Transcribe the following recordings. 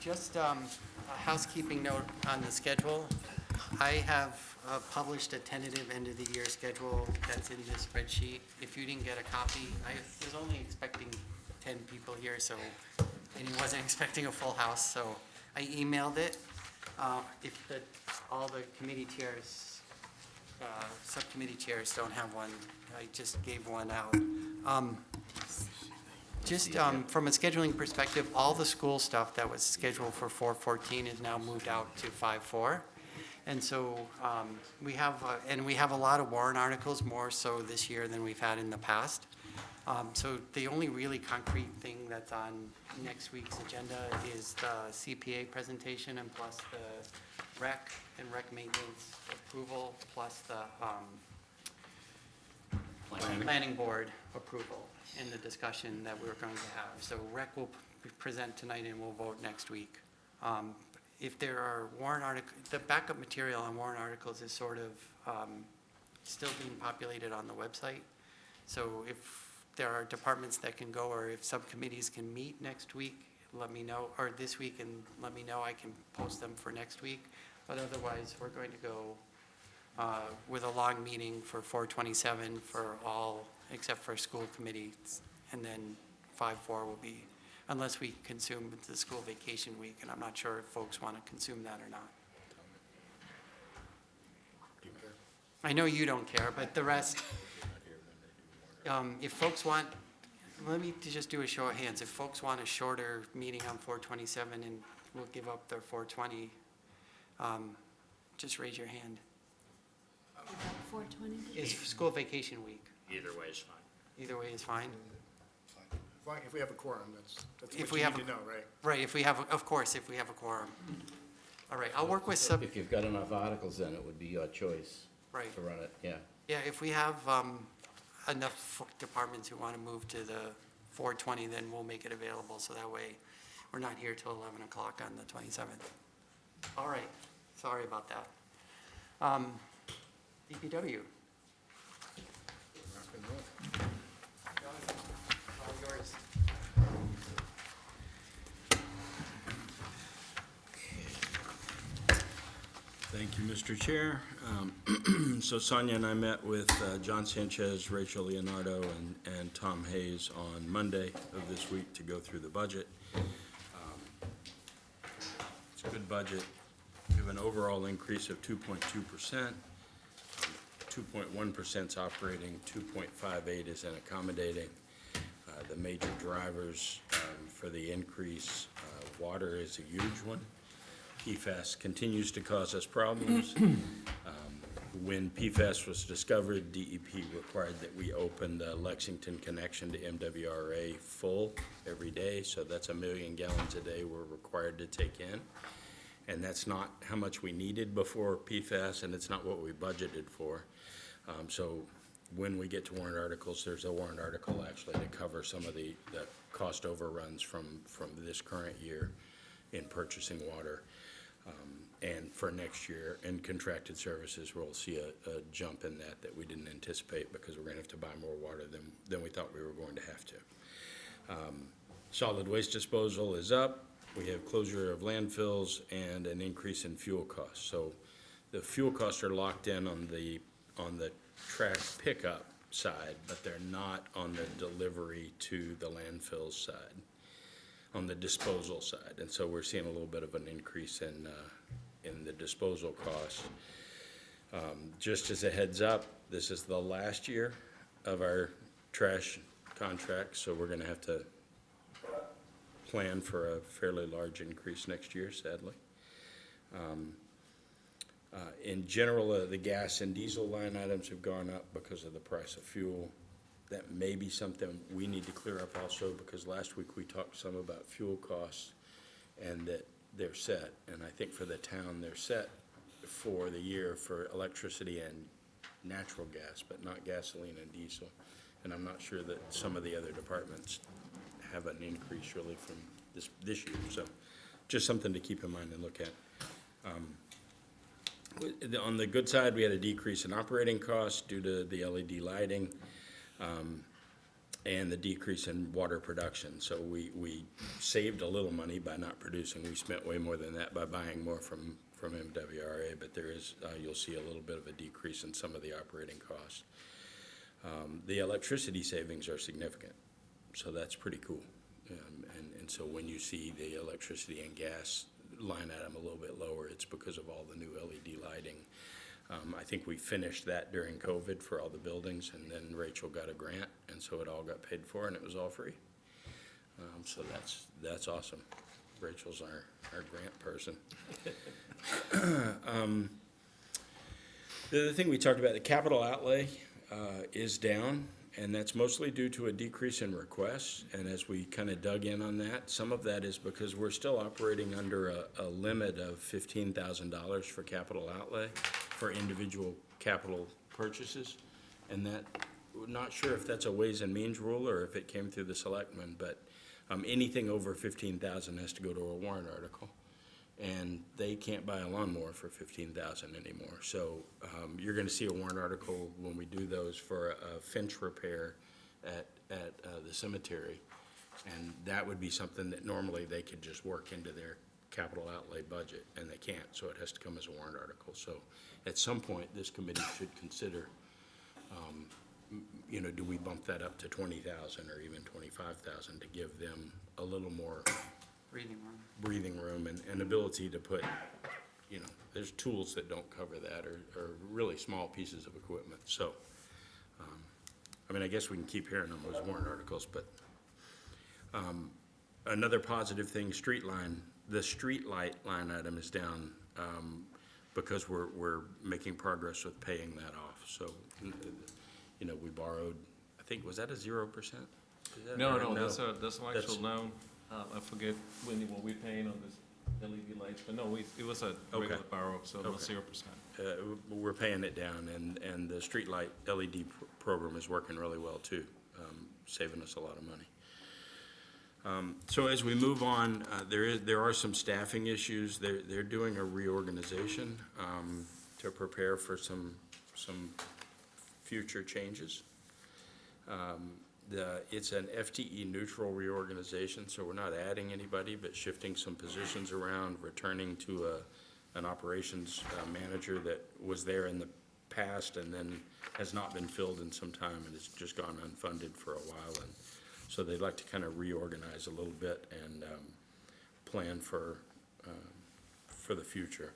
Just a housekeeping note on the schedule. I have published a tentative end-of-the-year schedule that's in this spreadsheet. If you didn't get a copy, I was only expecting 10 people here, so, and he wasn't expecting a full house, so I emailed it. All the committee chairs, subcommittee chairs don't have one, I just gave one out. Just from a scheduling perspective, all the school stuff that was scheduled for 4/14 is now moved out to 5/4. And so we have a lot of warrant articles, more so this year than we've had in the past. So the only really concrete thing that's on next week's agenda is the CPA presentation and plus the rec and rec maintenance approval, plus the planning board approval in the discussion that we're going to have. So rec will present tonight and we'll vote next week. If there are warrant articles, the backup material on warrant articles is sort of still being populated on the website. So if there are departments that can go, or if subcommittees can meet next week, let me know, or this week, and let me know, I can post them for next week. But otherwise, we're going to go with a long meeting for 4/27 for all, except for school committees, and then 5/4 will be, unless we consume the school vacation week, and I'm not sure if folks want to consume that or not. I know you don't care, but the rest, if folks want, let me just do a show of hands. If folks want a shorter meeting on 4/27 and we'll give up their 4/20, just raise your hand. 4/20? It's school vacation week. Either way is fine. Either way is fine. If we have a quorum, that's If what we you have need to know, right? Right, if we have, of course, if we have a quorum. All right, I'll work with If you've got enough articles, then it would be your choice right. to run it, yeah. Yeah, if we have enough departments who want to move to the 4/20, then we'll make it available, so that way we're not here till 11 o'clock on the 27th. All right, sorry about that. DPW. Rock and roll. All yours. Thank you, Mr. Chair. So Sonia and I met with John Sanchez, Rachel Leonardo, and Tom Hayes on Monday of this week to go through the budget. It's a good budget. We have an overall increase of 2.2%. 2.1% is operating, 2.58 is in accommodating. The major drivers for the increase, water is a huge one. PFAS continues to cause us problems. When PFAS was discovered, DEP required that we open the Lexington connection to MWRA full every day, so that's 1 million gallons a day we're required to take in. And that's not how much we needed before PFAS, and it's not what we budgeted for. So when we get to warrant articles, there's a warrant article actually to cover some of the cost overruns from this current year in purchasing water. And for next year, in contracted services, we'll see a jump in that we didn't anticipate because we're going to have to buy more water than we thought we were going to have to. Solid waste disposal is up. We have closure of landfills and an increase in fuel costs. So the fuel costs are locked in on the trash pickup side, but they're not on the delivery to the landfill side, on the disposal side. And so we're seeing a little bit of an increase in the disposal costs. Just as a heads up, this is the last year of our trash contract, so we're going to have to plan for a fairly large increase next year, sadly. In general, the gas and diesel line items have gone up because of the price of fuel. That may be something we need to clear up also, because last week we talked some about fuel costs and that they're set. And I think for the town, they're set for the year for electricity and natural gas, but not gasoline and diesel. And I'm not sure that some of the other departments have an increase really from this year. So just something to keep in mind and look at. On the good side, we had a decrease in operating costs due to the LED lighting. and the decrease in water production. So we saved a little money by not producing. We spent way more than that by buying more from MWRA, but there is, you'll see a little bit of a decrease in some of the operating costs. The electricity savings are significant, so that's pretty cool. And so when you see the electricity and gas line item a little bit lower, it's because of all the new LED lighting. I think we finished that during COVID for all the buildings, and then Rachel got a grant, and so it all got paid for, and it was all free. So that's awesome. Rachel's our grant person. The other thing we talked about, the capital outlay is down, and that's mostly due to a decrease in requests. And as we kind of dug in on that, some of that is because we're still operating under a limit of $15,000 for capital outlay for individual capital purchases. And that, we're not sure if that's a Ways and Means rule or if it came through the selectmen, but anything over $15,000 has to go to a warrant article. And they can't buy a lawnmower for $15,000 anymore. So you're going to see a warrant article when we do those for a fence repair at the cemetery. And that would be something that normally they could just work into their capital outlay budget, and they can't, so it has to come as a warrant article. So at some point, this committee should consider, do we bump that up to $20,000 or even $25,000 to give them a little more breathing room and ability to put, there's tools that don't cover that or really small pieces of equipment. So, I guess we can keep hearing on those warrant articles, but another positive thing, the street light line item is down because we're making progress with paying that off. So, we borrowed, I think, was that a 0%? No, that's an actual loan. I forget what we're paying on this LED lights, but no, it was a regular borrow, so it was 0%. We're paying it down, and the street light LED program is working really well too, saving us a lot of money. So as we move on, there are some staffing issues. They're doing a reorganization to prepare for some future changes. It's an FTE neutral reorganization, so we're not adding anybody, but shifting some positions around, returning to an operations manager that was there in the past and then has not been filled in some time and has just gone unfunded for a while. And so they'd like to kind of reorganize a little bit and plan for the future.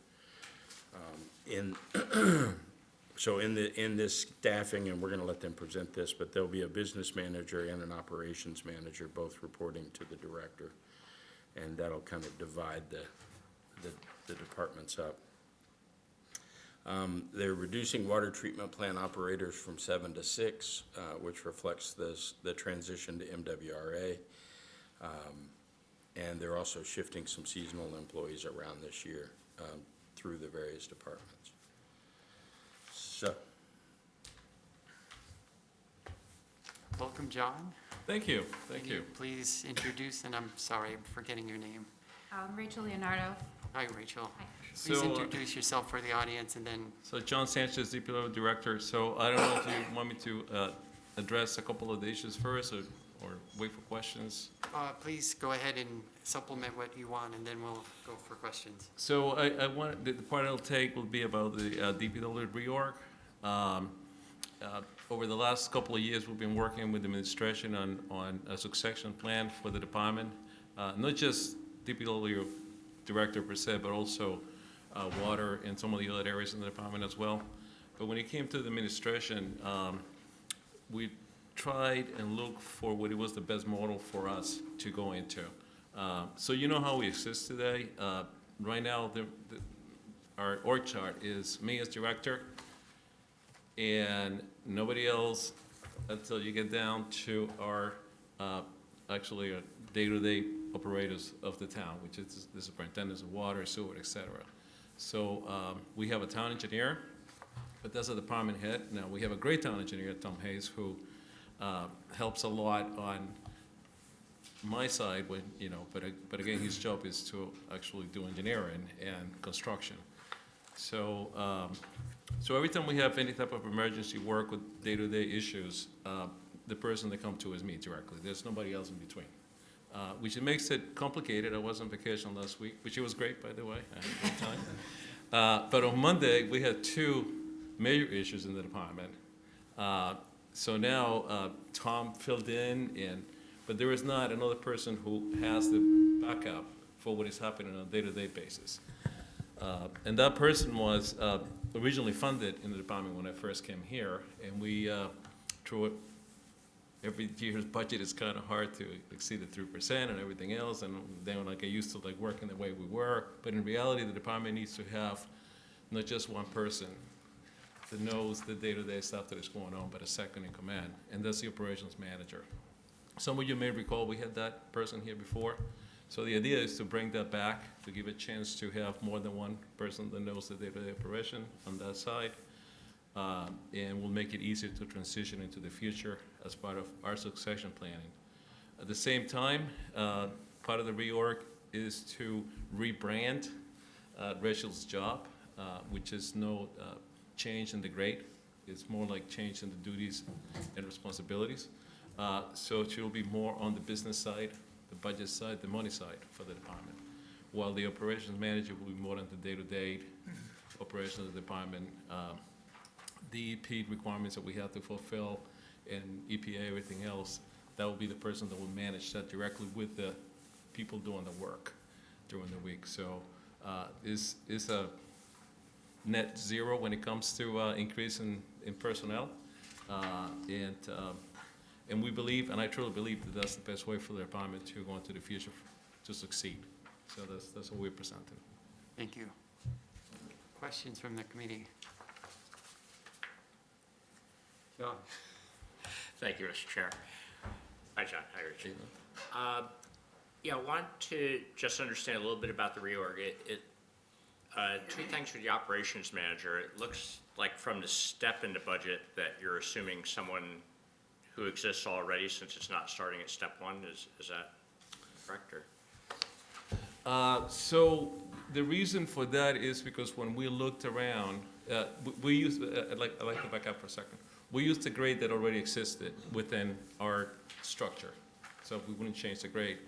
So in this staffing, and we're going to let them present this, but there'll be a business manager and an operations manager, both reporting to the director, and that'll kind of divide the departments up. They're reducing water treatment plant operators from 7 to 6, which reflects the transition to MWRA, and they're also shifting some seasonal employees around this year through the various departments. So, Welcome, John. Thank you. Can you please introduce, and I'm sorry, I'm forgetting your name. Rachel Leonardo. Hi, Rachel. Hi. Please So, introduce yourself for the audience, and then, So John Sanchez, DPW Director. So I don't know if you want me to address a couple of the issues first or wait for questions. please go ahead and supplement what you want, and then we'll go for questions. So I want, the part I'll take will be about the DPW reorg. Over the last couple of years, we've been working with the administration on a succession plan for the department, not just DPW director per se, but also water and some of the other areas in the department as well. But when it came to the administration, we tried and looked for what it was the best model for us to go into. So you know how we exist today. Right now, our org chart is me as director, and nobody else until you get down to our actually day-to-day operators of the town, which is the superintendents of water, sewer, et cetera. So we have a town engineer, but that's a department head. Now, we have a great town engineer, Tom Hayes, who helps a lot on my side, when, but again, his job is to actually do engineering and construction. So, so every time we have any type of emergency work with day-to-day issues, the person that come to is me directly. There's nobody else in between, which it makes it complicated. I was on vacation last week, which it was great, by the way. I had a great time. But on Monday, we had 2 major issues in the department. So now Tom filled in, but there is not another person who has the backup for what is happening on a day-to-day basis. And that person was originally funded in the department when I first came here, and we, through it, every year's budget is kind of hard to exceed the 3% and everything else, and then like I used to like working the way we were, but in reality, the department needs to have not just one person that knows the day-to-day stuff that is going on, but a second in command, and that's the operations manager. Some of you may recall we had that person here before. So the idea is to bring that back, to give a chance to have more than one person that knows the day-to-day operation on that side. And will make it easier to transition into the future as part of our succession planning. At the same time, part of the reorg is to rebrand Rachel's job, which is no change in the grade. It's more like change in the duties and responsibilities. So she'll be more on the business side, the budget side, the money side for the department, while the operations manager will be more on the day-to-day operations of the department, the EP requirements that we have to fulfill, and EPA, everything else. That will be the person that will manage that directly with the people doing the work during the week. So is a net zero when it comes to increase in personnel, and we believe, and I truly believe, that that's the best way for the department to go into the future to succeed. So that's what we're presenting. Thank you. Questions from the committee? John? Thank you, Mr. Chair. Hi, John. Hi, Richie. Yeah, I want to just understand a little bit about the reorg. Two things for the operations manager. It looks like from the step in the budget that you're assuming someone who exists already, since it's not starting at step 1. Is that correct? Or? So the reason for that is because when we looked around, we used, I'd like to back up for a second. We used the grade that already existed within our structure, so we wouldn't change the grade.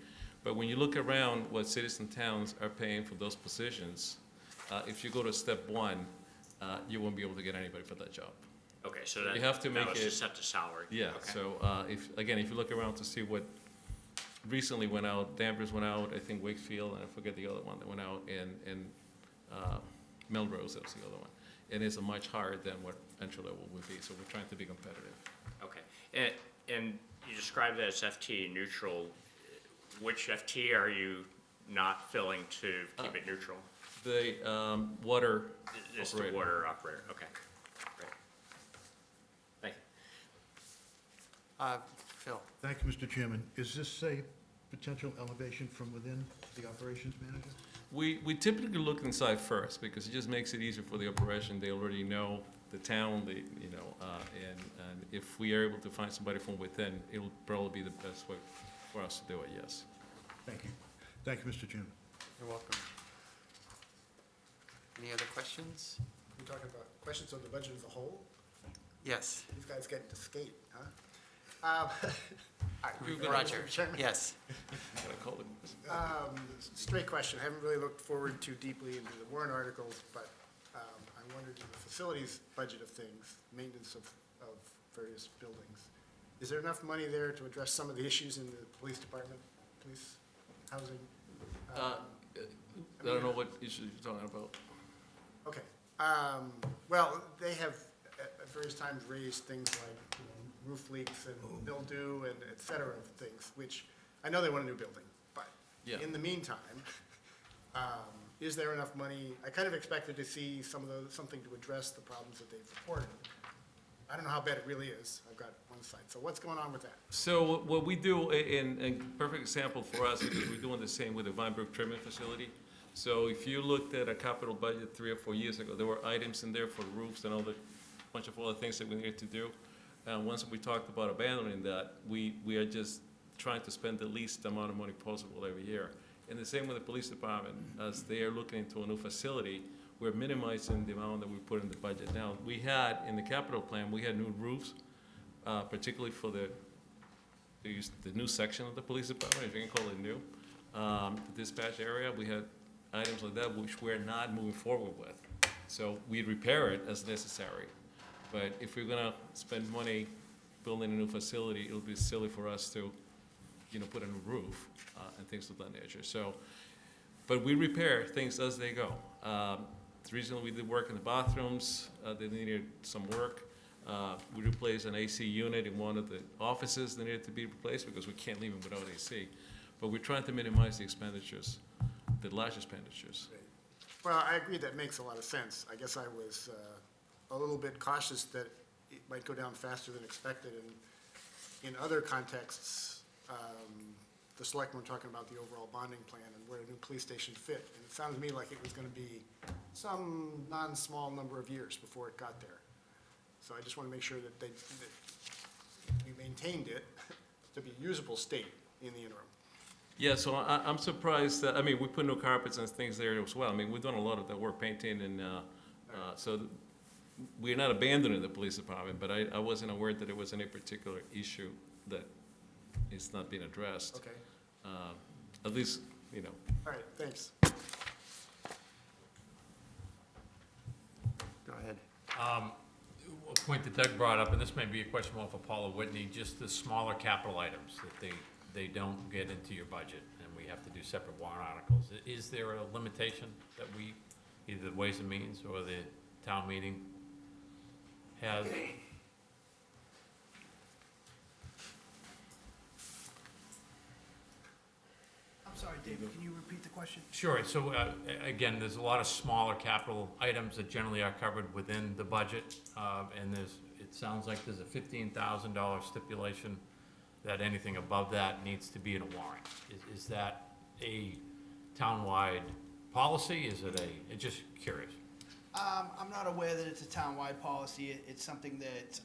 But when you look around what cities and towns are paying for those positions, if you go to step 1, you won't be able to get anybody for that job. Okay, so that, You have to make that was it- to set the salary. Yeah, Okay. so if you look around to see what recently went out, Danvers went out, I think Wakefield, and I forget the other one that went out, and Melrose, that was the other one. And it's a much higher than what entry level would be, so we're trying to be competitive. Okay, and you described that as FT neutral. Which FT are you not filling to keep it neutral? The water It's the operator. water operator, okay. Great. Thank you. Phil? Thank you, Mr. Chairman. Is this a potential elevation from within the operations manager? We typically look inside first, because it just makes it easier for the operation. They already know the town, and if we are able to find somebody from within, it'll probably be the best way for us to do it, yes. Thank you. Thank you, Mr. Chairman. You're welcome. Any other questions? We're talking about questions on the budget as a whole? Yes. These guys getting to skate, huh? Roger? Yes. Gotta call it. Straight question. I haven't really looked forward too deeply into the warrant articles, but I wondered in the facilities budget of things, maintenance of various buildings, is there enough money there to address some of the issues in the police department, police housing? I don't know what issues you're talking about. Okay. Well, they have at various times raised things like roof leaks and mildew and et cetera things, which I know they want a new building, but Yeah. in the meantime, is there enough money? I kind of expected to see something to address the problems that they've reported. I don't know how bad it really is. I've got one site. So what's going on with that? So what we do, in perfect example for us, because we're doing the same with the Vinebrook treatment facility. So if you looked at a capital budget 3 or 4 years ago, there were items in there for roofs and all the bunch of other things that we needed to do. And once we talked about abandoning that, we are just trying to spend the least amount of money possible every year. And the same with the police department, as they are looking into a new facility, we're minimizing the amount that we put in the budget. Now, we had, in the capital plan, we had new roofs, particularly for the the new section of the police department, if you can call it new, the dispatch area, we had items like that which we're not moving forward with. So we'd repair it as necessary. But if we're gonna spend money building a new facility, it'll be silly for us to, put a new roof, and things of that nature. So, but we repair things as they go. Recently, we did work in the bathrooms, they needed some work. We replaced an AC unit in one of the offices that needed to be replaced because we can't leave them without AC. But we're trying to minimize the expenditures, the large expenditures. Well, I agree, that makes a lot of sense. I guess I was a little bit cautious that it might go down faster than expected, and in other contexts, the selectmen were talking about the overall bonding plan and where a new police station fit, and it sounded to me like it was gonna be some non-small number of years before it got there. So I just wanna make sure that that we maintained it to be a usable state in the interim. Yeah, so I'm surprised that, we put new carpets and things there as well. We've done a lot of that work, painting, and so we're not abandoning the police department, but I wasn't aware that there was any particular issue that is not being addressed. Okay, At least, all right, thanks. Go ahead. A point that Doug brought up, and this may be a question more for Paula Whitney, just the smaller capital items that they don't get into your budget, and we have to do separate warrant articles. Is there a limitation that we, either the Ways and Means or the town meeting has? I'm sorry, David, can you repeat the question? Sure, so, again, there's a lot of smaller capital items that generally are covered within the budget, and it sounds like there's a $15,000 stipulation that anything above that needs to be in a warrant. Is that a townwide policy? Is it just curious? I'm not aware that it's a townwide policy. It's something that,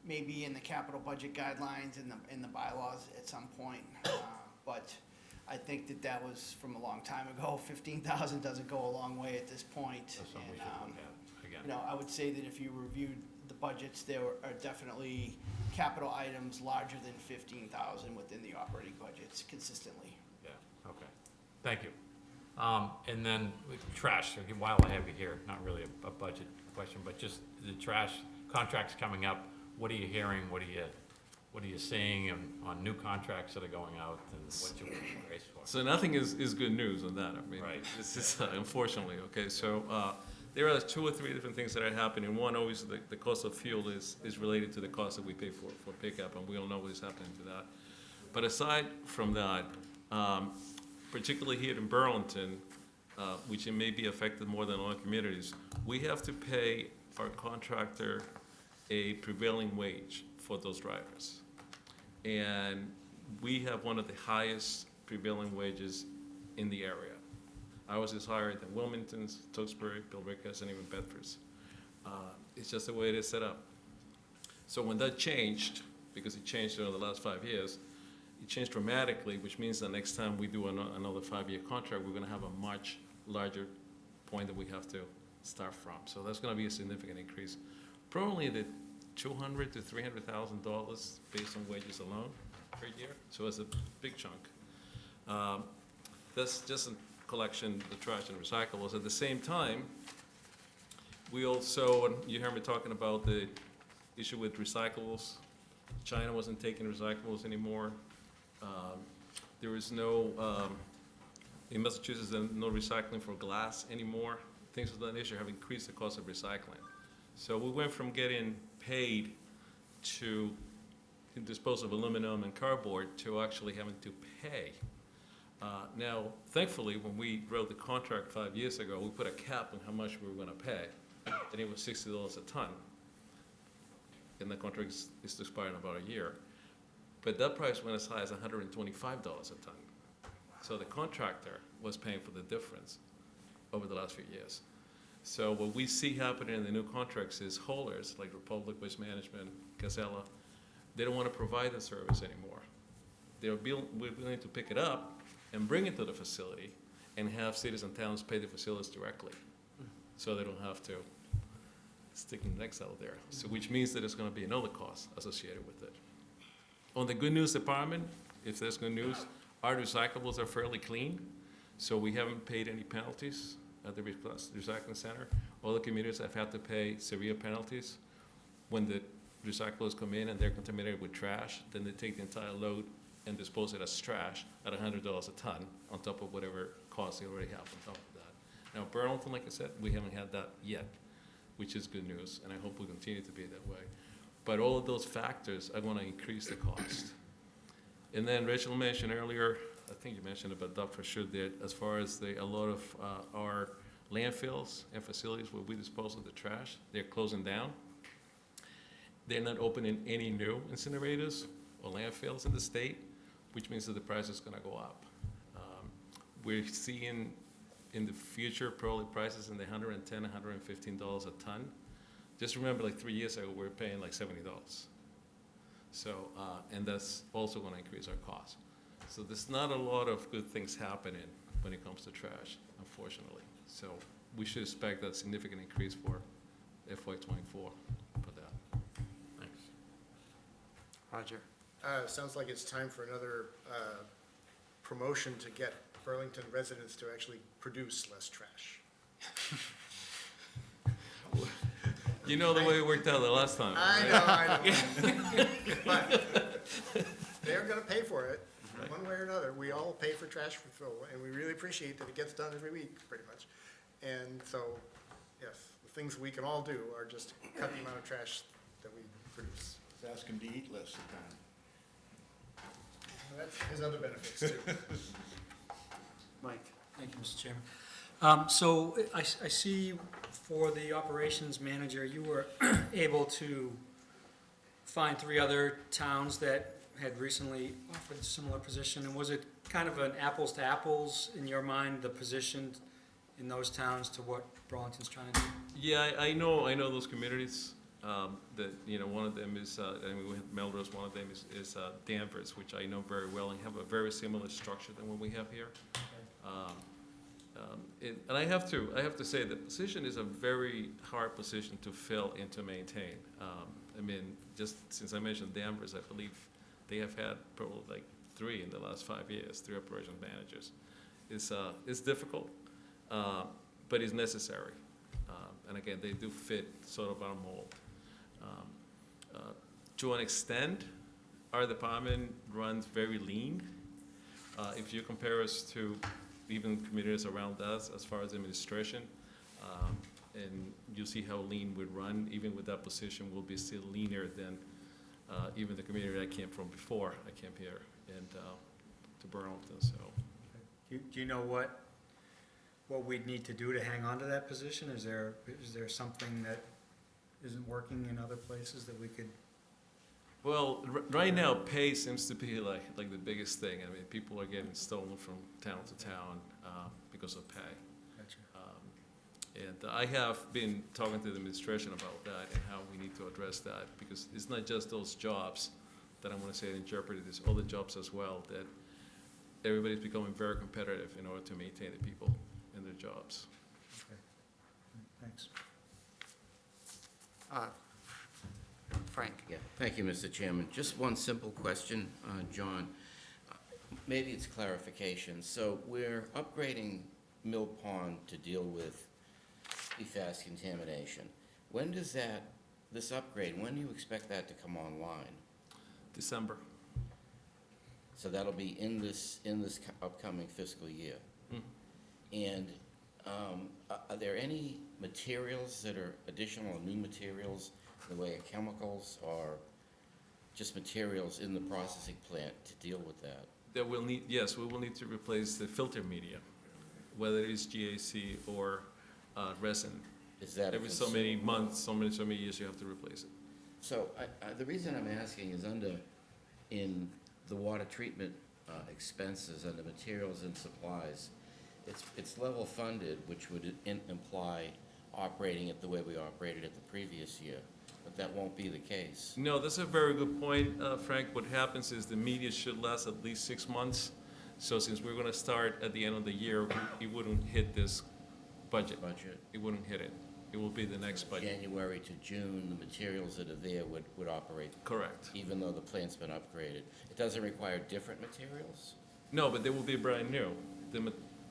may be in the capital budget guidelines in the bylaws at some point. But I think that was from a long time ago. 15,000 doesn't go a long way at this point. That's something we should look at again. I would say that if you reviewed the budgets, there are definitely capital items larger than 15,000 within the operating budgets consistently. Yeah, okay. Thank you. And then with trash, while I have you here, not really a budget question, but just the trash contracts coming up, what are you hearing? What are you seeing on new contracts that are going out, and what you want to brace for? so nothing is good news on that. Right. This is unfortunately, okay, so there are 2 or 3 different things that are happening. One, always the cost of fuel is related to the cost that we pay for pickup, and we all know what is happening to that. But aside from that, particularly here in Burlington, which it may be affected more than other communities, we have to pay our contractor a prevailing wage for those drivers. And we have one of the highest prevailing wages in the area. Ours is higher than Wilmington's, Tewksbury, Billerica's, and even Bedford's. It's just the way it is set up. So when that changed, because it changed over the last 5 years, it changed dramatically, which means that next time we do another 5-year contract, we're gonna have a much larger point that we have to start from. So that's gonna be a significant increase. Probably the $200,000 to $300,000 based on wages alone per year. So it's a big chunk. That's just a collection, the trash and recyclables. At the same time, we also, and you heard me talking about the issue with recyclables. China wasn't taking recyclables anymore. There is no, in Massachusetts, there's no recycling for glass anymore. Things of that nature have increased the cost of recycling. So we went from getting paid to dispose of aluminum and cardboard to actually having to pay. Now, thankfully, when we wrote the contract 5 years ago, we put a cap on how much we were gonna pay, and it was $60 a ton. And the contract is to expire in about a year. But that price went as high as $125 a ton. So the contractor was paying for the difference over the last few years. So what we see happening in the new contracts is haulers, like Republic Waste Management, Casella, they don't want to provide the service anymore. We're willing to pick it up and bring it to the facility and have cities and towns pay the facilities directly. So they don't have to stick their necks out there. So which means that there's going to be another cost associated with it. On the good news department, if there's good news, our recyclables are fairly clean, so we haven't paid any penalties at the recycling center. Other communities have had to pay severe penalties when the recyclables come in and they're contaminated with trash, then they take the entire load and dispose it as trash at $100 a ton on top of whatever cost they already have on top of that. Now, Burlington, like I said, we haven't had that yet, which is good news, and I hope we continue to be that way. But all of those factors are going to increase the cost. And then Rachel mentioned earlier, I think you mentioned about Dep for sure, that as far as a lot of our landfills and facilities where we dispose of the trash, they're closing down. They're not opening any new incinerators or landfills in the state, which means that the price is going to go up. We're seeing in the future probably prices in the $110, $115 a ton. Just remember, like 3 years ago, we were paying like $70. So, and that's also going to increase our costs. So there's not a lot of good things happening when it comes to trash, unfortunately. So we should expect a significant increase for FY24 for that. Thanks. Roger. Sounds like it's time for another promotion to get Burlington residents to actually produce less trash. You know the way it worked out the last time. I know. But they're gonna pay for it, one way or another. We all pay for trash refill, and we really appreciate that it gets done every week, pretty much. And so, yes, the things we can all do are just cut the amount of trash that we produce. Just ask them to eat less of the time. That has other benefits too. Mike. Thank you, Mr. Chairman. So I see for the operations manager, you were able to find 3 other towns that had recently offered a similar position. And was it kind of an apples to apples in your mind, the position in those towns to what Burlington's trying to do? Yeah, I know those communities. That, you know, one of them is, I mean, we have Melrose, one of them is Danvers, which I know very well and have a very similar structure than what we have here. And I have to say the position is a very hard position to fill and to maintain. I mean, just since I mentioned Danvers, I believe they have had probably like 3 in the last 5 years, 3 operations managers. It's difficult, but it's necessary. And again, they do fit sort of our mold. To an extent, our department runs very lean. If you compare us to even communities around us as far as administration, and you see how lean we run, even with that position, we'll be still leaner than even the community I came from before I came here and to Burlington. So, Do you know what we'd need to do to hang on to that position? Is there something that isn't working in other places that we could? well, right now, pay seems to be like the biggest thing. I mean, people are getting stolen from town to town because of pay. Gotcha. And I have been talking to the administration about that and how we need to address that, because it's not just those jobs that I'm going to say in jeopardy, there's other jobs as well that everybody's becoming very competitive in order to maintain the people in their jobs. Okay. Thanks. Frank. Yeah, thank you, Mr. Chairman. Just one simple question, John. Maybe it's clarification. So we're upgrading Mill Pond to deal with PFAS contamination. When does this upgrade, when do you expect that to come online? December. So that'll be in this upcoming fiscal year. And are there any materials that are additional, new materials in the way of chemicals or just materials in the processing plant to deal with that? That will need, yes, we will need to replace the filter media, whether it is GAC or resin. Is that a Every so concern? many months, so many years, you have to replace it. So the reason I'm asking is in the water treatment expenses and the materials and supplies, it's level funded, which would imply operating it the way we operated it the previous year, but that won't be the case. No, that's a very good point, Frank. What happens is the media should last at least 6 months. So since we're going to start at the end of the year, it wouldn't hit this budget. It wouldn't hit it. It will be the next budget. January to June, the materials that are there would operate, Correct. even though the plant's been upgraded. It doesn't require different materials? No, but they will be brand new.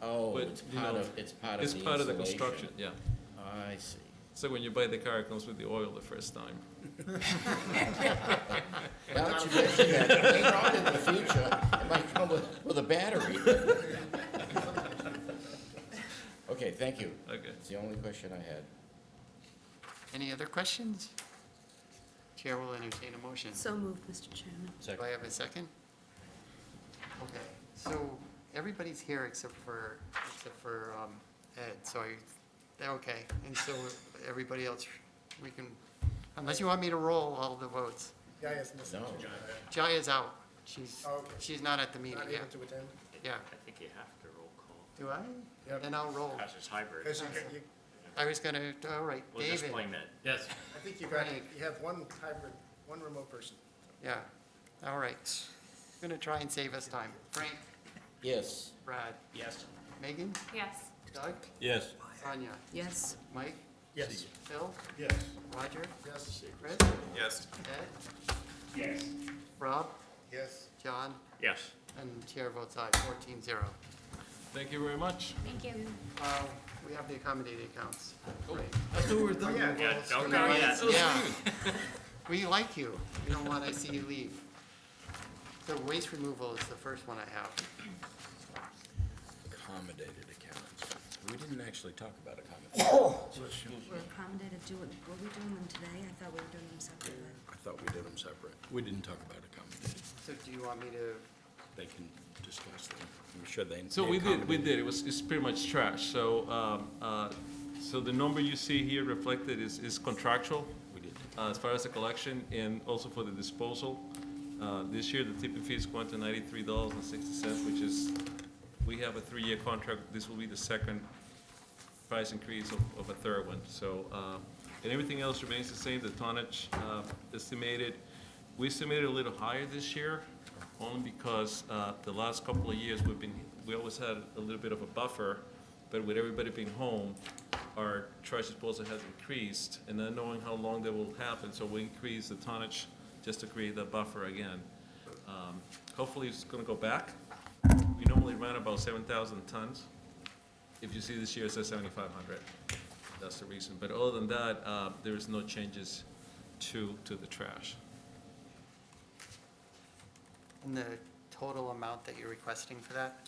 Oh, But, it's you part know, of, it's part of the It's part of the installation. construction, yeah. I see. So when you buy the car, it comes with the oil the first time. Now that you mention that, later on in the future, it might come with a battery. Okay, thank you. Okay. It's the only question I had. Any other questions? Chair will entertain a motion. So moved, Mr. Chairman. Do I have a second? Okay, so everybody's here except for Ed, so okay. And so everybody else, we can, unless you want me to roll all the votes. Yeah, yes, Mr. No. Jai is out. She's, Oh, okay. she's not at the meeting, Not yeah. able to attend? Yeah. I think you have to roll call, Do I? Yep. Then I'll roll. because it's hybrid. Because I was gonna, all right, We'll just David. blame it. Yes. I think you Frank. have one hybrid, one remote person. Yeah, all right. Gonna try and save us time. Frank, Yes, Brad, Yes. Megan, Yes. Doug, Yes. Sonia, Yes. Mike, Yes. Phil, Yes. Roger, Yes. Chris, Yes. Ed, Yes. Rob, Yes. John, Yes. and chair votes aye, 14-0. Thank you very much. Thank you. We have the accommodated accounts. Great. I thought we were done. Yeah. Yeah, don't go yet. Yeah. We like you. We don't want to see you leave. So waste removal is the first one I have. Accommodated accounts. We didn't actually talk about accommodated. We're accommodated, were we doing them today? I thought we were doing them separately. I thought we did them separate. We didn't talk about accommodated. So do you want me to, They can discuss them. I'm sure they. So we did, it's pretty much trash. So, so the number you see here reflected is contractual, We did. as far as the collection and also for the disposal. This year, the tipping fee is going to $93.60, which is, we have a 3-year contract. This will be the second price increase of a third one. So, and everything else remains the same. The tonnage estimated, we estimated a little higher this year, only because the last couple of years we always had a little bit of a buffer, but with everybody being home, our trash disposal has increased, and not knowing how long that will happen, so we increased the tonnage just to create that buffer again. Hopefully it's gonna go back. We normally run about 7,000 tons. If you see this year, it says 7,500. That's the reason. But other than that, there is no changes to the trash. and the total amount that you're requesting for that?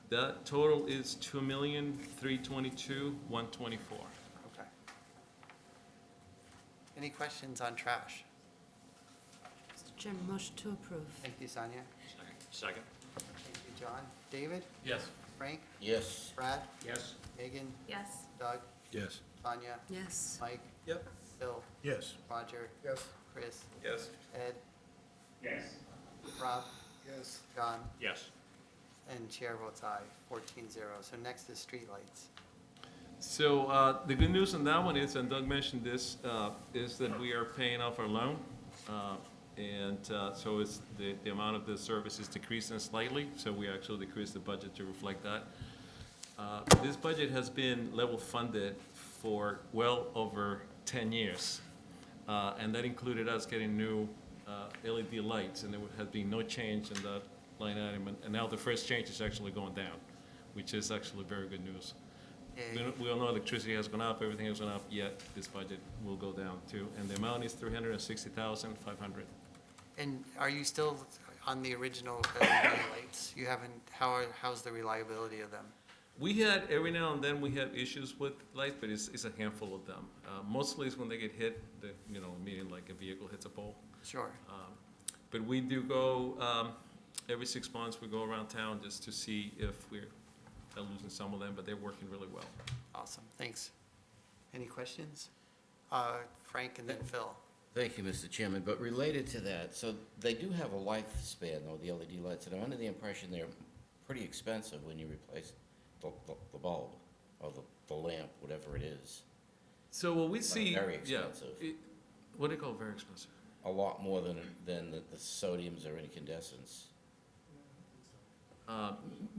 That total is $2,322,124. Okay. Any questions on trash? Mr. Chairman, motion to approve. Thank you, Sonia. Second? Thank you, John. David? Yes. Frank? yes, Brad? Yes. Megan? Yes. Doug? Yes. Sonia? Yes. Mike? Yep. Phil? Yes. Roger? Yes. Chris? Yes. Ed? Yes. Rob? Yes. John? Yes. And chair votes aye, 14-0. So next is streetlights. So the good news on that one is, and Doug mentioned this, is that we are paying off our loan. And so it's the amount of the service is decreasing slightly, so we actually decreased the budget to reflect that. This budget has been level funded for well over 10 years. And that included us getting new LED lights, and there has been no change in that line item. And now the first change is actually going down, which is actually very good news. We all know electricity has gone up, everything has gone up, yet this budget will go down too. And the amount is $360,500. And are you still on the original LED lights? You haven't, how's the reliability of them? We had, every now and then, we have issues with lights, but it's a handful of them. Mostly it's when they get hit, meaning like a vehicle hits a pole. Sure. But we do go, every 6 months, we go around town just to see if we're losing some of them, but they're working really well. Awesome, thanks. Any questions? Frank and then Phil. thank you, Mr. Chairman, but related to that, so they do have a lifespan, though, the LED lights, and I'm under the impression they're pretty expensive when you replace the bulb, or the lamp, whatever it is. So what we see, very yeah, expensive. what do you call very expensive? A lot more than the sodiums or incandescents.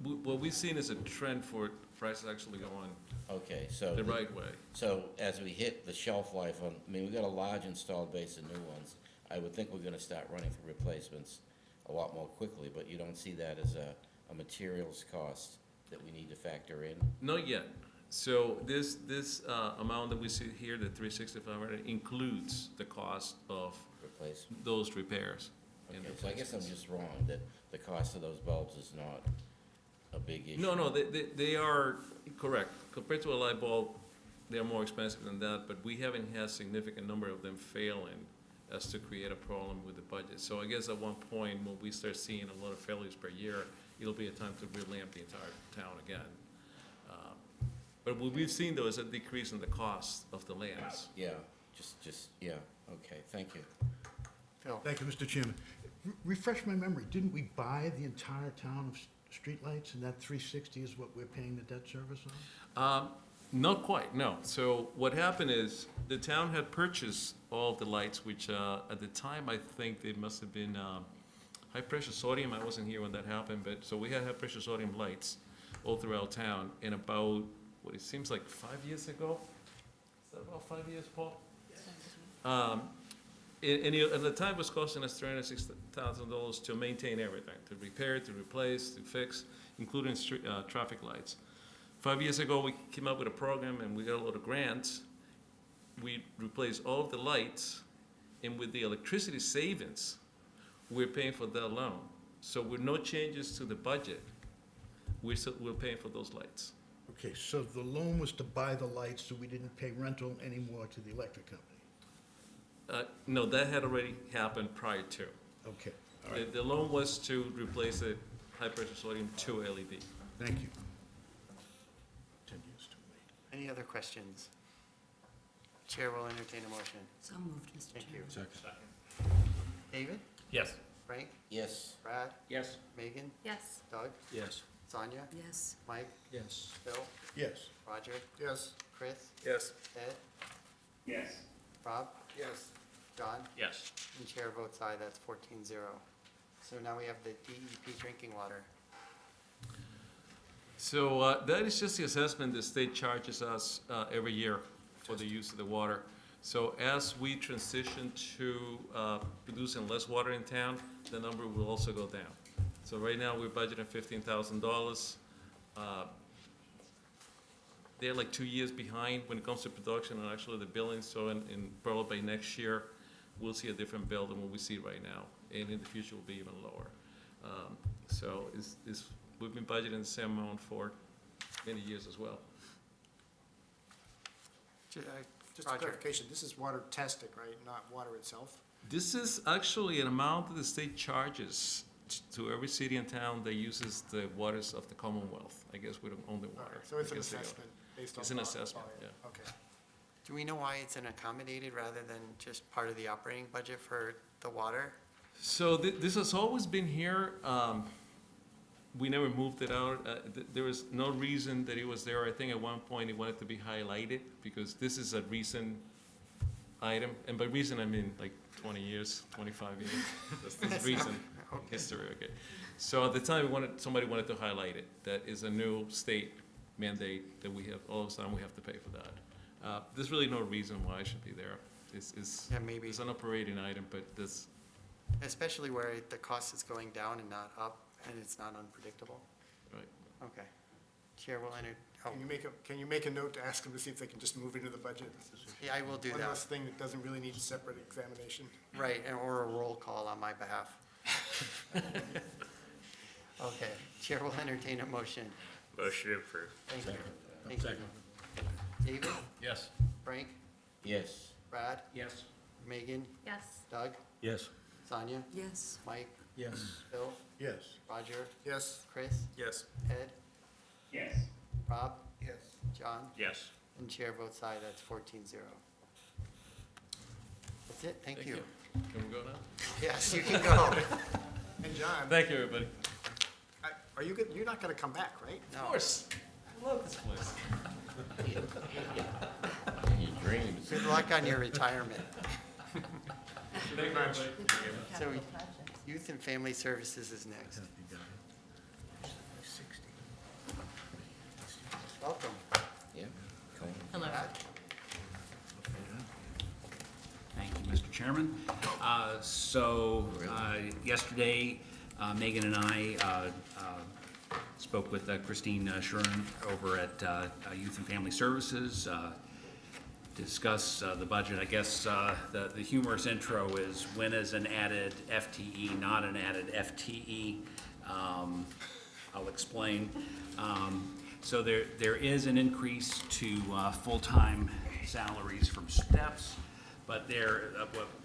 What we've seen is a trend for prices actually going Okay, so. the right way. So as we hit the shelf life on, I mean, we've got a large installed base of new ones. I would think we're gonna start running for replacements a lot more quickly, but you don't see that as a materials cost that we need to factor in? Not yet. So this amount that we see here, the 365, includes the cost of Replacement? those repairs. and Okay, so I guess I'm replacements. just wrong, that the cost of those bulbs is not a big issue. No, they are correct. Compared to a light bulb, they're more expensive than that, but we haven't had a significant number of them failing as to create a problem with the budget. So I guess at one point, when we start seeing a lot of failures per year, it'll be a time to relamp the entire town again. But what we've seen, though, is a decrease in the cost of the lamps. Yeah, yeah, okay, thank you. Phil? Thank you, Mr. Chairman. Refresh my memory, didn't we buy the entire town of streetlights, and that 360 is what we're paying the debt service on? Not quite, no. So what happened is, the town had purchased all the lights, which at the time, I think they must have been high-pressure sodium. I wasn't here when that happened, but, so we had high-pressure sodium lights all throughout town, and about, what it seems like 5 years ago? Is that about 5 years, Paul? At the time, it was costing us $360,000 to maintain everything, to repair, to replace, to fix, including traffic lights. 5 years ago, we came up with a program and we got a lot of grants. We replaced all of the lights, and with the electricity savings, we're paying for that alone. So with no changes to the budget, we're paying for those lights. Okay, so the loan was to buy the lights, so we didn't pay rental anymore to the electric company? No, that had already happened prior to. Okay, all right, The loan was to replace the high-pressure sodium to LED. thank you. 10 years too late. Any other questions? Chair will entertain a motion. So moved, Mr. Thank you. Chairman. David? Yes. Frank? Yes, Brad? Yes. Megan? Yes. Doug? Yes. Sonia? Yes. Mike? Yes. Phil? Yes. Roger? Yes. Chris? Yes. Ed? Yes. Rob? Yes. John? Yes. And chair votes aye, that's 14-0. So now we have the DEP drinking water. So that is just the assessment the state charges us every year for the use of the water. So as we transition to producing less water in town, the number will also go down. So right now, we're budgeting $15,000. They're like 2 years behind when it comes to production and actually the billing. So in probably by next year, we'll see a different bill than what we see right now. And in the future, will be even lower. So we've been budgeting the same amount for many years as well. Just a Roger. clarification, this is water testing, right, not water itself? This is actually an amount that the state charges to every city and town that uses the waters of the Commonwealth. I guess we don't own the All water. right, so it's I an guess they don't. assessment based on. It's an assessment, volume. yeah. Okay. Do we know why it's an accommodated rather than just part of the operating budget for the water? So this has always been here. We never moved it out. There was no reason that it was there. I think at one point it wanted to be highlighted because this is a recent item. And by recent, I mean like 20 years, 25 years. That's recent history, okay. So at the time, somebody wanted to highlight it. That is a new state mandate that we have, all of a sudden we have to pay for that. There's really no reason why it should be there. Yeah, maybe, It's an operating item, but this, especially where the cost is going down and not up, and it's not unpredictable. right. Okay. Chair will enter, oh, Can you make a note to ask them to see if they can just move into the budget? yeah, I will do One that. less thing that doesn't really need a separate examination. Right, or a roll call on my behalf. Okay, chair will entertain a motion. Motion approved. Thank you. Thank you. David? Yes. Frank? yes, Brad? Yes. Megan? Yes. Doug? Yes. Sonia? Yes. Mike? Yes. Phil? Yes. Roger? Yes. Chris? Yes. Ed? Yes. Rob? Yes. John? Yes. And chair votes aye, that's 14-0. That's it, thank you. Can we go now? Yes, you can go. And John, Thank you, everybody. are you good, you're not gonna come back, right? No. Of course. I love this place. in your dreams. Good luck on your retirement. Thank you, everybody. So, Youth and Family Services is next. Chairman. Yesterday, Megan and I spoke with Christine Shuren over at Youth and Family Services, discuss the budget. I guess the humorous intro is, when is an added FTE not an added FTE? I'll explain. So there is an increase to full-time salaries from steps, but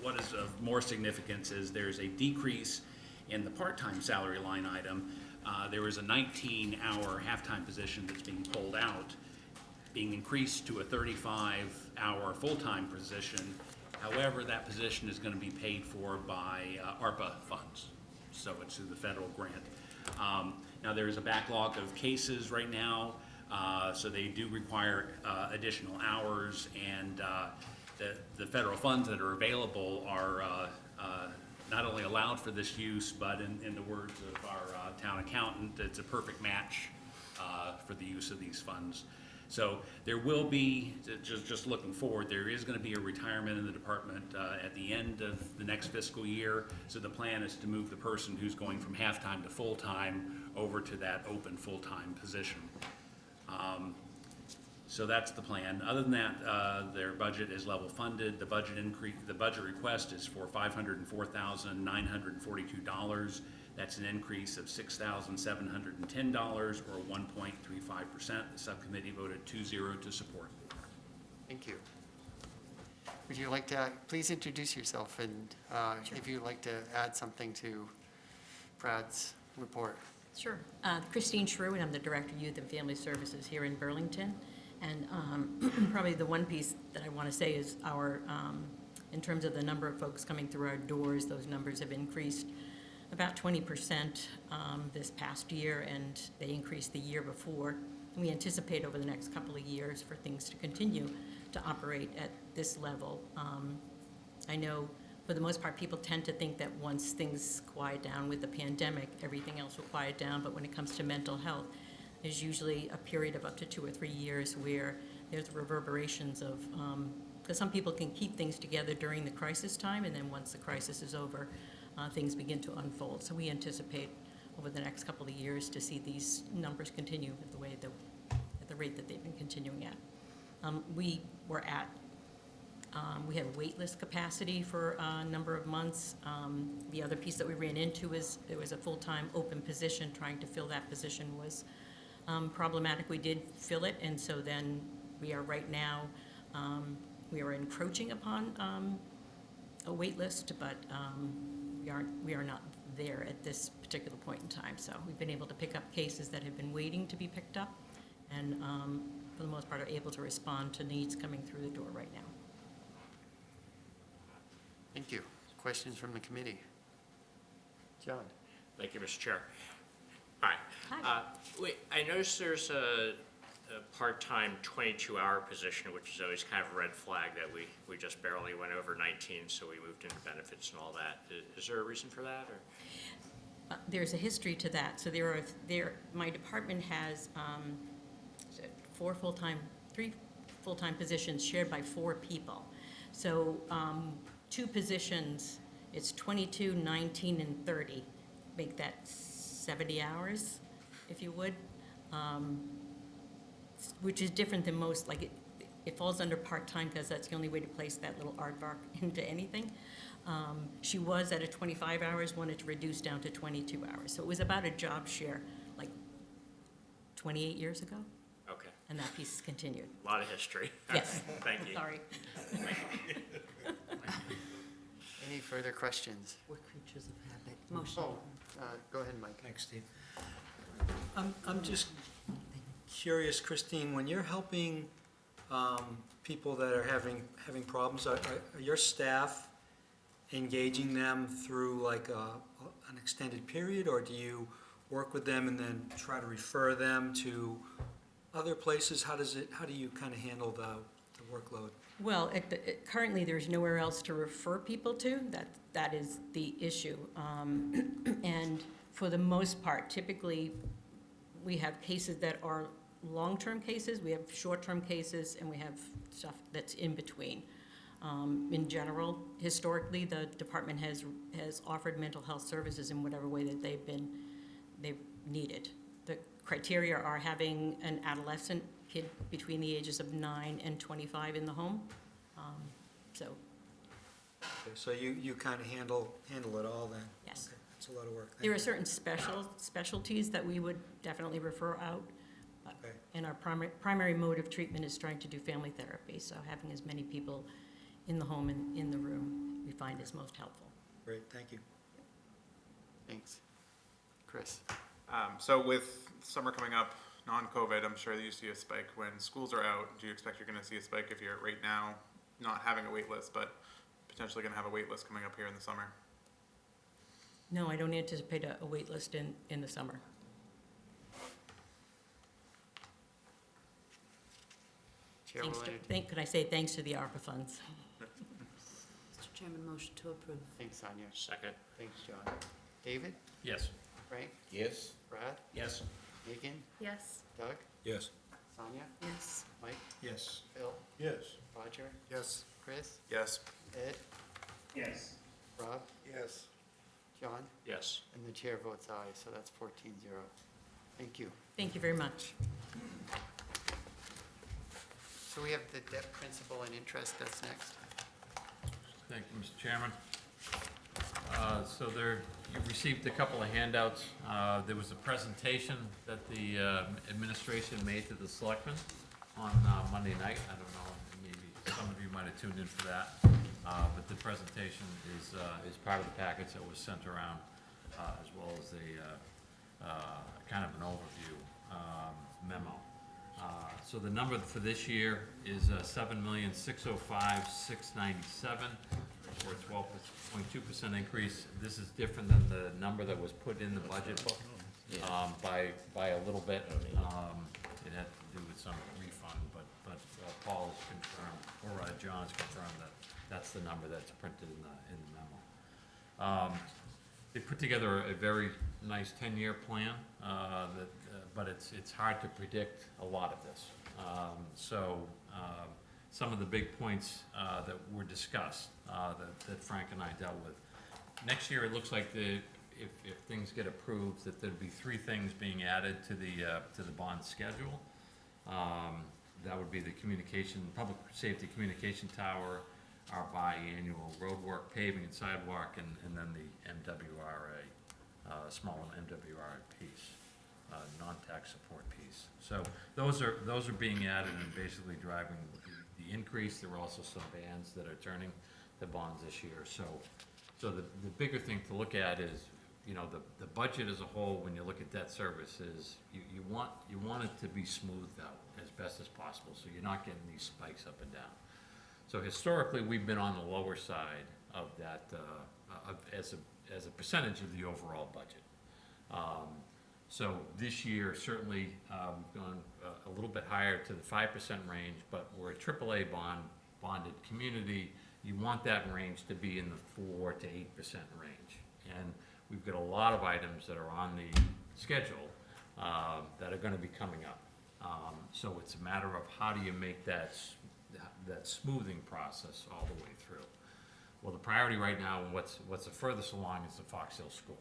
what is of more significance is there's a decrease in the part-time salary line item. There is a 19-hour half-time position that's being pulled out, being increased to a 35-hour full-time position. However, that position is going to be paid for by ARPA funds, so it's through the federal grant. Now, there is a backlog of cases right now, so they do require additional hours, and the federal funds that are available are not only allowed for this use, but in the words of our town accountant, it's a perfect match for the use of these funds. So there will be, just looking forward, there is going to be a retirement in the department at the end of the next fiscal year. So the plan is to move the person who's going from half-time to full-time over to that open full-time position. So that's the plan. Other than that, their budget is level funded. The budget request is for $504,942. That's an increase of $6,710, or 1.35%. The subcommittee voted 2-0 to support. Thank you. Would you like to, please introduce yourself, and if you'd like to add something to Brad's report. Sure. Christine Sherwood, I'm the Director of Youth and Family Services here in Burlington. And probably the one piece that I want to say is in terms of the number of folks coming through our doors, those numbers have increased about 20% this past year, and they increased the year before. We anticipate over the next couple of years for things to continue to operate at this level. I know for the most part, people tend to think that once things quiet down with the pandemic, everything else will quiet down, but when it comes to mental health, there's usually a period of up to 2 or 3 years where there's reverberations of, because some people can keep things together during the crisis time, and then once the crisis is over, things begin to unfold. So we anticipate over the next couple of years to see these numbers continue at the rate that they've been continuing at. We had wait list capacity for a number of months. The other piece that we ran into is there was a full-time open position. Trying to fill that position was problematic. We did fill it, and so then we are right now, we are encroaching upon a wait list, but we are not there at this particular point in time. So we've been able to pick up cases that have been waiting to be picked up, and for the most part are able to respond to needs coming through the door right now. Thank you. Questions from the committee? John? Thank you, Mr. Chair. Hi. I noticed there's a part-time 22-hour position, which is always kind of a red flag that we just barely went over 19, so we moved into benefits and all that. Is there a reason for that, or? There's a history to that. So my department has 3 full-time positions shared by 4 people. So 2 positions, it's 22, 19, and 30. Make that 70 hours, if you would, which is different than most. Like it falls under part-time because that's the only way to place that little aardvark into anything. She was at a 25 hours, wanted to reduce down to 22 hours. So it was about a job share like 28 years ago. Okay. And that piece has continued. A lot of history. Yes. Thank you. Sorry. Any further questions? We're creatures of habit. Motion. Go ahead, Mike. Thanks, Steve. I'm just curious, Christine, when you're helping people that are having problems, are your staff engaging them through like an extended period, or do you work with them and then try to refer them to other places? How do you kind of handle the workload? Well, currently there's nowhere else to refer people to. That is the issue. And for the most part, typically we have cases that are long-term cases, we have short-term cases, and we have stuff that's in between. In general, historically, the department has offered mental health services in whatever way that they've needed. The criteria are having an adolescent kid between the ages of 9 and 25 in the home. So, Okay, so you kind of handle it all then? yes. Okay, that's a lot of work. Thank There are you. certain specialties that we would definitely refer out. Okay. And our primary mode of treatment is trying to do family therapy, so having as many people in the home and in the room, we find is most helpful. Great, thank you. Thanks. Chris? So with summer coming up, non-COVID, I'm sure that you see a spike when schools are out. Do you expect you're going to see a spike if you're right now not having a wait list, but potentially going to have a wait list coming up here in the summer? No, I don't anticipate a wait list in the summer. Chair will Could I say thanks to the ARPA funds? Mr. Chairman, motion to approve. Thanks, Sonia. Second. Thanks, John. David? Yes. Frank? Yes? Brad? Yes. Megan? Yes. Doug? Yes. Sonia? Yes. Mike? Yes. Phil? Yes. Roger? Yes. Chris? Yes. Ed? Yes. Rob? Yes. John? Yes. And the chair votes aye, so that's 14-0. Thank you. Thank you very much. So we have the debt principal and interest, that's next. Thank you, Mr. Chairman. So you received a couple of handouts. There was a presentation that the administration made to the selectmen on Monday night. I don't know, maybe some of you might have tuned in for that. But the presentation is part of the package that was sent around, as well as a kind of an overview memo. So the number for this year is $7,605,697, or a 12.2% increase. This is different than the number that was put in the budget book by a little bit. It had to do with some refund, but Paul has confirmed, or John's confirmed that that's the number that's printed in the memo. They put together a very nice 10-year plan, but it's hard to predict a lot of this. Some of the big points that were discussed, that Frank and I dealt with. Next year, it looks like if things get approved, that there'd be 3 things being added to the bond schedule. That would be the public safety communication tower, our biannual roadwork, paving and sidewalk, and then the MWRA, small MWRA piece, non-tax support piece. So those are being added and basically driving the increase. There were also some bands that are turning the bonds this year. So the bigger thing to look at is, the budget as a whole, when you look at debt services, you want it to be smoothed out as best as possible, so you're not getting these spikes up and down. So historically, we've been on the lower side of that, as a percentage of the overall budget. So this year, certainly, we've gone a little bit higher to the 5% range, but we're a AAA bonded community. You want that range to be in the 4 to 8% range. And we've got a lot of items that are on the schedule that are gonna be coming up. So it's a matter of how do you make that smoothing process all the way through. Well, the priority right now, what's the furthest along is the Fox Hill School.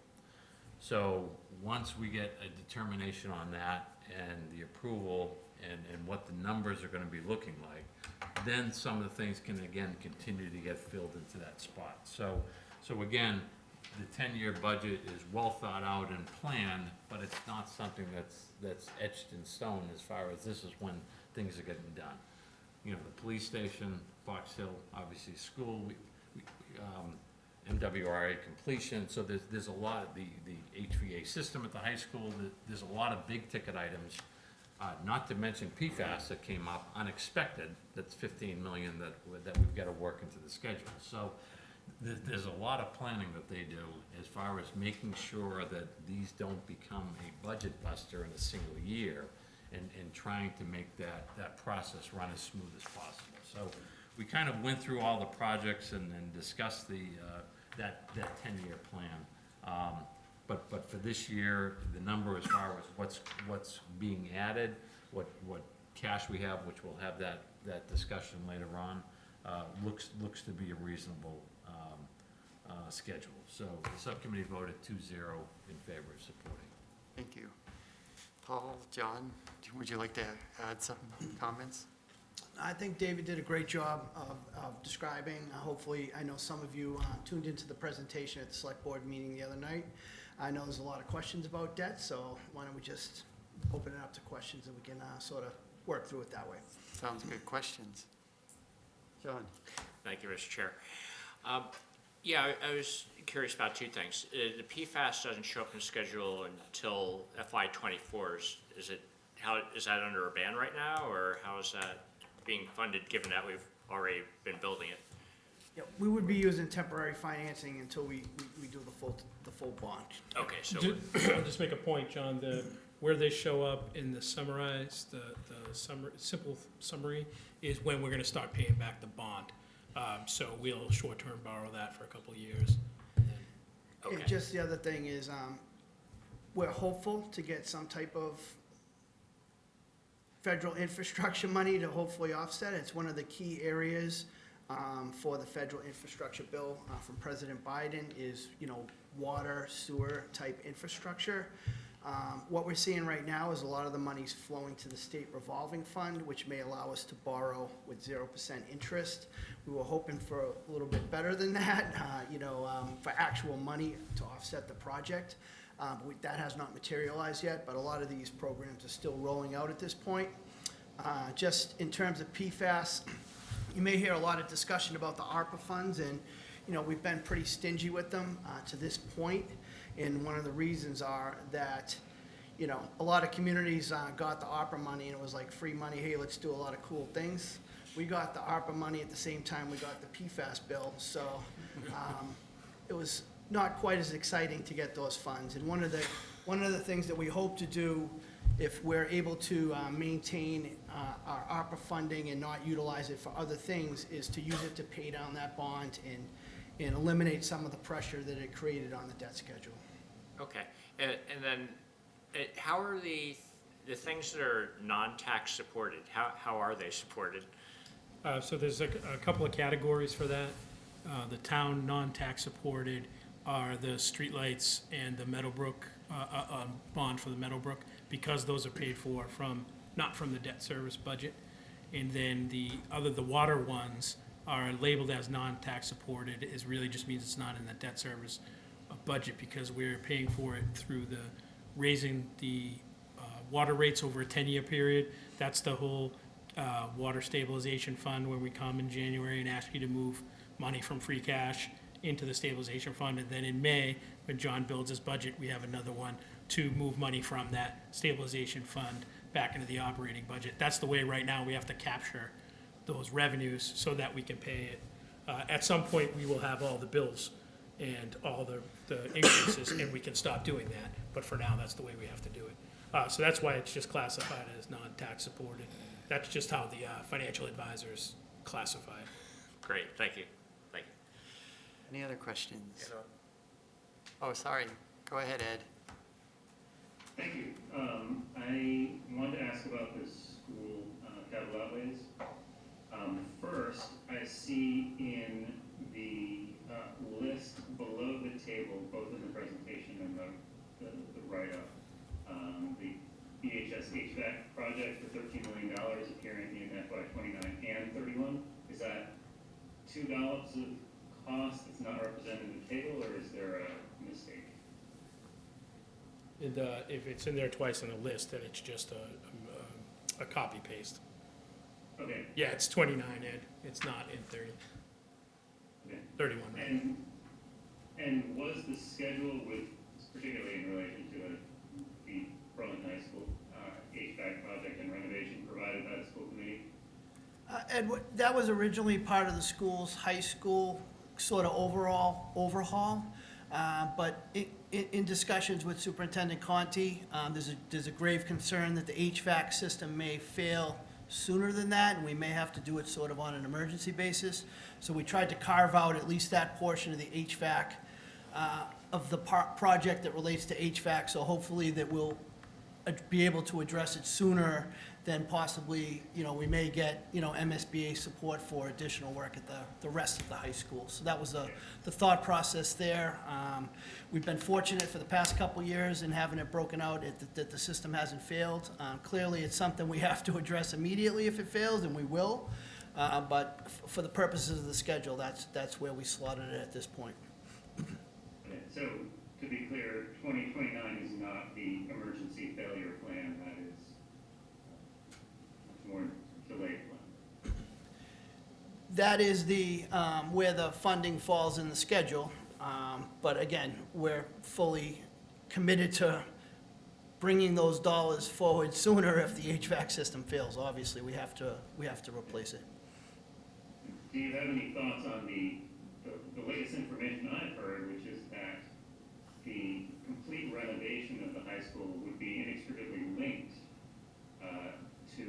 So once we get a determination on that and the approval and what the numbers are gonna be looking like, then some of the things can again continue to get filled into that spot. So again, the 10-year budget is well thought out and planned, but it's not something that's etched in stone as far as this is when things are getting done. The police station, Fox Hill, obviously school, MWRA completion, so there's a lot of the HVA system at the high school, there's a lot of big ticket items, not to mention PFAS that came up unexpected, that's 15 million that we've got to work into the schedule. So there's a lot of planning that they do as far as making sure that these don't become a budget buster in a single year, and trying to make that process run as smooth as possible. So we kind of went through all the projects and discussed that 10-year plan. But for this year, the number as far as what's being added, what cash we have, which we'll have that discussion later on, looks to be a reasonable schedule. So the subcommittee voted 2-0 in favor of supporting. Thank you. Paul, John, would you like to add some comments? I think David did a great job of describing. Hopefully, I know some of you tuned into the presentation at the select board meeting the other night. I know there's a lot of questions about debt, so why don't we just open it up to questions and we can sort of work through it that way. Sounds good. Questions? John? Thank you, Mr. Chair. Yeah, I was curious about two things. The PFAS doesn't show up in the schedule until FY '24. Is that under a ban right now, or how is that being funded, given that we've already been building it? Yeah, we would be using temporary financing until we do the full bond. Okay, so I'll just make a point, John, where they show up in the summarized, the simple summary is when we're gonna start paying back the bond. So we'll short-term borrow that for a couple of years. okay. And just the other thing is, we're hopeful to get some type of federal infrastructure money to hopefully offset it. It's one of the key areas for the federal infrastructure bill from President Biden is, water, sewer type infrastructure. What we're seeing right now is a lot of the money's flowing to the state revolving fund, which may allow us to borrow with 0% interest. We were hoping for a little bit better than that, for actual money to offset the project. That has not materialized yet, but a lot of these programs are still rolling out at this point. Just in terms of PFAS, you may hear a lot of discussion about the ARPA funds, and, we've been pretty stingy with them to this point. And one of the reasons are that, a lot of communities got the ARPA money and it was like free money, hey, let's do a lot of cool things. We got the ARPA money at the same time we got the PFAS bill, so it was not quite as exciting to get those funds. And one of the things that we hope to do, if we're able to maintain our ARPA funding and not utilize it for other things, is to use it to pay down that bond and eliminate some of the pressure that it created on the debt schedule. Okay, and then how are the things that are non-tax supported, how are they supported? So there's a couple of categories for that. The town non-tax supported are the streetlights and the Meadowbrook, bond for the Meadowbrook, because those are paid for not from the debt service budget. And then the water ones are labeled as non-tax supported. It really just means it's not in the debt service budget because we're paying for it through the raising the water rates over a 10-year period. That's the whole water stabilization fund where we come in January and ask you to move money from free cash into the stabilization fund. And then in May, when John builds his budget, we have another one to move money from that stabilization fund back into the operating budget. That's the way right now we have to capture those revenues so that we can pay it. At some point, we will have all the bills and all the increases, and we can stop doing that. But for now, that's the way we have to do it. So that's why it's just classified as non-tax supported. That's just how the financial advisors classify it. Great, thank you. Any other questions? Oh, sorry. Go ahead, Ed. Thank you. I wanted to ask about the school capital outlays. First, I see in the list below the table, both in the presentation and the write-up, the BHS HVAC project for $13 million appearing in FY '29 and '31. Is that $2 of cost that's not represented in the table, or is there a mistake? And if it's in there twice on the list, then it's just a copy paste. Okay. Yeah, it's 29, Ed. It's not in 30. Okay. 31. Right? And was the schedule with, particularly in relation to the Burlington High School HVAC project and renovation provided by the school committee? Ed, that was originally part of the school's high school sort of overall overhaul. But in discussions with Superintendent Conti, there's a grave concern that the HVAC system may fail sooner than that, and we may have to do it sort of on an emergency basis. So we tried to carve out at least that portion of the HVAC of the project that relates to HVAC. So hopefully that we'll be able to address it sooner than possibly, we may get, MSBA support for additional work at the rest of the high school. So that was the thought process there. We've been fortunate for the past couple years in having it broken out, that the system hasn't failed. Clearly, it's something we have to address immediately if it fails, and we will. But for the purposes of the schedule, that's where we slotted it at this point. Okay, so to be clear, 2029 is not the emergency failure plan, that is more delayed plan. That is where the funding falls in the schedule. But again, we're fully committed to bringing those dollars forward sooner if the HVAC system fails. Obviously, we have to replace it. Do you have any thoughts on the latest information I've heard, which is that the complete renovation of the high school would be inextricably linked to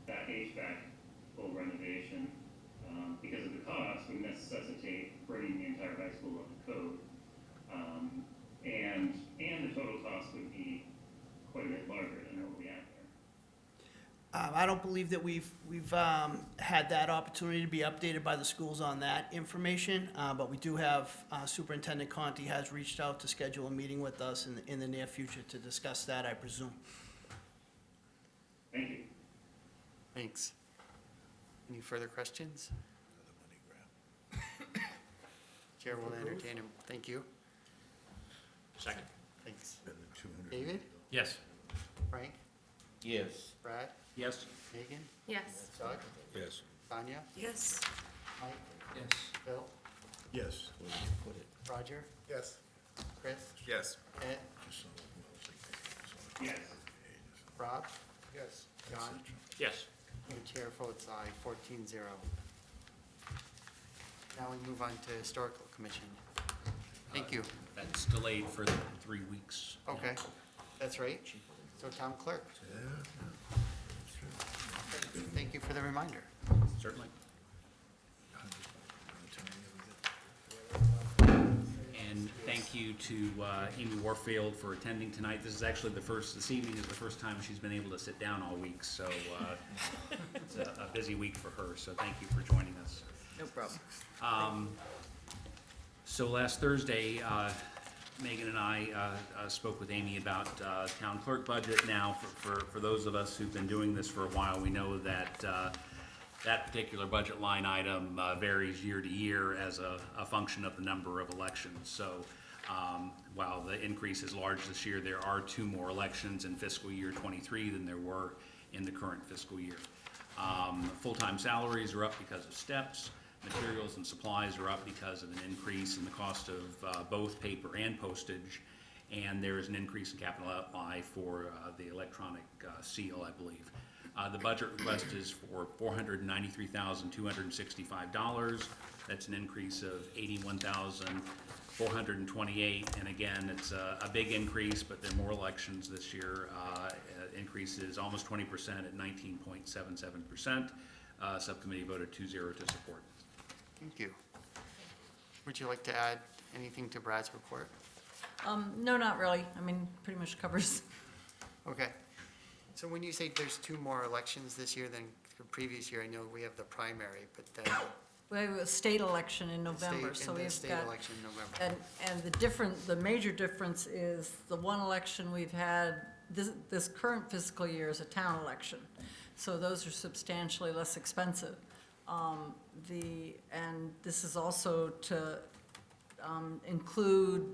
that HVAC full renovation, because of the cost would necessitate bringing the entire high school up to code, and the total cost would be quite a bit larger than what we have there. I don't believe that we've had that opportunity to be updated by the schools on that information, but we do have, Superintendent Conti has reached out to schedule a meeting with us in the near future to discuss that, I presume. Thank you. Thanks. Any further questions? Chair will entertain him. Thank you. Second. Thanks. David? Yes. Frank? Yes. Brad? Yes. Megan? Yes. Doug? Yes. Tanya? Yes. Mike? Yes. Phil? Yes. Roger? Yes. Chris? Yes. Ed? Yes. Rob? Yes. John? Yes. And the chair votes aye, 14-0. Now we move on to Historical Commission. Thank you. That's delayed for 3 weeks. Okay, that's right. So Town Clerk, thank you for the reminder. Certainly. And thank you to Amy Warfield for attending tonight. This evening is the first time she's been able to sit down all week, so it's a busy week for her, so thank you for joining us. No problem. So last Thursday, Megan and I spoke with Amy about town clerk budget. Now, for those of us who've been doing this for a while, we know that that particular budget line item varies year to year as a function of the number of elections. So while the increase is large this year, there are 2 more elections in fiscal year '23 than there were in the current fiscal year. Full-time salaries are up because of steps. Materials and supplies are up because of an increase in the cost of both paper and postage, and there is an increase in capital outlay for the electronic seal, I believe. The budget request is for $493,265. That's an increase of $81,428, and again, it's a big increase, but there are more elections this year. Increase is almost 20% at 19.77%. Subcommittee voted 2-0 to support. Thank you. Would you like to add anything to Brad's report? No, not really. I mean, pretty much covers. Okay. So when you say there's 2 more elections this year than the previous year, I know we have the primary, but then We have a state election in November, so we've state got. election in November. And the major difference is the one election we've had, this current fiscal year is a town election. So those are substantially less expensive. And this is also to include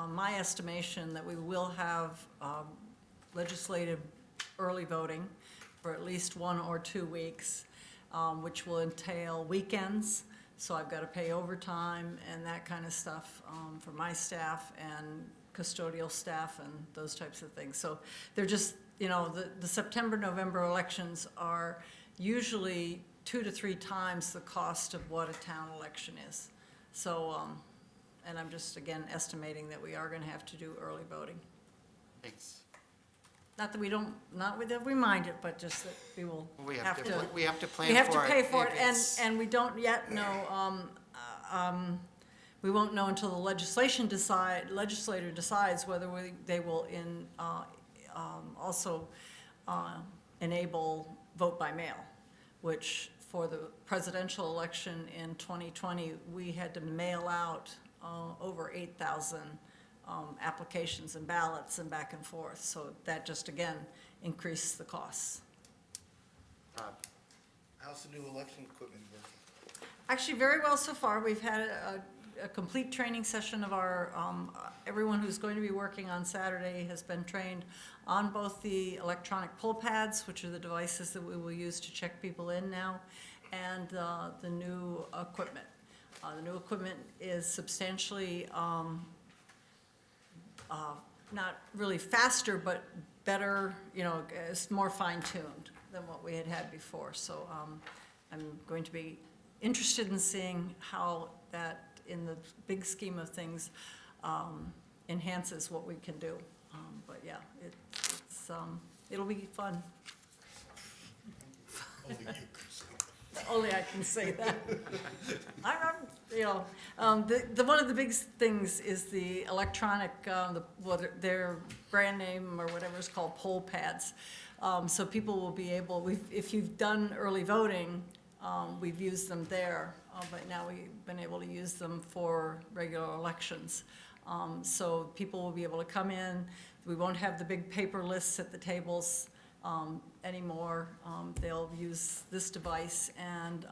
my estimation that we will have legislative early voting for at least 1 or 2 weeks, which will entail weekends. So I've got to pay overtime and that kind of stuff for my staff and custodial staff and those types of things. So they're just, the September, November elections are usually 2 to 3 times the cost of what a town election is. So, and I'm just, again, estimating that we are going to have to do early voting. Thanks. Not that we don't, not that we mind it, but just that we will We have to. We have to plan for it. We have to pay for it, if it's- and we don't yet know, we won't know until the legislator decides whether they will also enable vote by mail, which for the presidential election in 2020, we had to mail out over 8,000 applications and ballots and back and forth. So that just, again, increased the costs. Rob? How's the new election equipment working? Actually, very well so far. We've had a complete training session of our, everyone who's going to be working on Saturday has been trained on both the electronic pull pads, which are the devices that we will use to check people in now, and the new equipment. The new equipment is substantially, not really faster, but better, you know, it's more fine-tuned than what we had before. So I'm going to be interested in seeing how that, in the big scheme of things, enhances what we can do. But yeah, it'll be fun. Only I can say that. You know, one of the big things is the electronic, what their brand name or whatever is called, poll pads. So people will be able, if you've done early voting, we've used them there, but now we've been able to use them for regular elections. So people will be able to come in. We won't have the big paper lists at the tables anymore. They'll use this device, and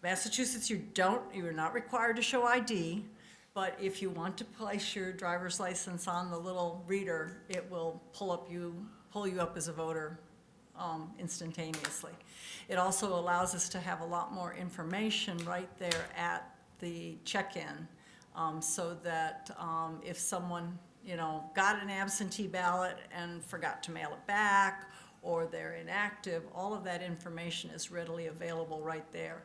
Massachusetts, you're not required to show ID, but if you want to place your driver's license on the little reader, it will pull you up as a voter instantaneously. It also allows us to have a lot more information right there at the check-in, so that if someone, you know, got an absentee ballot and forgot to mail it back, or they're inactive, all of that information is readily available right there.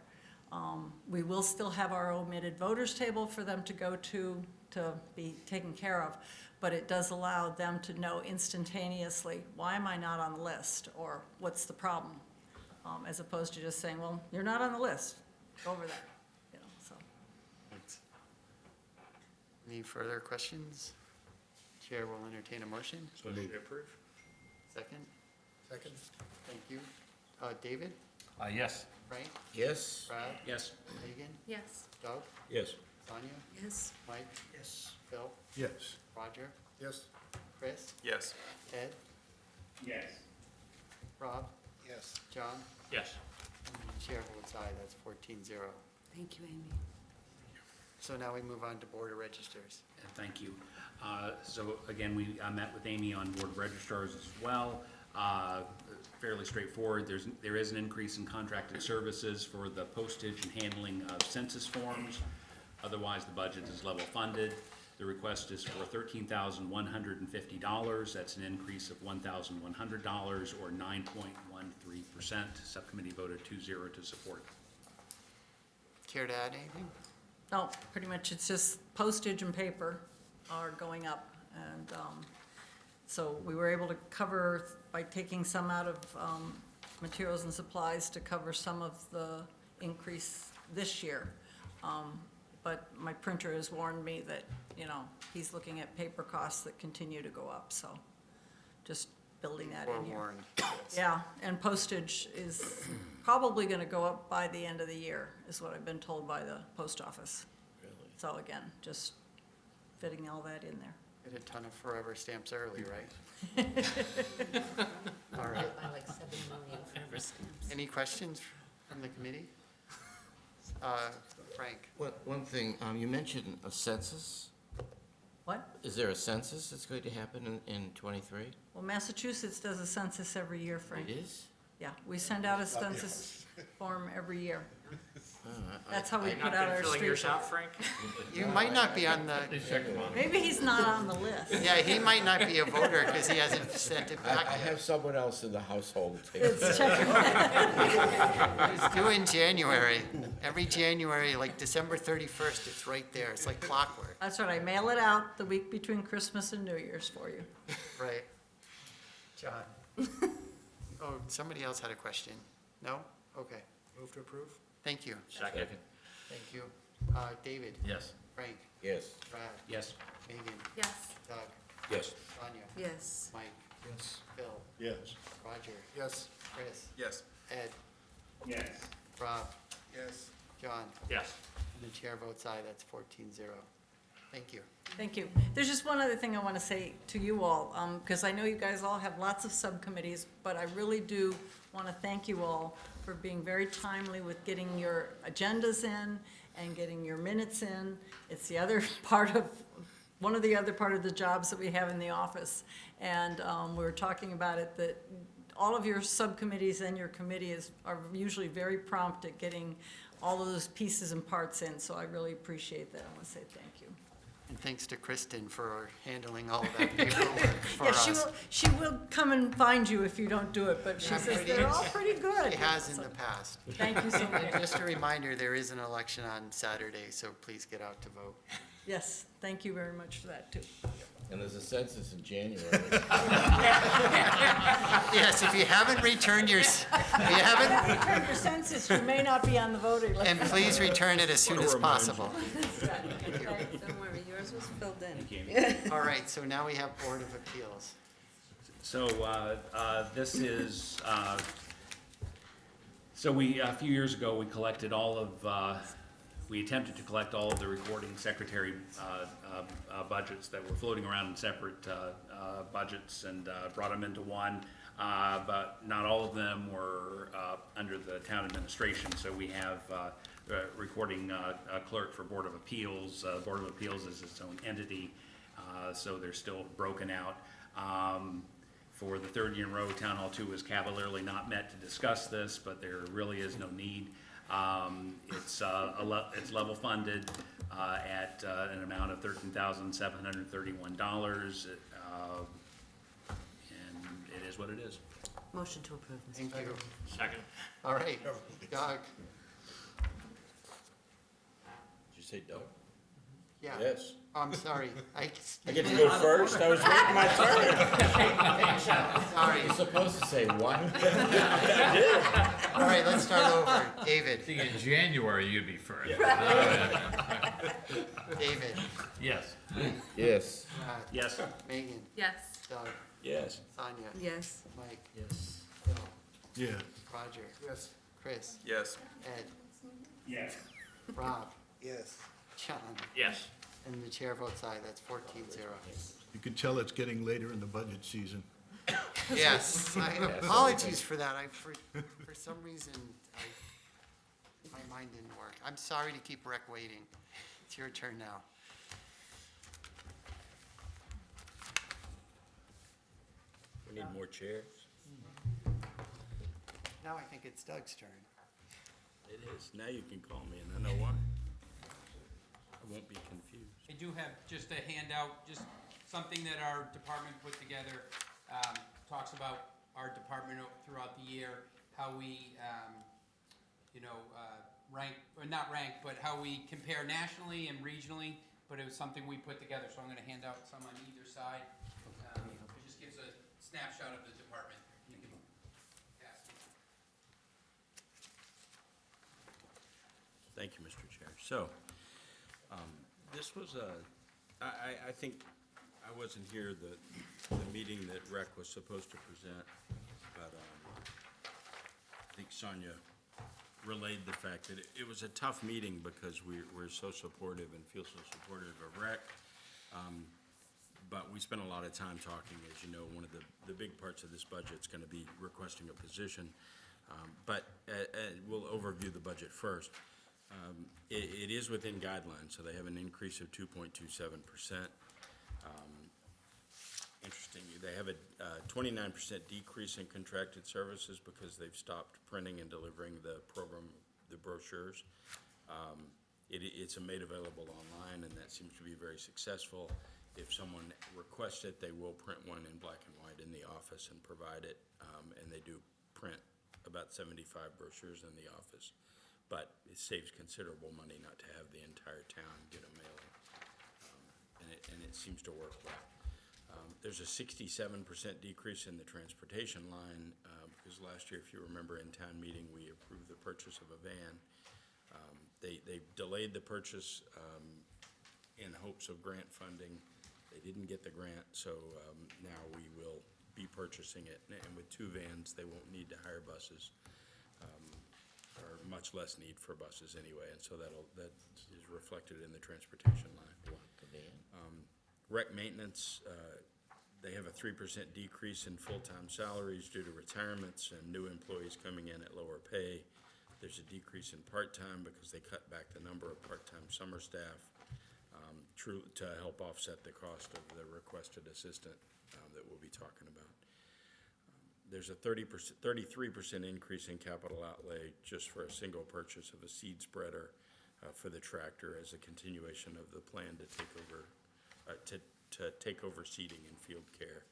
We will still have our omitted voters table for them to go to be taken care of, but it does allow them to know instantaneously, why am I not on the list, or what's the problem, as opposed to just saying, well, you're not on the list, go over that, you know, so. Thanks. Any further questions? Chair will entertain a motion. Motion to approve. Second? Second? Thank you. David? Yes. Frank? Yes? Brad? Yes. Megan? Yes. Doug? Yes. Sonia? Yes. Mike? Yes. Phil? Yes. Roger? Yes. Chris? Yes. Ed? Yes. Rob? Yes. John? Yes. And chair votes aye, that's 14-0. Thank you, Amy. So now we move on to Board of Registers. Thank you. So again, I met with Amy on Board of Registrars as well. Fairly straightforward. There is an increase in contracted services for the postage and handling of census forms. Otherwise, the budget is level funded. The request is for $13,150. That's an increase of $1,100 or 9.13%. Subcommittee voted 2-0 to support. Care to add anything? No, pretty much it's just postage and paper are going up. And so we were able to cover, by taking some out of materials and supplies, to cover some of the increase this year. But my printer has warned me that, you know, he's looking at paper costs that continue to go up, so just building that in here. Forewarned. Yeah, and postage is probably gonna go up by the end of the year, is what I've been told by the post office. Really? So again, just fitting all that in there. Get a ton of forever stamps early, right? All right. By like 7 million forever stamps. Any questions from the committee? Frank? One thing, you mentioned a census. What? Is there a census that's going to happen in '23? Well, Massachusetts does a census every year, Frank. It is? Yeah, we send out a census form every year. Oh, That's how we Have you put not out been our filling street. yours out, Frank? You might not be on the, Maybe he's not on the list. yeah, he might not be a voter because he hasn't sent it I back. have someone else in the household. It's checking. It's due in January. Every January, like December 31st, it's right there. It's like clockwork. That's right, I mail it out the week between Christmas and New Year's for you. Right. John? Oh, somebody else had a question. No? Okay. Move to approve? Thank you. Second. Thank you. David? Yes. Frank? Yes. Brad? Yes. Megan? Yes. Doug? Yes. Tanya? Yes. Mike? Yes. Phil? Yes. Roger? Yes. Chris? Yes. Ed? Yes. Rob? Yes. John? Yes. And the chair votes aye, that's 14-0. Thank you. Thank you. There's just one other thing I want to say to you all, because I know you guys all have lots of subcommittees, but I really do want to thank you all for being very timely with getting your agendas in and getting your minutes in. It's the other part of, one of the other part of the jobs that we have in the office. And we were talking about it, that all of your subcommittees and your committees are usually very prompt at getting all of those pieces and parts in, so I really appreciate that. I want to say thank you. And thanks to Kristen for handling all of that paperwork for Yeah, us. she will come and find you if you don't do it, but she Yeah, says pretty- they're all pretty good. She has in So, the past. Thank you so much. And just a reminder, there is an election on Saturday, so please get out to vote. Yes, thank you very much for that, too. And there's a census in January. Yes, if you haven't returned your, Return your census, you may not be on the voting list. and please return it as soon as possible. Don't worry, yours was filled in. All right, so now we have Board of Appeals. So, this is, a few years ago, we collected all of, we attempted to collect all of the recording secretary budgets that were floating around in separate budgets and brought them into one. But not all of them were under the town administration, so we have recording clerk for Board of Appeals. Board of Appeals is its own entity, so they're still broken out. For the third year in a row, Town Hall 2 was cavalierly not met to discuss this, but there really is no need. It's level funded at an amount of $13,731, and it is what it is. Motion to approve, Mr. Thank you. Second. All right, Doug? Did you say Doug? Yeah. Yes. I'm sorry. I get to go first? I was waiting my turn. Sorry. You're supposed to say what? All right, let's start over. David? In January, you'd be first. David? Yes. Yes. Matt? Yes. Megan? Yes. Doug? Yes. Sonia? Yes. Mike? Yes. Phil? Yeah. Roger? Yes. Chris? Yes. Ed? Yes. Rob? Yes. John? Yes. And the chair votes aye, that's 14-0. You can tell it's getting later in the budget season. Yes, apologies for that. For some reason, my mind didn't work. I'm sorry to keep rec waiting. It's your turn now. We need more chairs. Now I think it's Doug's turn. It is. Now you can call me, and I know why. I won't be confused. I do have just a handout, just something that our department put together, talks about our department throughout the year, how we, rank, or not rank, but how we compare nationally and regionally, but it was something we put together, so I'm gonna hand out some on either side. It just gives a snapshot of the department. You can pass it. Thank you, Mr. Chair. So, this was I think I wasn't here the meeting that Rec was supposed to present, but I think Sonia relayed the fact that it was a tough meeting because we're so supportive and feel so supportive of Rec. But we spent a lot of time talking. As you know, one of the big parts of this budget is going to be requesting a position. But we'll overview the budget first. It is within guidelines, so they have an increase of 2.27%. Interesting, they have a 29% decrease in contracted services because they've stopped printing and delivering the brochures. It's made available online, and that seems to be very successful. If someone requests it, they will print one in black and white in the office and provide it, and they do print about 75 brochures in the office. But it saves considerable money not to have the entire town get a mailing, and it seems to work well. There's a 67% decrease in the transportation line, because last year, if you remember, in town meeting, we approved the purchase of a van. They delayed the purchase in hopes of grant funding, They didn't get the grant, so now we will be purchasing it. And with 2 vans, they won't need to hire buses, or much less need for buses anyway. And so that is reflected in the transportation line. Rec maintenance, they have a 3% decrease in full-time salaries due to retirements and new employees coming in at lower pay. There's a decrease in part-time because they cut back the number of part-time summer staff to help offset the cost of the requested assistant that we'll be talking about. There's a 33% increase in capital outlay just for a single purchase of a seed spreader for the tractor as a continuation of the plan to take over seeding and field care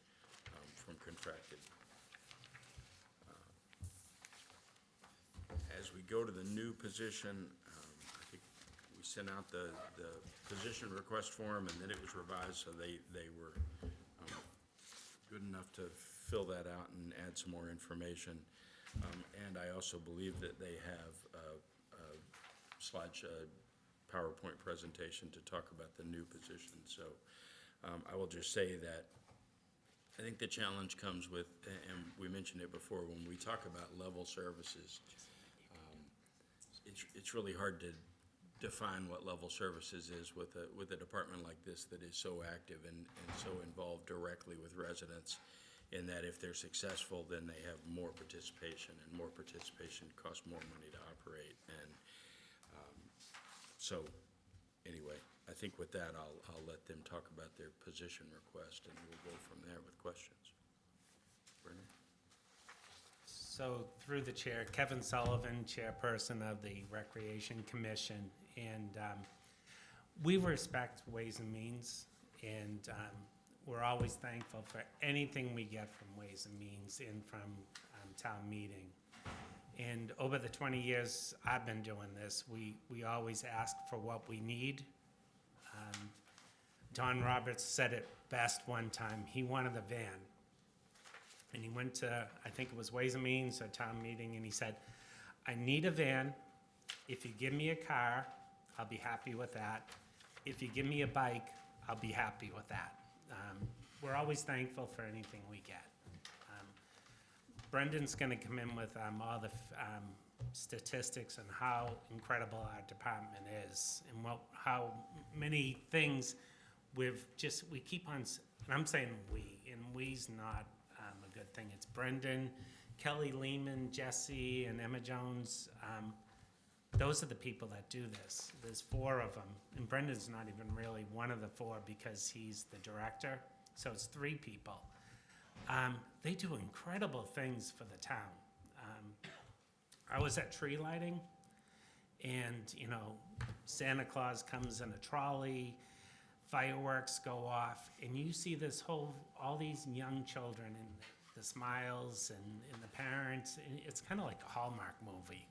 from contracted. As we go to the new position, I think we sent out the position request form, and then it was revised, so they were good enough to fill that out and add some more information. And I also believe that they have a PowerPoint presentation to talk about the new position. So I will just say that I think the challenge comes with, and we mentioned it before, when we talk about level services, it's really hard to define what level services is with a department like this that is so active and so involved directly with residents, in that if they're successful, then they have more participation, and more participation costs more money to operate. And so anyway, I think with that, I'll let them talk about their position request, and we'll go from there with questions. Brendan? So through the chair, Kevin Sullivan, chairperson of the Recreation Commission, and we respect Ways and Means, and we're always thankful for anything we get from Ways and Means and from town meeting. And over the 20 years I've been doing this, we always ask for what we need. Don Roberts said it best one time. He wanted a van. And he went to, I think it was Ways and Means or town meeting, and he said, I need a van. If you give me a car, I'll be happy with that. If you give me a bike, I'll be happy with that. We're always thankful for anything we get. Brendan's going to come in with all the statistics on how incredible our department is, and how many things we keep on, and I'm saying we, and we's not a good thing. It's Brendan, Kelly Lehman, Jesse, and Emma Jones. Those are the people that do this. There's 4 of them, and Brendan's not even really one of the 4 because he's the director, so it's 3 people. They do incredible things for the town. I was at tree lighting, and Santa Claus comes in a trolley, fireworks go off, and you see all these young children and the smiles and the parents. It's kind of like a Hallmark movie.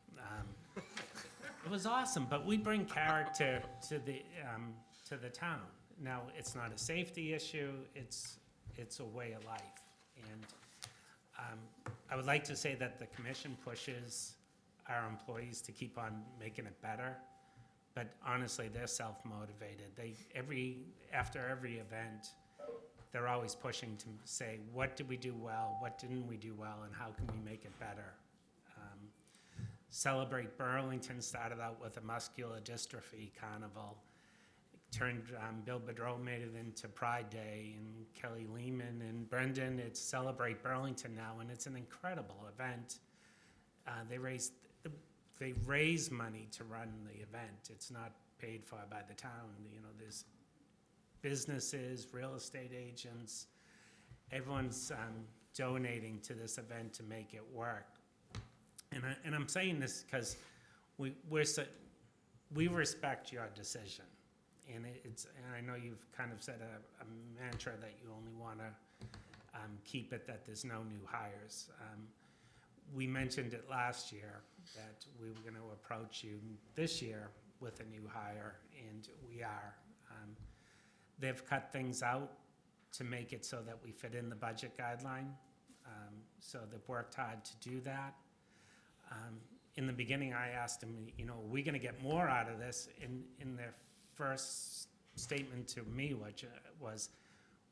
It was awesome, but we bring character to the town. Now, it's not a safety issue, it's a way of life. And I would like to say that the commission pushes our employees to keep on making it better. But honestly, they're self-motivated. After every event, they're always pushing to say, what did we do well, what didn't we do well, and how can we make it better? Celebrate Burlington started out with a muscular dystrophy carnival. Bill Bedreau made it into Pride Day, and Kelly Lehman and Brendan, it's Celebrate Burlington now, and it's an incredible event. They raise money to run the event. It's not paid for by the town. There's businesses, real estate agents, everyone's donating to this event to make it work. And I'm saying this because we respect your decision. And I know you've kind of said a mantra that you only want to keep it, that there's no new hires. We mentioned it last year that we were going to approach you this year with a new hire, and we are. They've cut things out to make it so that we fit in the budget guideline. So they've worked hard to do that. In the beginning, I asked them, are we going to get more out of this? In their first statement to me, which was,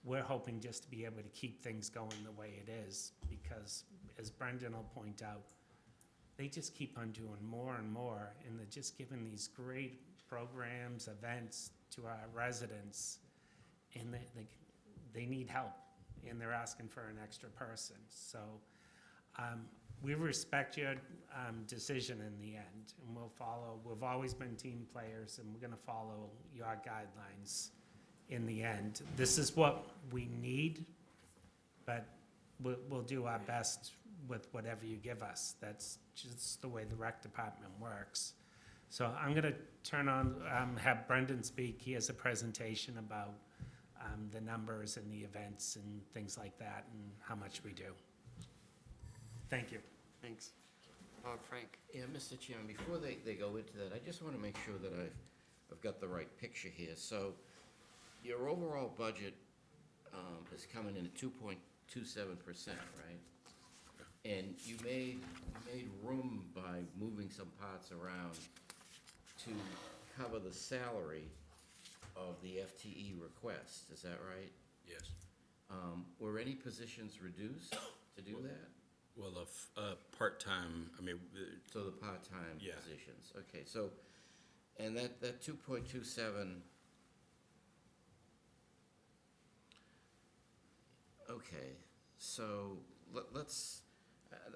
we're hoping just to be able to keep things going the way it is, because as Brendan will point out, they just keep on doing more and more, and they're just giving these great programs, events to our residents, and they need help, and they're asking for an extra person. So we respect your decision in the end, and we'll follow. We've always been team players, and we're going to follow your guidelines in the end. This is what we need, but we'll do our best with whatever you give us. That's just the way the rec department works. So I'm going to turn on, have Brendan speak. He has a presentation about the numbers and the events and things like that and how much we do. Thank you. Thanks. Frank? Yeah, Mr. Chairman, before they go into that, I just want to make sure that I've got the right picture here. So your overall budget is coming in at 2.27%, right? And you made room by moving some parts around to cover the salary of the FTE request, is that right? Yes. Were any positions reduced to do that? Well, part-time, So the part-time Yeah. positions, okay, so, and that 2.27, okay, so let's,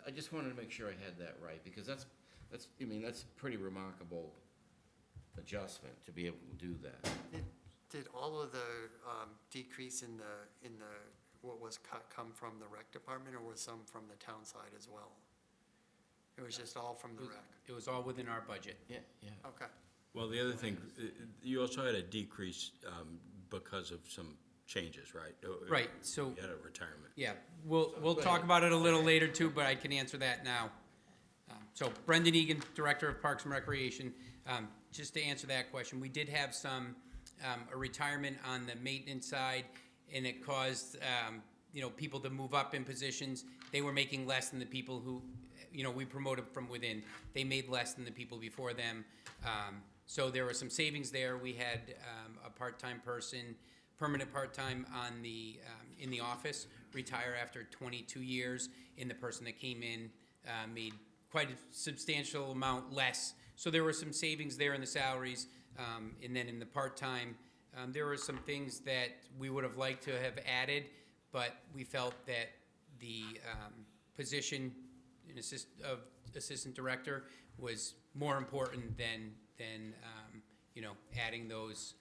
I just wanted to make sure I had that right, because that's a pretty remarkable adjustment to be able to do that. Did all of the decrease in the what was cut come from the rec department, or was some from the town side as well? It was just all from the rec? It was all within our budget. Yeah. Okay. Well, the other thing, you also had a decrease because of some changes, right? Right, so. You had a retirement. Yeah, we'll talk about it a little later too, but I can answer that now. So Brendan Egan, Director of Parks and Recreation, just to answer that question, we did have a retirement on the maintenance side, and it caused, people to move up in positions. They were making less than the people who, we promoted from within. They made less than the people before them. So there were some savings there. We had a part-time person, permanent part-time on in the office, retire after 22 years, and the person that came in made quite a substantial amount less. So there were some savings there in the salaries, and then in the part-time, there were some things that we would have liked to have added, but we felt that the position of assistant director was more important than adding those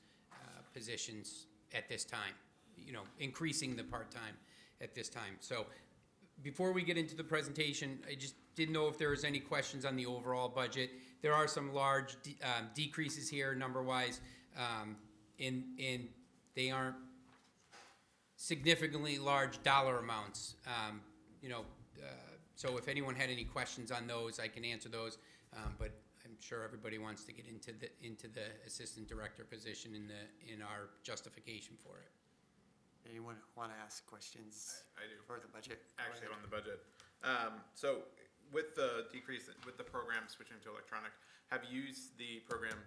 positions at this time, increasing the part-time at this time. So before we get into the presentation, I just didn't know if there was any questions on the overall budget. There are some large decreases here number-wise, and they aren't significantly large dollar amounts. So if anyone had any questions on those, I can answer those. But I'm sure everybody wants to get into the assistant director position in our justification for it. Anyone want to ask questions? I do. For the budget? Actually, on the budget. So with the decrease, with the program switching to electronic, have you used the program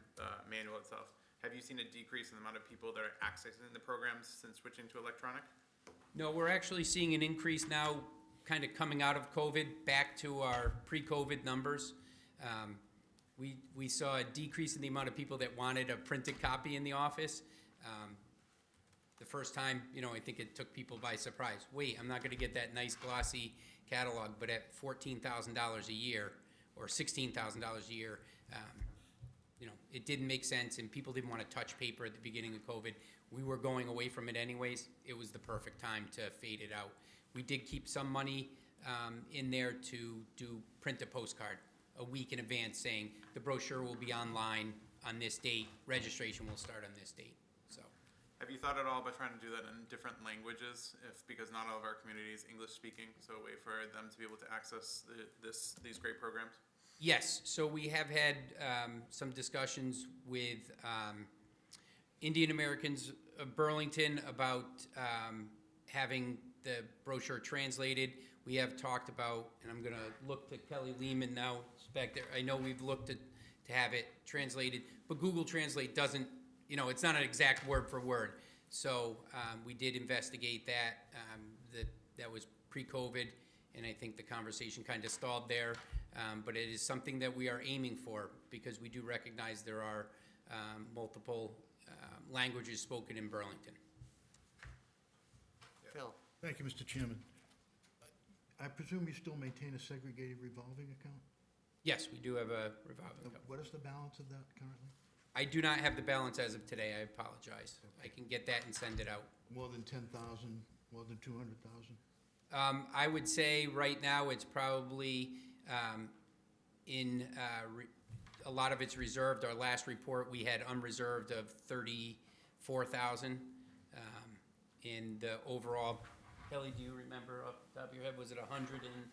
manual itself? Have you seen a decrease in the amount of people that are accessing the programs since switching to electronic? No, we're actually seeing an increase now, kind of coming out of COVID, back to our pre-COVID numbers. We saw a decrease in the amount of people that wanted a printed copy in the office. The first time, I think it took people by surprise. Wait, I'm not going to get that nice glossy catalog, but at $14,000 a year or $16,000 a year, it didn't make sense, and people didn't want to touch paper at the beginning of COVID. We were going away from it anyways. It was the perfect time to fade it out. We did keep some money in there to print a postcard a week in advance saying the brochure will be online on this date, registration will start on this date. So, have you thought at all about trying to do that in different languages, because not all of our community is English speaking, so a way for them to be able to access these great programs? Yes, so we have had some discussions with Indian Americans of Burlington about having the brochure translated. We have talked about, and I'm going to look to Kelly Lehman now back there. I know we've looked to have it translated, but Google Translate doesn't, it's not an exact word for word. So we did investigate that. That was pre-COVID, and I think the conversation kind of stalled there. But it is something that we are aiming for because we do recognize there are multiple languages spoken in Burlington. Phil? Thank you, Mr. Chairman. I presume you still maintain a segregated revolving account? Yes, we do have a revolving account. What is the balance of that currently? I do not have the balance as of today. I apologize. I can get that and send it out. More than 10,000, more than 200,000? I would say right now it's probably a lot of it's reserved. Our last report, we had unreserved of 34,000. In the overall, Kelly, do you remember off the top of your head, was it 100 and?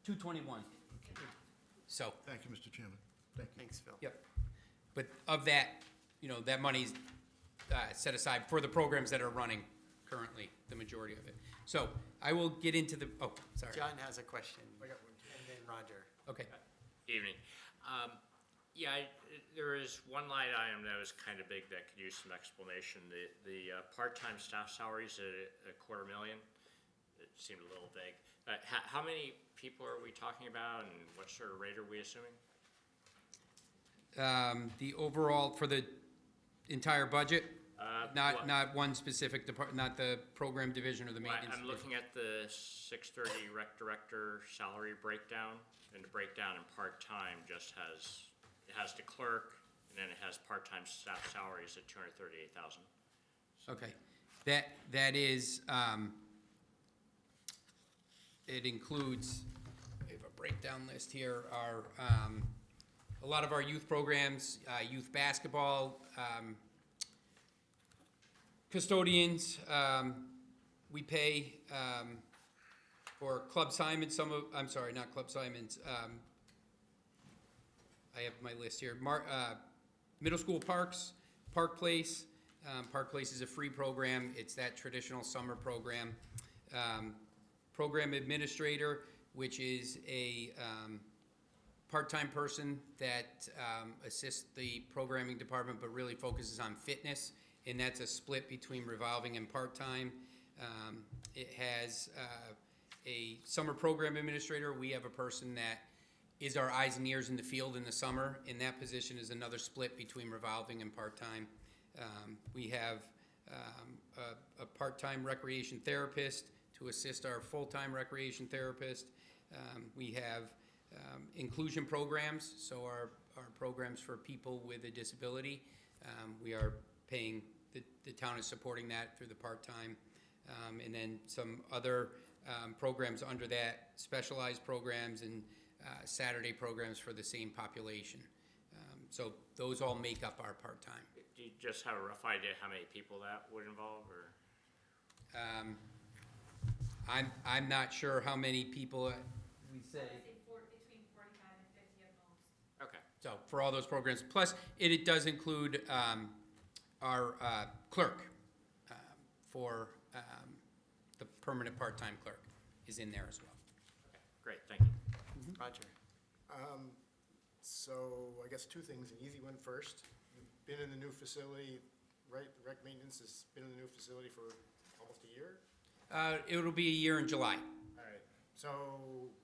221. So. Thank you, Mr. Chairman. Thank you. Thanks, Phil. Yep. But of that, that money's set aside for the programs that are running currently, the majority of it. So I will get into the, sorry. John has a question. I got one too. And then Roger. Okay. Evening. There is one line item that was kind of big that could use some explanation. The part-time staff salaries at $250,000, it seemed a little vague. How many people are we talking about, and what sort of rate are we assuming? The overall, for the entire budget? Not one specific department, not the program division or the maintenance I'm looking at the 630 rec director salary breakdown, and the breakdown in part-time just has, it has the clerk, and then it has part-time staff salaries at $238,000. Okay, that is, it includes, we have a breakdown list here, a lot of our youth programs, youth basketball, custodians, we pay for Club Simon, I'm sorry, not Club Simon's, I have my list here. Middle school parks, Park Place. Park Place is a free program. It's that traditional summer program. Program administrator, which is a part-time person that assists the programming department but really focuses on fitness, and that's a split between revolving and part-time. It has a summer program administrator. We have a person that is our eyes and ears in the field in the summer, and that position is another split between revolving and part-time. We have a part-time recreation therapist to assist our full-time recreation therapist. We have inclusion programs, so our programs for people with a disability. We are paying, the town is supporting that through the part-time. And then some other programs under that, specialized programs and Saturday programs for the same population. So those all make up our part-time. Do you just have a rough idea how many people that would involve, or? I'm not sure how many people we say. Between 45 and 50 at most. Okay. So for all those programs, plus it does include our clerk for the permanent part-time clerk is in there as well. Okay, great, thank you. Roger. So I guess two things, an easy one first. You've been in the new facility, right? The rec maintenance has been in the new facility for almost a year? It'll be a year in July. All right. So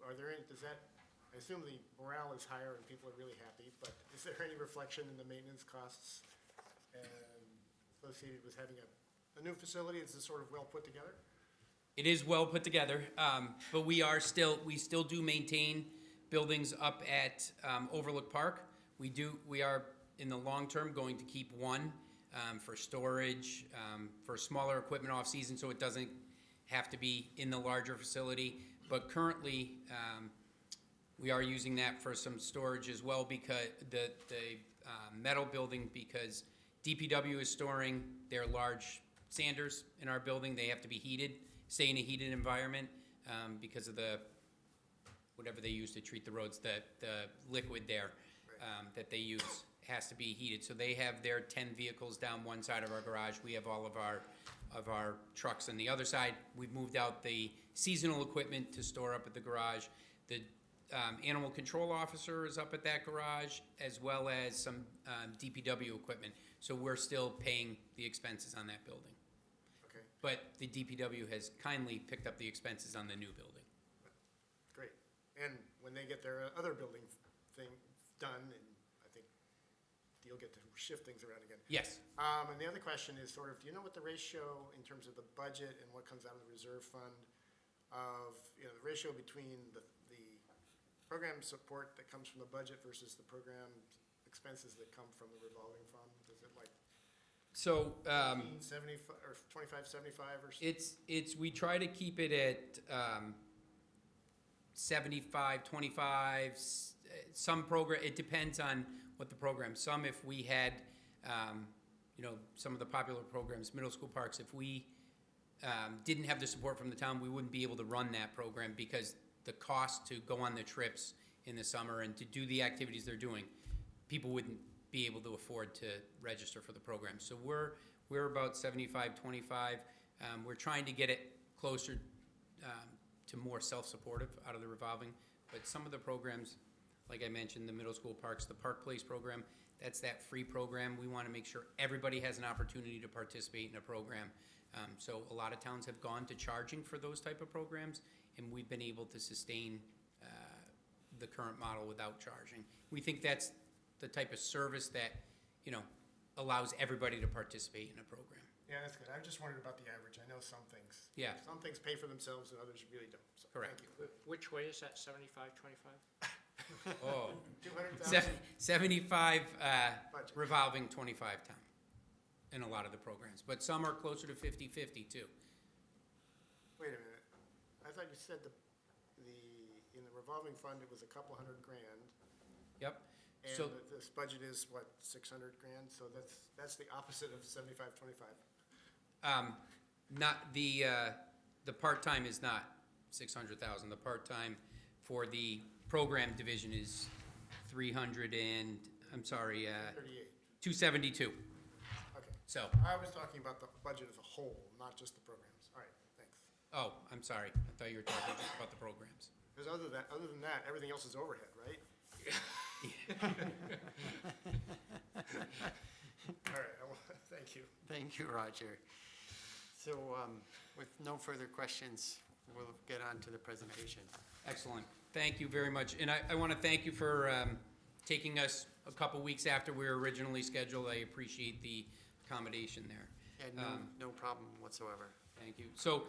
are there any, I assume the morale is higher and people are really happy, but is there any reflection in the maintenance costs and associated with having a new facility? Is this sort of well put together? It is well put together, but we still do maintain buildings up at Overlook Park. We are in the long term going to keep one for storage, for smaller equipment off season, so it doesn't have to be in the larger facility. But currently, we are using that for some storage as well, because the metal building, because DPW is storing their large sanders in our building. They have to be heated, stay in a heated environment because of whatever they use to treat the roads, the liquid there that they use has to be heated. So they have their 10 vehicles down one side of our garage. We have all of our trucks on the other side. We've moved out the seasonal equipment to store up at the garage. The animal control officer is up at that garage, as well as some DPW equipment. So we're still paying the expenses on that building. Okay, But the DPW has kindly picked up the expenses on the new building. great. And when they get their other building thing done, and I think you'll get to shift things around again. Yes. And the other question is sort of, do you know what the ratio in terms of the budget and what comes out of the reserve fund of, the ratio between the program support that comes from the budget versus the program expenses that come from the revolving fund? Is it like So 75 or 25, 75 or? we try to keep it at 75, 25, some program, it depends on what the program, some if we had, some of the popular programs, middle school parks, if we didn't have the support from the town, we wouldn't be able to run that program because the cost to go on the trips in the summer and to do the activities they're doing, people wouldn't be able to afford to register for the program. So we're about 75, 25. We're trying to get it closer to more self-supportive out of the revolving. But some of the programs, like I mentioned, the middle school parks, the Park Place program, that's that free program. We want to make sure everybody has an opportunity to participate in a program. So a lot of towns have gone to charging for those type of programs, and we've been able to sustain the current model without charging. We think that's the type of service that, allows everybody to participate in a program. Yeah, that's good. I just wondered about the average. I know some things. Yeah. Some things pay for themselves and others really don't. So Correct. Thank you. Which way is that, 75, 25? Oh, 200,000. 75 Budget. revolving, 25 town in a lot of the programs. But some are closer to 50-50 too. Wait a minute. I thought you said in the revolving fund, it was a couple $100,000. Yep. And So this budget is what, 600,000? So that's the opposite of 75, 25. not the part-time is not 600,000. The part-time for the program division is 38. 272. Okay. So, I was talking about the budget as a whole, not just the programs. All right, thanks. oh, I'm sorry. I thought you were talking just about the programs. Because other than that, everything else is overhead, right? All right, thank you. Thank you, Roger. So with no further questions, we'll get on to the presentation. Excellent. Thank you very much. And I want to thank you for taking us a couple weeks after we were originally scheduled. I appreciate the accommodation there. Yeah, no problem whatsoever. Thank you. So,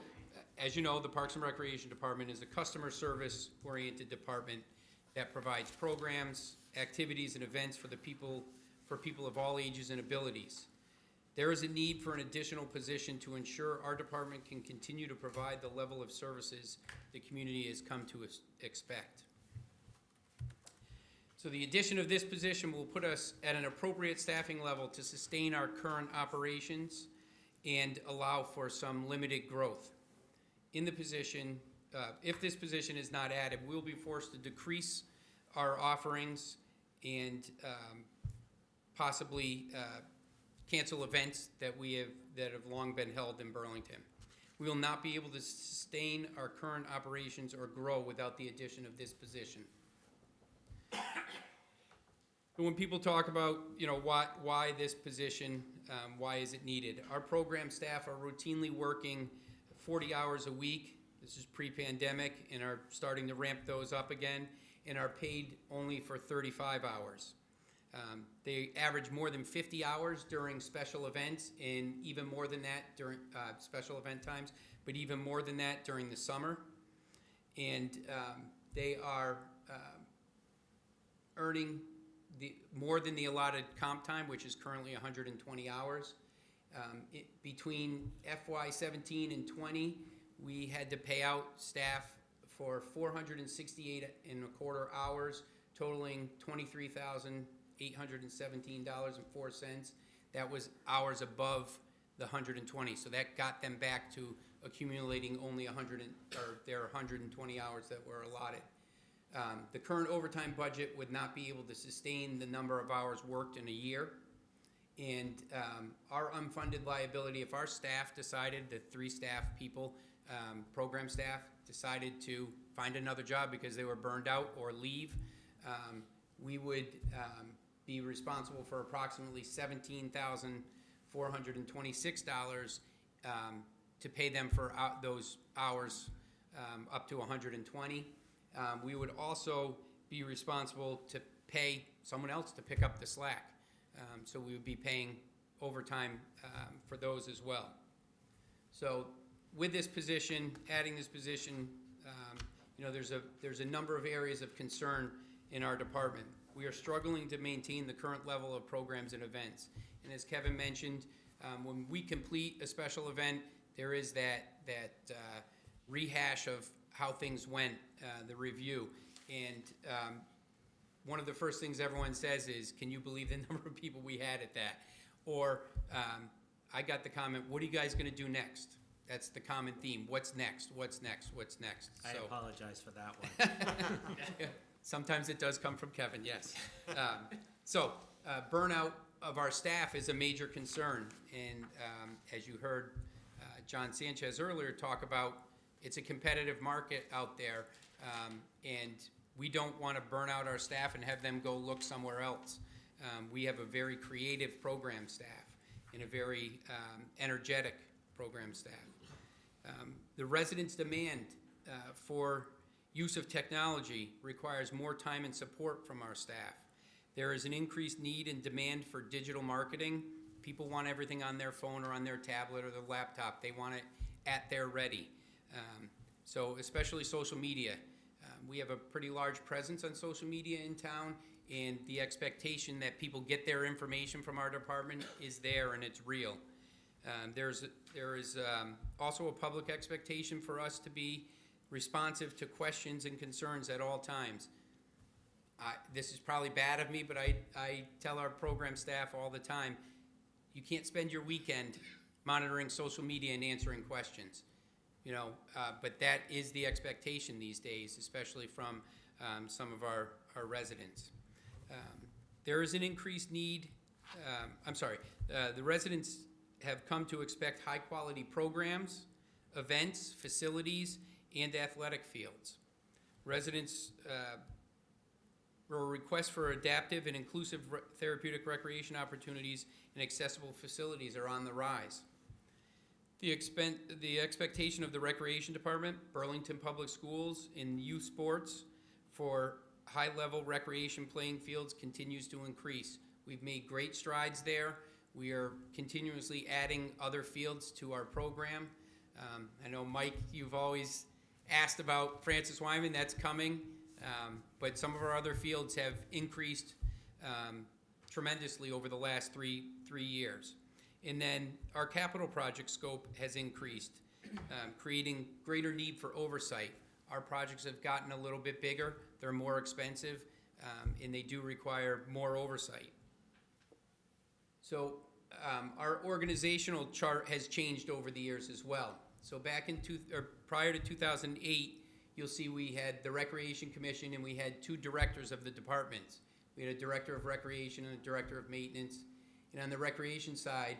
as you know, the Parks and Recreation Department is a customer service-oriented department that provides programs, activities, and events for people of all ages and abilities. There is a need for an additional position to ensure our department can continue to provide the level of services the community has come to expect. So the addition of this position will put us at an appropriate staffing level to sustain our current operations and allow for some limited growth. In the position, if this position is not added, we'll be forced to decrease our offerings and possibly cancel events that have long been held in Burlington. We will not be able to sustain our current operations or grow without the addition of this position. When people talk about, why this position, why is it needed? Our program staff are routinely working 40 hours a week. This is pre-pandemic, and are starting to ramp those up again, and are paid only for 35 hours. They average more than 50 hours during special events, and even more than that during special event times, but even more than that during the summer. And they are earning more than the allotted comp time, which is currently 120 hours. Between FY17 and 20, we had to pay out staff for 468.25 hours, totaling $23,817.04. That was hours above the 120, so that got them back to accumulating only 120 hours that were allotted. The current overtime budget would not be able to sustain the number of hours worked in a year. And our unfunded liability, if our staff decided, the 3 staff people, program staff, decided to find another job because they were burned out or leave, we would be responsible for approximately $17,426 to pay them for those hours up to 120. We would also be responsible to pay someone else to pick up the slack. So we would be paying overtime for those as well. So with this position, adding this position, you know, there's a number of areas of concern in our department. We are struggling to maintain the current level of programs and events. And as Kevin mentioned, when we complete a special event, there is that rehash of how things went, the review. And one of the first things everyone says is, can you believe the number of people we had at that? Or I got the comment, what are you guys gonna do next? That's the common theme. What's next? What's next? What's next? I So- apologize for that one. Sometimes it does come from Kevin, yes. Burnout of our staff is a major concern. And as you heard John Sanchez earlier talk about, it's a competitive market out there. And we don't want to burn out our staff and have them go look somewhere else. We have a very creative program staff and a very energetic program staff. The residents' demand for use of technology requires more time and support from our staff. There is an increased need and demand for digital marketing. People want everything on their phone or on their tablet or their laptop. They want it at their ready. So especially social media. We have a pretty large presence on social media in town, and the expectation that people get their information from our department is there and it's real. There is also a public expectation for us to be responsive to questions and concerns at all times. This is probably bad of me, but I tell our program staff all the time, you can't spend your weekend monitoring social media and answering questions. You know, but that is the expectation these days, especially from some of our residents. There is an increased need, the residents have come to expect high-quality programs, events, facilities, and athletic fields. Residents or requests for adaptive and inclusive therapeutic recreation opportunities and accessible facilities are on the rise. The expectation of the Recreation Department, Burlington Public Schools, in youth sports for high-level recreation playing fields continues to increase. We've made great strides there. We are continuously adding other fields to our program. I know, Mike, you've always asked about Francis Wyman, that's coming, but some of our other fields have increased tremendously over the last three years. And then our capital project scope has increased, creating greater need for oversight. Our projects have gotten a little bit bigger, they're more expensive, and they do require more oversight. So our organizational chart has changed over the years as well. So back prior to 2008, you'll see we had the Recreation Commission and we had two directors of the departments. We had a director of recreation and a director of maintenance. And on the recreation side,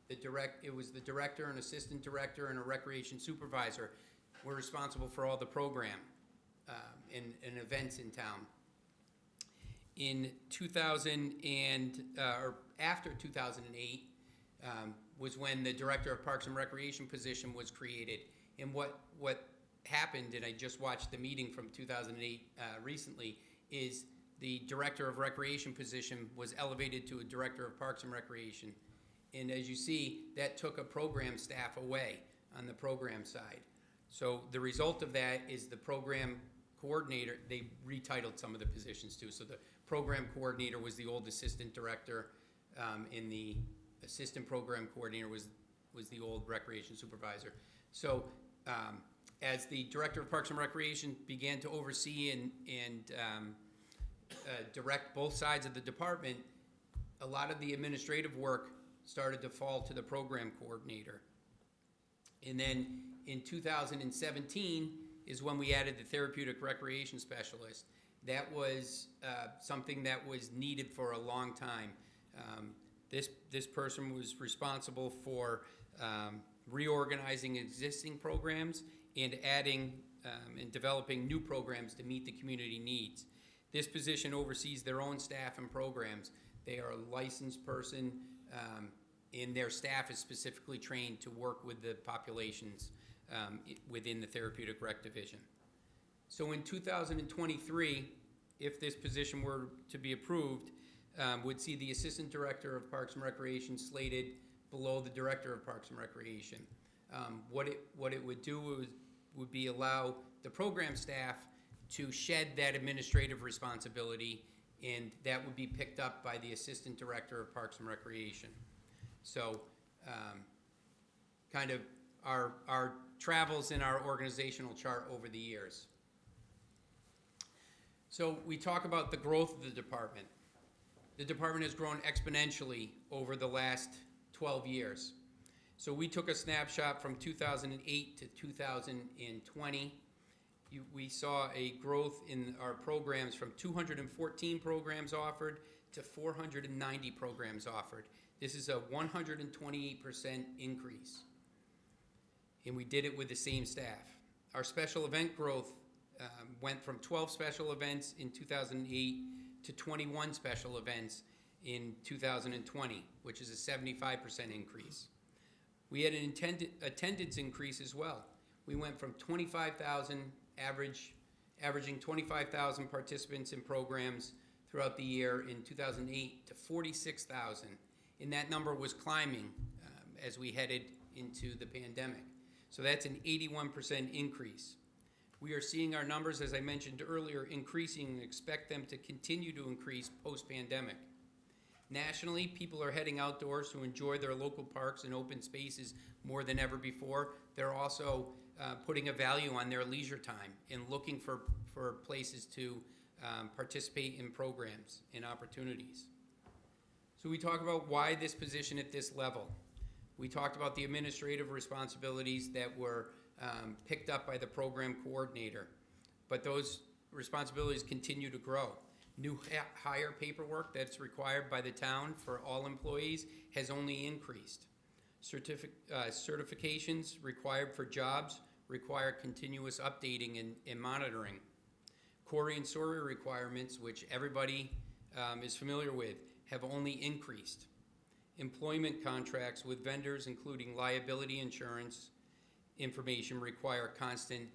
it was the director, an assistant director, and a recreation supervisor were responsible for all the program and events in town. In 2000 or after 2008 was when the director of Parks and Recreation position was created. And what happened, and I just watched the meeting from 2008 recently, is the director of recreation position was elevated to a director of Parks and Recreation. And as you see, that took a program staff away on the program side. So the result of that is the program coordinator, they retitled some of the positions too. So the program coordinator was the old assistant director, and the assistant program coordinator was the old recreation supervisor. So as the director of Parks and Recreation began to oversee and direct both sides of the department, a lot of the administrative work started to fall to the program coordinator. And then in 2017 is when we added the therapeutic recreation specialist. That was something that was needed for a long time. This person was responsible for reorganizing existing programs and adding and developing new programs to meet the community needs. This position oversees their own staff and programs. They are a licensed person, and their staff is specifically trained to work with the populations within the Therapeutic Rec Division. So in 2023, if this position were to be approved, would see the Assistant Director of Parks and Recreation slated below the Director of Parks and Recreation. What it would do would be allow the program staff to shed that administrative responsibility, and that would be picked up by the Assistant Director of Parks and Recreation. So kind of our travels in our organizational chart over the years. So we talk about the growth of the department. The department has grown exponentially over the last 12 years. So we took a snapshot from 2008 to 2020. We saw a growth in our programs from 214 programs offered to 490 programs offered. This is a 128% increase. And we did it with the same staff. Our special event growth went from 12 special events in 2008 to 21 special events in 2020, which is a 75% increase. We had an attendance increase as well. We went from 25,000 averaging 25,000 participants in programs throughout the year in 2008 to 46,000. And that number was climbing as we headed into the pandemic. So that's an 81% increase. We are seeing our numbers, as I mentioned earlier, increasing and expect them to continue to increase post-pandemic. Nationally, people are heading outdoors to enjoy their local parks and open spaces more than ever before. They're also putting a value on their leisure time and looking for places to participate in programs and opportunities. So we talk about why this position at this level. We talked about the administrative responsibilities that were picked up by the program coordinator, but those responsibilities continue to grow. New hire paperwork that's required by the town for all employees has only increased. Certifications required for jobs require continuous updating and monitoring. Quarry and SORI requirements, which everybody is familiar with, have only increased. Employment contracts with vendors, including liability insurance information, require constant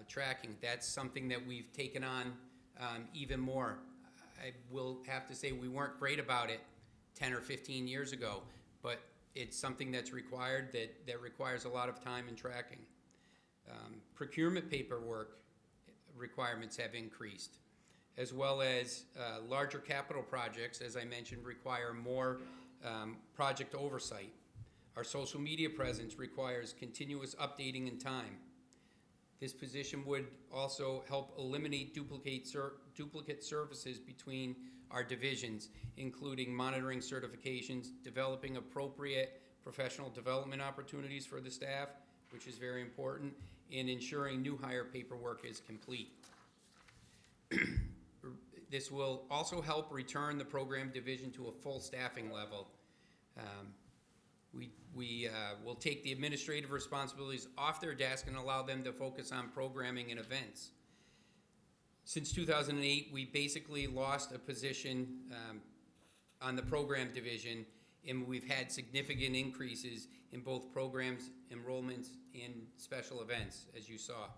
tracking. That's something that we've taken on even more. I will have to say we weren't great about it 10 or 15 years ago, but it's something that's required that requires a lot of time and tracking. Procurement paperwork requirements have increased, as well as larger capital projects, as I mentioned, require more project oversight. Our social media presence requires continuous updating in time. This position would also help eliminate duplicate services between our divisions, including monitoring certifications, developing appropriate professional development opportunities for the staff, which is very important, and ensuring new hire paperwork is complete. This will also help return the program division to a full staffing level. We will take the administrative responsibilities off their desk and allow them to focus on programming and events. Since 2008, we basically lost a position on the program division, and we've had significant increases in both programs, enrollments, and special events, as you saw.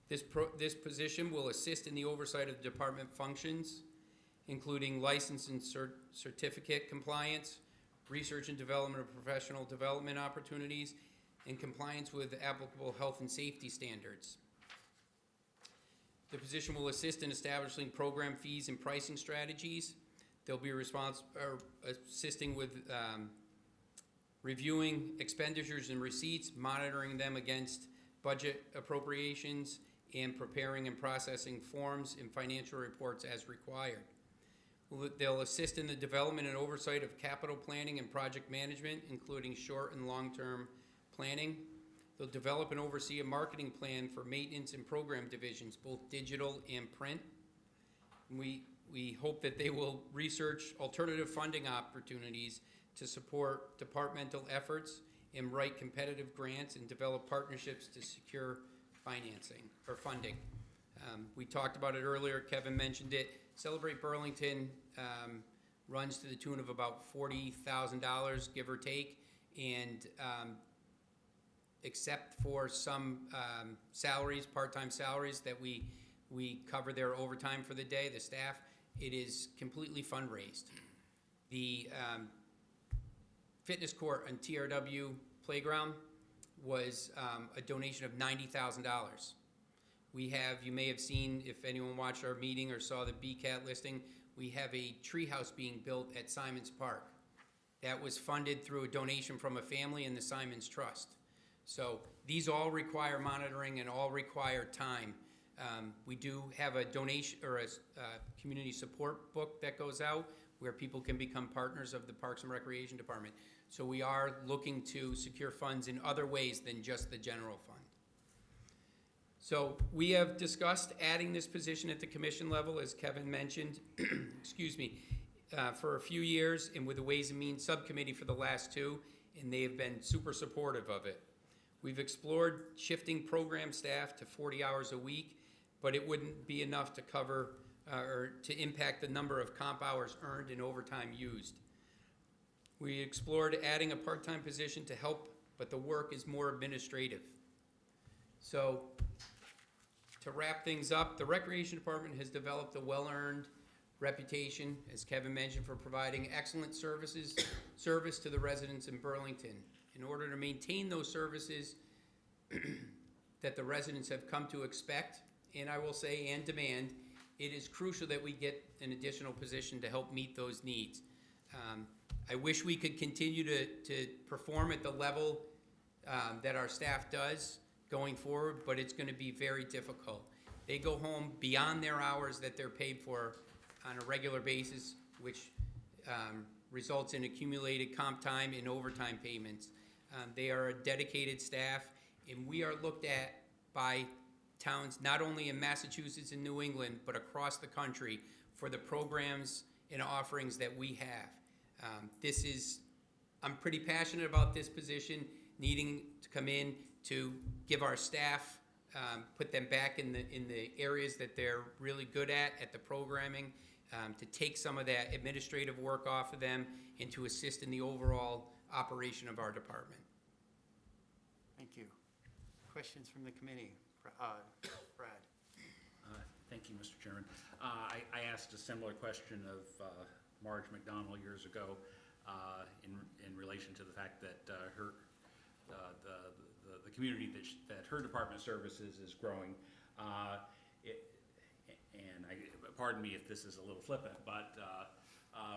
This position will assist in the oversight of the department functions, including license and certificate compliance, research and development of professional development opportunities, and compliance with applicable health and safety standards. The position will assist in establishing program fees and pricing strategies. They'll be assisting with reviewing expenditures and receipts, monitoring them against budget appropriations, and preparing and processing forms and financial reports as required. They'll assist in the development and oversight of capital planning and project management, including short and long-term planning. They'll develop and oversee a marketing plan for maintenance and program divisions, both digital and print. We hope that they will research alternative funding opportunities to support departmental efforts and write competitive grants and develop partnerships to secure financing, or funding. We talked about it earlier, Kevin mentioned it. Celebrate Burlington runs to the tune of about $40,000, give or take, and except for some salaries, part-time salaries that we cover their overtime for the day, the staff, it is completely fundraised. The fitness court and TRW playground was a donation of $90,000. We have, you may have seen, if anyone watched our meeting or saw the BCAT listing, we have a treehouse being built at Simons Park. That was funded through a donation from a family in the Simons Trust. So these all require monitoring and all require time. We do have a donation or a community support book that goes out where people can become partners of the Parks and Recreation Department. So we are looking to secure funds in other ways than just the general fund. So we have discussed adding this position at the commission level, as Kevin mentioned, excuse me, for a few years, and with the Ways and Means Subcommittee for the last 2, and they have been super supportive of it. We've explored shifting program staff to 40 hours a week, but it wouldn't be enough to cover or to impact the number of comp hours earned and overtime used. We explored adding a part-time position to help, but the work is more administrative. So, to wrap things up, the Recreation Department has developed a well-earned reputation, as Kevin mentioned, for providing excellent service to the residents in Burlington. In order to maintain those services that the residents have come to expect, and I will say, and demand, it is crucial that we get an additional position to help meet those needs. I wish we could continue to perform at the level that our staff does going forward, but it's going to be very difficult. They go home beyond their hours that they're paid for on a regular basis, which results in accumulated comp time and overtime payments. They are a dedicated staff, and we are looked at by towns not only in Massachusetts and New England, but across the country for the programs and offerings that we have. I'm pretty passionate about this position, needing to come in to give our staff, put them back in the areas that they're really good at the programming, to take some of that administrative work off of them and to assist in the overall operation of our department. Thank you. Questions from the committee? Brad? Thank you, Mr. Chairman. I asked a similar question of Marge McDonald years ago in relation to the fact that the community that her department services is growing. Pardon me if this is a little flippant, but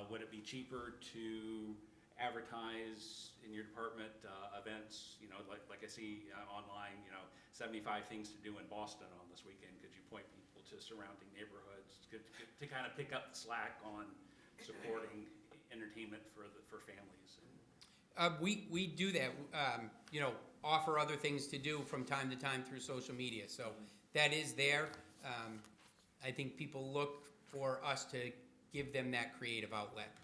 would it be cheaper to advertise in your department events, like I see online, 75 things to do in Boston on this weekend? Could you point people to surrounding neighborhoods to kind of pick up the slack on supporting entertainment for families? We do that, offer other things to do from time to time through social media. So that is there. I think people look for us to give them that creative outlet.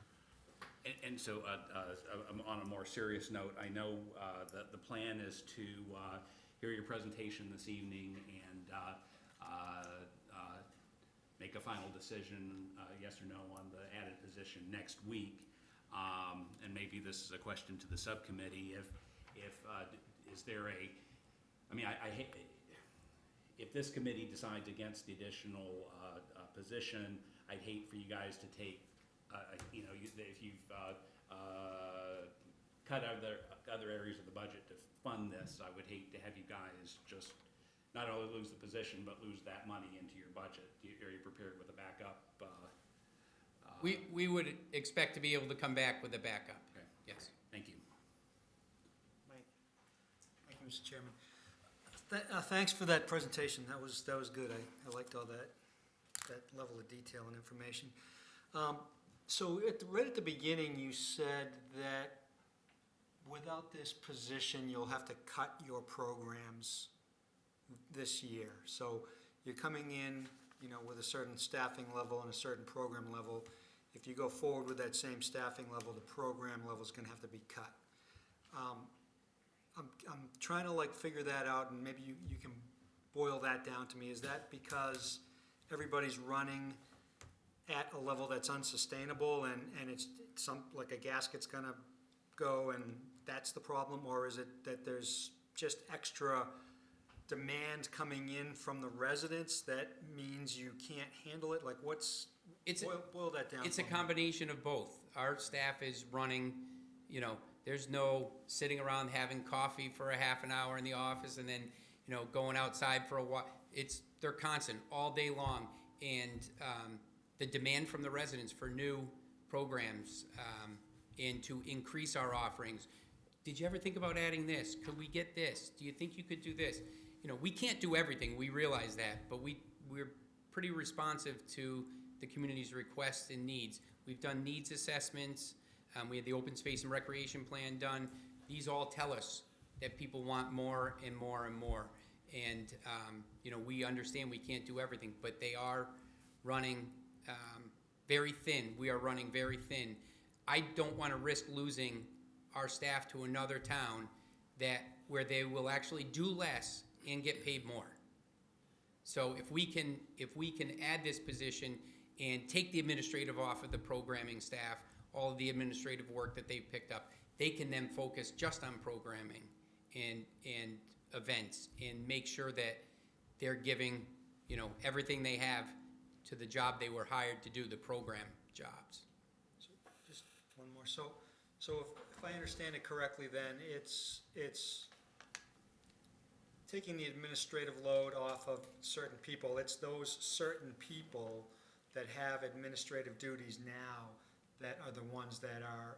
And so, on a more serious note, I know that the plan is to hear your presentation this evening and make a final decision, yes or no, on the added position next week. And maybe this is a question to the subcommittee. Is there if this committee decides against the additional position, I'd hate for you guys to take. If you've cut other areas of the budget to fund this, I would hate to have you guys just not only lose the position, but lose that money into your budget. Are you prepared with a backup? We would expect to be able to come back with a backup. Okay. Yes. Thank you. Mike. Thank you, Mr. Chairman. Thanks for that presentation. That was good. I liked all that level of detail and information. So right at the beginning, you said that without this position, you'll have to cut your programs this year. So you're coming in, with a certain staffing level and a certain program level. If you go forward with that same staffing level, the program level is going to have to be cut. I'm trying to figure that out, and maybe you can boil that down to me? Is that because everybody's running at a level that's unsustainable and it's like a gasket's gonna go and that's the problem? Or is it that there's just extra demand coming in from the residents that means you can't handle it? Like boil that down. It's a for me. combination of both. Our staff is running, there's no sitting around having coffee for a half an hour in the office and then, going outside for a walk. They're constant all day long. And the demand from the residents for new programs and to increase our offerings. Did you ever think about adding this? Could we get this? Do you think you could do this? We can't do everything, we realize that, but we're pretty responsive to the community's requests and needs. We've done needs assessments, we had the open space and recreation plan done. These all tell us that people want more and more and more. And, we understand we can't do everything, but they are running very thin. We are running very thin. I don't want to risk losing our staff to another town where they will actually do less and get paid more. So if we can add this position and take the administrative off of the programming staff, all of the administrative work that they've picked up, they can then focus just on programming and events and make sure that they're giving, everything they have to the job they were hired to do, the program jobs. So just one more. So if I understand it correctly, then it's taking the administrative load off of certain people. It's those certain people that have administrative duties now that are the ones that are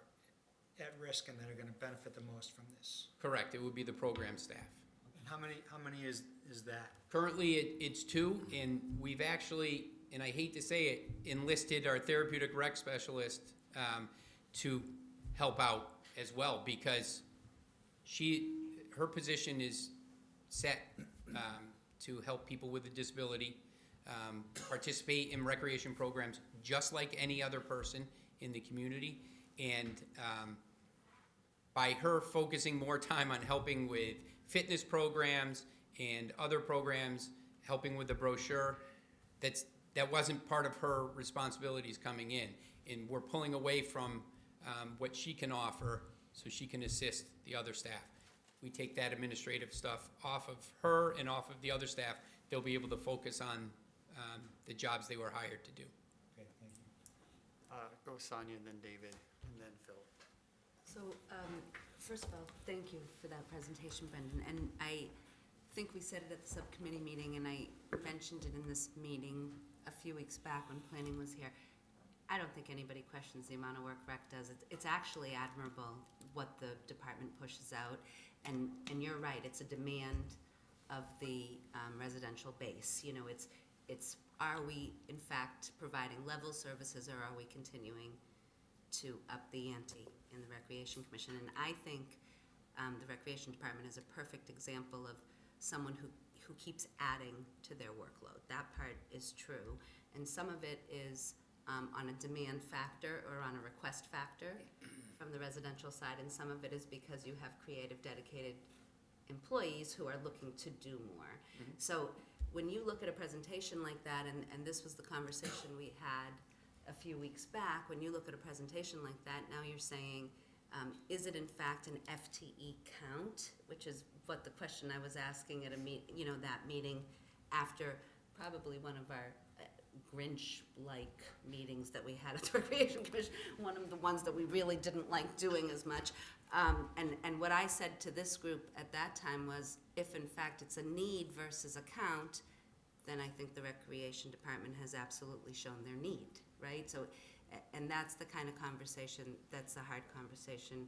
at risk and that are going to benefit the most from this. Correct. It would be the program staff. And how many is that? Currently, it's 2, and we've actually, and I hate to say it, enlisted our therapeutic rec specialist to help out as well, because her position is set to help people with a disability participate in recreation programs just like any other person in the community. And by her focusing more time on helping with fitness programs and other programs, helping with the brochure, that wasn't part of her responsibilities coming in. And we're pulling away from what she can offer so she can assist the other staff. We take that administrative stuff off of her and off of the other staff, they'll be able to focus on the jobs they were hired to do. Okay, thank you. Go Sonia, and then David, and then Phil. So, first of all, thank you for that presentation, Brendan. And I think we said it at the subcommittee meeting, and I mentioned it in this meeting a few weeks back when planning was here. I don't think anybody questions the amount of work rec does. It's actually admirable what the department pushes out. And you're right, it's a demand of the residential base. It's are we in fact providing level services, or are we continuing to up the ante in the Recreation Commission? And I think the Recreation Department is a perfect example of someone who keeps adding to their workload. That part is true. And some of it is on a demand factor or on a request factor from the residential side, and some of it is because you have creative, dedicated employees who are looking to do more. Mm-hmm. So when you look at a presentation like that, and this was the conversation we had a few weeks back, when you look at a presentation like that, now you're saying, is it in fact an FTE count, which is what the question I was asking at that meeting after probably one of our Grinch-like meetings that we had at the Recreation Commission, one of the ones that we really didn't like doing as much. And what I said to this group at that time was, if in fact it's a need versus a count, then I think the Recreation Department has absolutely shown their need, right? So, and that's the kind of conversation, that's the hard conversation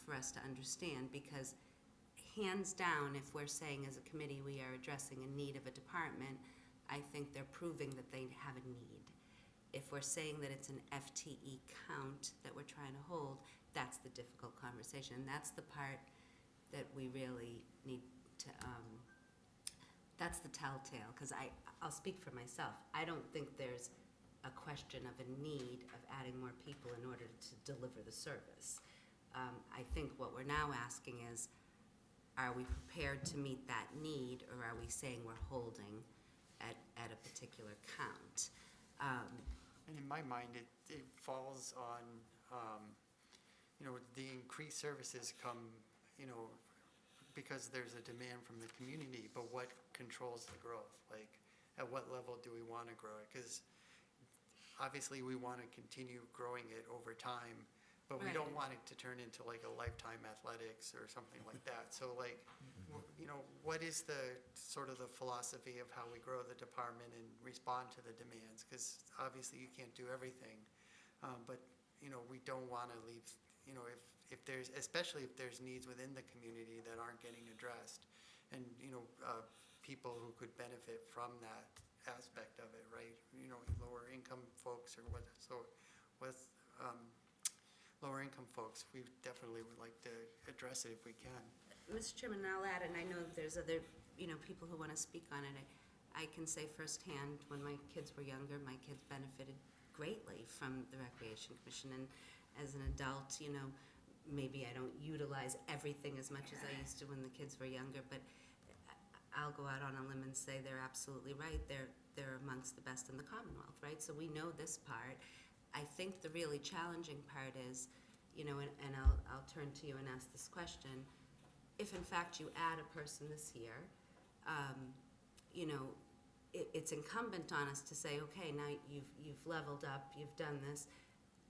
for us to understand, because hands down, if we're saying as a committee we are addressing a need of a department, I think they're proving that they have a need. If we're saying that it's an FTE count that we're trying to hold, that's the difficult conversation. And that's the part that we really need to, that's the telltale, because I'll speak for myself. I don't think there's a question of a need of adding more people in order to deliver the service. I think what we're now asking is, are we prepared to meet that need, or are we saying we're holding at a particular count? And in my mind, it falls on, the increased services come, because there's a demand from the community, but what controls the growth? Like, at what level do we want to grow it? Because obviously, we want to continue growing it over time, but we don't want it to turn into like a lifetime athletics or something like that. So like, what is the sort of the philosophy of how we grow the department and respond to the demands? Because obviously you can't do everything, but we don't want to leave, if there's, especially if there's needs within the community that aren't getting addressed, and people who could benefit from that aspect of it, right? Lower income folks or what. So with lower income folks, we definitely would like to address it if we can. Mr. Chairman, I'll add, and I know there's other, people who want to speak on it. I can say firsthand, when my kids were younger, my kids benefited greatly from the Recreation Commission. And as an adult, maybe I don't utilize everything as much as I used to when the kids were younger, but I'll go out on a limb and say they're absolutely right. They're amongst the best in the Commonwealth, right? So we know this part. I think the really challenging part is, and I'll turn to you and ask this question. If in fact you add a person this year, it's incumbent on us to say, okay, now you've leveled up, you've done this.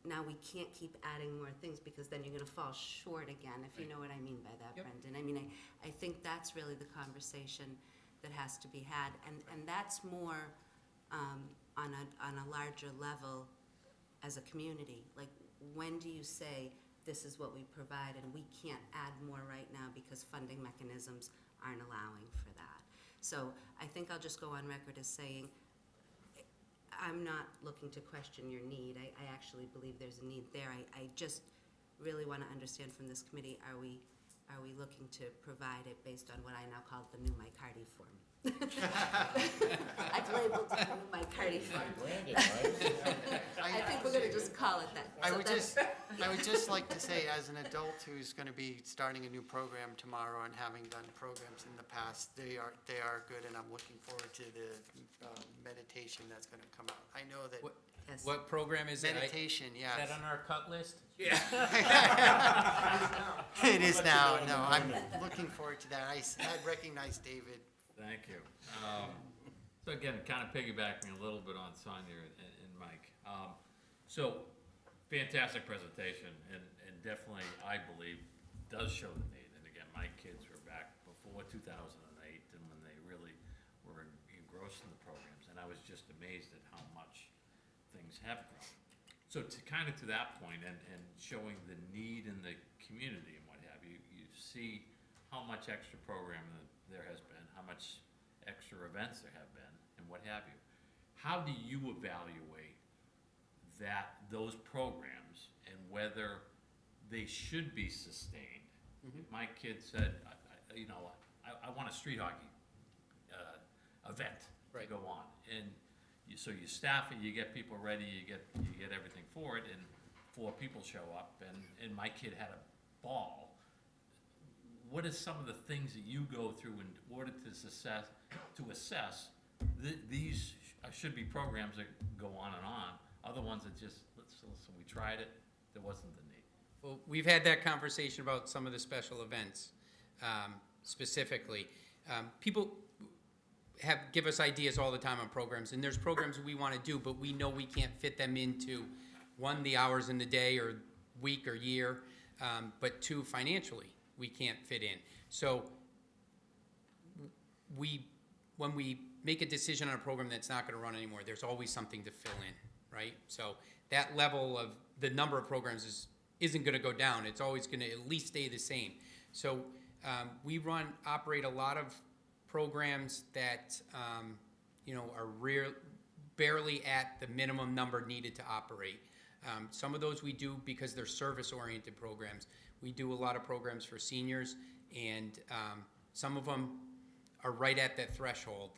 Now we can't keep adding more things, because then you're going to fall short again, if you know what I mean by that, Brendan. I mean, I think that's really the conversation that has to be had, and that's more on a larger level as a community. Like, when do you say this is what we provide and we can't add more right now because funding mechanisms aren't allowing for that? So I think I'll just go on record as saying, I'm not looking to question your need. I actually believe there's a need there. I just really want to understand from this committee, are we looking to provide it based on what I now call the new Mike Hardy form? I've labeled it the new Mike Hardy form. I think we're going to just call it that. I would just like to say, as an adult who's going to be starting a new program tomorrow and having done programs in the past, they are good, and I'm looking forward to the meditation that's going to come out. I know that. What program is it? Meditation, yes. Is that on our cut list? Yeah. It is now. No, I'm looking forward to that. I recognize David. Thank you. So again, kind of piggybacking a little bit on Sonia and Mike. So fantastic presentation, and definitely, I believe, does show the need. And again, my kids were back before 2008, and when they really were engrossed in the programs, and I was just amazed at how much things have grown. So to that point, and showing the need in the community and what have you, you see how much extra programming there has been, how much extra events there have been, and what have you. How do you evaluate those programs and whether they should be sustained? If my kid said, I want a street hockey event to go on, and so you staff it, you get people ready, you get everything for it, and 4 people show up, and my kid had a ball. What are some of the things that you go through in order to assess these should be programs that go on and on? Other ones that just, listen, we tried it, there wasn't the need. Well, we've had that conversation about some of the special events, specifically. People give us ideas all the time on programs, and there's programs we want to do, but we know we can't fit them into, 1, the hours in the day or week or year, but 2, financially, we can't fit in. So when we make a decision on a program that's not going to run anymore, there's always something to fill in, right? So that level of the number of programs isn't going to go down. It's always going to at least stay the same. So we operate a lot of programs that are barely at the minimum number needed to operate. Some of those we do because they're service-oriented programs. We do a lot of programs for seniors, and some of them are right at that threshold.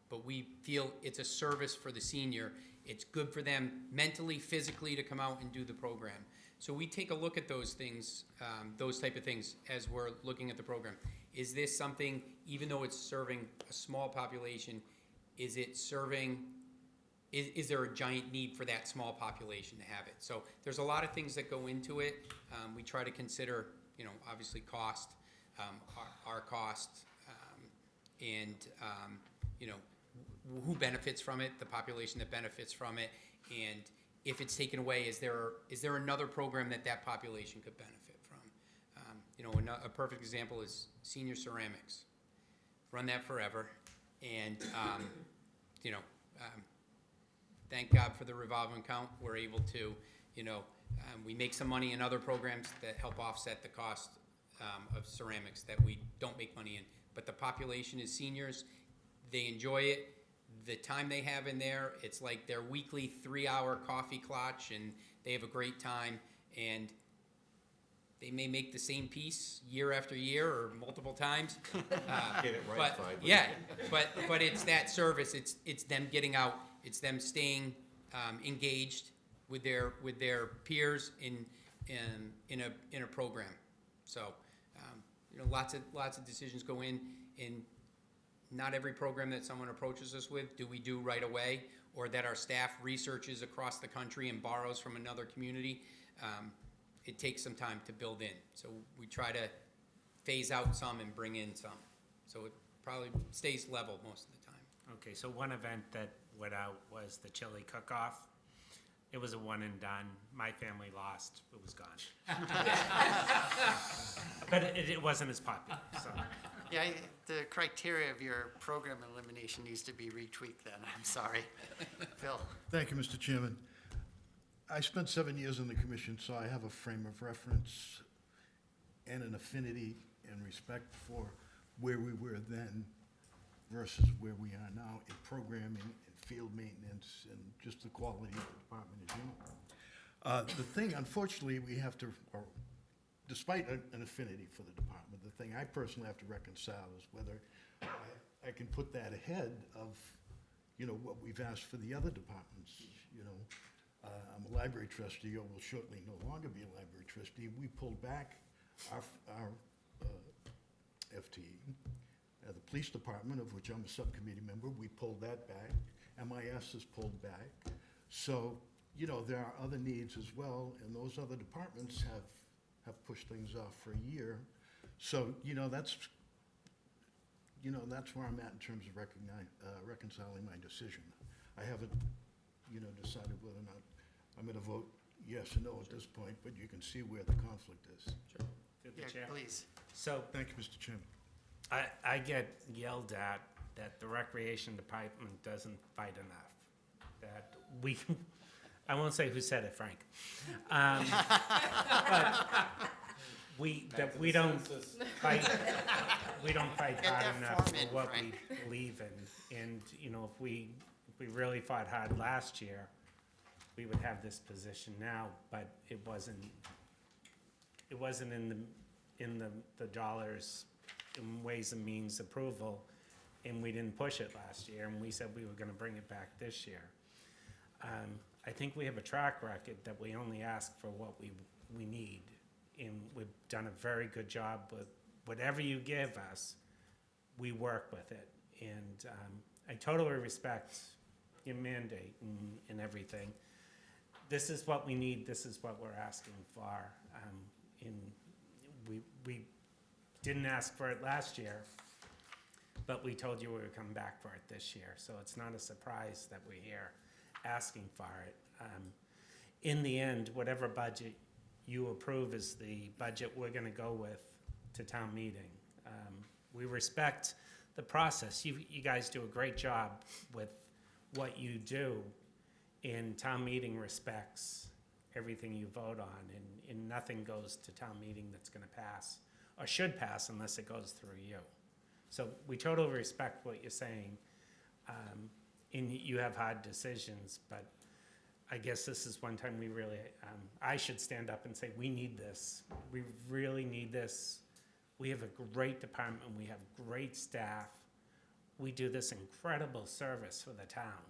But we feel it's a service for the senior. It's good for them mentally, physically to come out and do the program. So we take a look at those things, those type of things, as we're looking at the program. is this something, even though it's serving a small population, is it serving, is there a giant need for that small population to have it? So there's a lot of things that go into it. We try to consider, you know, obviously cost, our cost, and, you know, who benefits from it, the population that benefits from it, and if it's taken away, is there another program that population could benefit from? You know, a perfect example is senior ceramics. Run that forever, and you know, thank God for the revolving account. We're able to, you know, we make some money in other programs that help offset the cost of ceramics that we don't make money in. But the population is seniors. They enjoy it. The time they have in there, it's like their weekly 3-hour coffee clutch, and they have a great time. And they may make the same piece year after year or multiple times. Get it right, but, fine. yeah, but it's that service. It's them getting out. It's them staying engaged with their peers in a program. So, you know, lots of decisions go in. Not every program that someone approaches us with do we do right away, or that our staff researches across the country and borrows from another community. It takes some time to build in. So we try to phase out some and bring in some. So it probably stays level most of the time. Okay, so one event that went out was the chili cook-off. It was a one and done. My family lost. It was gone. But it wasn't as popular, so. Yeah, the criteria of your program elimination needs to be retweaked then, I'm sorry. Phil? Thank you, Mr. Chairman. I spent 7 years in the commission, so I have a frame of reference and an affinity and respect for where we were then versus where we are now in programming and field maintenance and just the quality of the department in general. The thing, unfortunately, we have to, or despite an affinity for the department, the thing I personally have to reconcile is whether I can put that ahead of, you know, what we've asked for the other departments, you know. I'm a library trustee, or will shortly no longer be a library trustee. We pulled back our FTE. The police department, of which I'm a subcommittee member, we pulled that back. MIS is pulled back. So, you know, there are other needs as well, and those other departments have pushed things off for a year. So, you know, that's where I'm at in terms of reconciling my decision. I haven't, you know, decided whether or not I'm going to vote yes or no at this point, but you can see where the conflict is. Sure. Through the Yeah, chair. please. So Thank you, Mr. Chairman. I get yelled at that the recreation department doesn't fight enough. That we, I won't say who said it, Frank. But we don't fight Get hard that enough form for in, what Frank. we believe in. And, you know, if we really fought hard last year, we would have this position now, but it wasn't in the dollars in Ways and Means approval, and we didn't push it last year, and we said we were gonna bring it back this year. I think we have a track record that we only ask for what we need, and we've done a very good job with whatever you give us, we work with it. And I totally respect your mandate and everything. This is what we need, this is what we're asking for. And we didn't ask for it last year, but we told you we would come back for it this year. So it's not a surprise that we're here asking for it. In the end, whatever budget you approve is the budget we're gonna go with to town meeting. We respect the process. You guys do a great job with what you do, and town meeting respects everything you vote on, and nothing goes to town meeting that's gonna pass, or should pass unless it goes through you. So we totally respect what you're saying, and you have hard decisions, but I guess this is one time we really, I should stand up and say, we need this. We really need this. We have a great department, we have great staff. We do this incredible service for the town.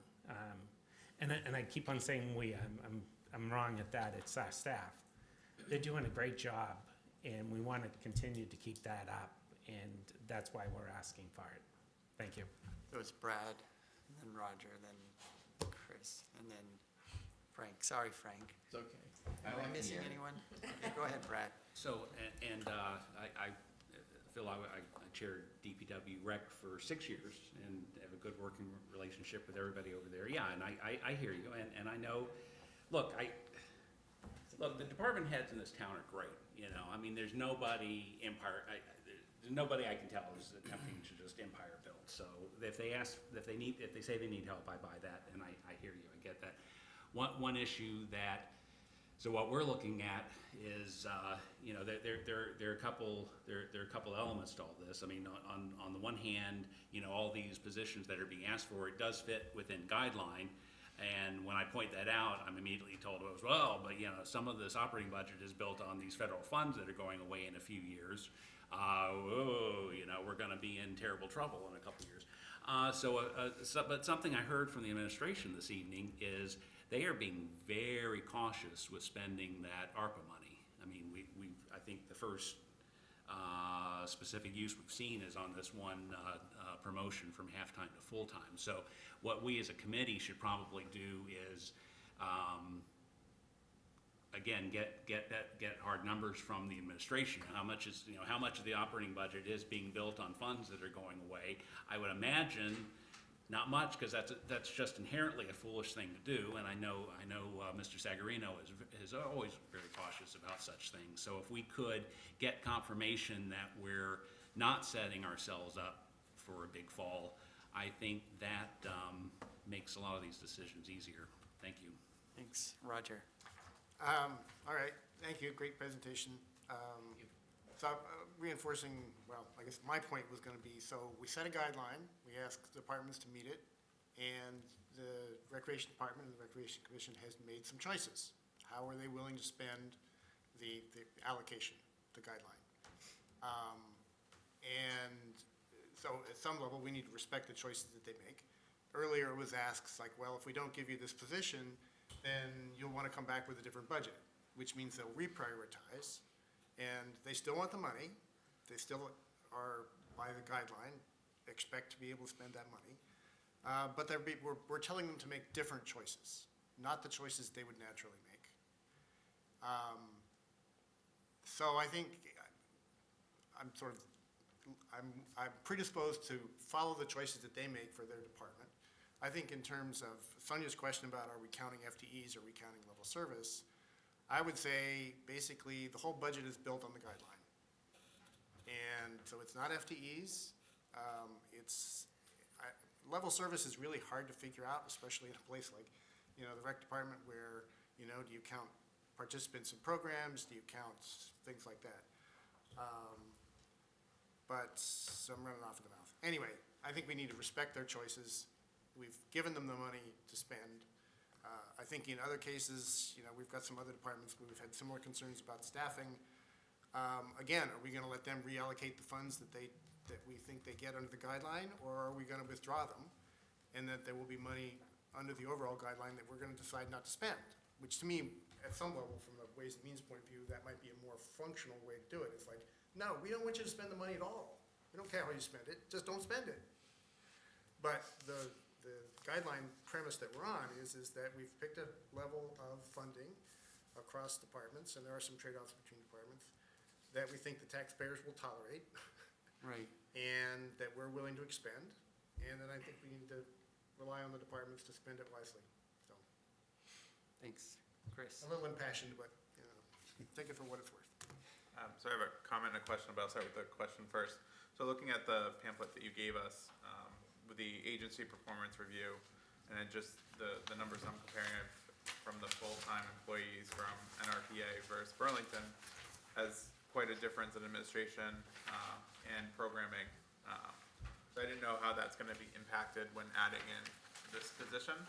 And I keep on saying we, I'm wrong at that, it's our staff. They're doing a great job, and we want to continue to keep that up. and that's why we're asking for it. Thank you. It was Brad, then Roger, then Chris, and then Frank. Sorry, Frank. It's okay. Am I missing anyone? Okay, go ahead, Brad. So, Phil, I chaired DPW Rec for 6 years and have a good working relationship with everybody over there. Yeah, and I hear you, and I know, look, the department heads in this town are great, you know, I mean, there's nobody there's nobody I can tell is attempting to just empire build. So if they say they need help, I buy that, and I hear you, I get that. One issue that, so what we're looking at is, you know, there are a couple elements to all this. I mean, on the one hand, you know, all these positions that are being asked for, it does fit within guideline. And when I point that out, I'm immediately told, well, but you know, some of this operating budget is built on these federal funds that are going away in a few years. You know, we're going to be in terrible trouble in a couple of years. But something I heard from the administration this evening is they are being very cautious with spending that ARPA money. I mean, I think the first specific use we've seen is on this one promotion from half-time to full-time. So what we as a committee should probably do is, again, get hard numbers from the administration. How much of the operating budget is being built on funds that are going away? I would imagine not much, because that's just inherently a foolish thing to do, and I know Mr. Sagarino is always very cautious about such things. So if we could get confirmation that we're not setting ourselves up for a big fall, I think that makes a lot of these decisions easier. Thank you. Thanks, Roger. All right, thank you, great presentation. So reinforcing, well, I guess my point was going to be, so we set a guideline, we asked departments to meet it, and the Recreation Department and the Recreation Commission has made some choices. How are they willing to spend the allocation, the guideline? And so at some level, we need to respect the choices that they make. Earlier it was asked, like, well, if we don't give you this position, then you'll want to come back with a different budget, which means they'll reprioritize. And they still want the money. They still are, by the guideline, expect to be able to spend that money. But we're telling them to make different choices, not the choices they would naturally make. So I think I'm predisposed to follow the choices that they make for their department. I think in terms of Sonia's question about are we counting FTEs, are we counting level service, I would say basically the whole budget is built on the guideline. And so it's not FTEs. Level service is really hard to figure out, especially in a place like, you know, the rec department where, you know, do you count participants in programs? Do you count things like that? But so I'm running off of the mouth. Anyway, I think we need to respect their choices. We've given them the money to spend. I think in other cases, you know, we've got some other departments where we've had similar concerns about staffing. Again, are we going to let them reallocate the funds that we think they get under the guideline, or are we going to withdraw them, and that there will be money under the overall guideline that we're going to decide not to spend? Which to me, at some level, from a Ways and Means point of view, that might be a more functional way to do it. It's like, no, we don't want you to spend the money at all. We don't care how you spend it, just don't spend it. But the guideline premise that we're on is that we've picked a level of funding across departments, and there are some trade-offs between departments, that we think the taxpayers will tolerate. Right. And that we're willing to expend, and then I think we need to rely on the departments to spend it wisely, so. Thanks. Chris? A little impassioned, but, you know, take it for what it's worth. So I have a comment and a question, but I'll start with the question first. So looking at the pamphlet that you gave us, with the agency performance review, and then just the numbers I'm comparing from the full-time employees from NRPA versus Burlington, has quite a difference in administration and programming. So I didn't know how that's going to be impacted when adding in this position.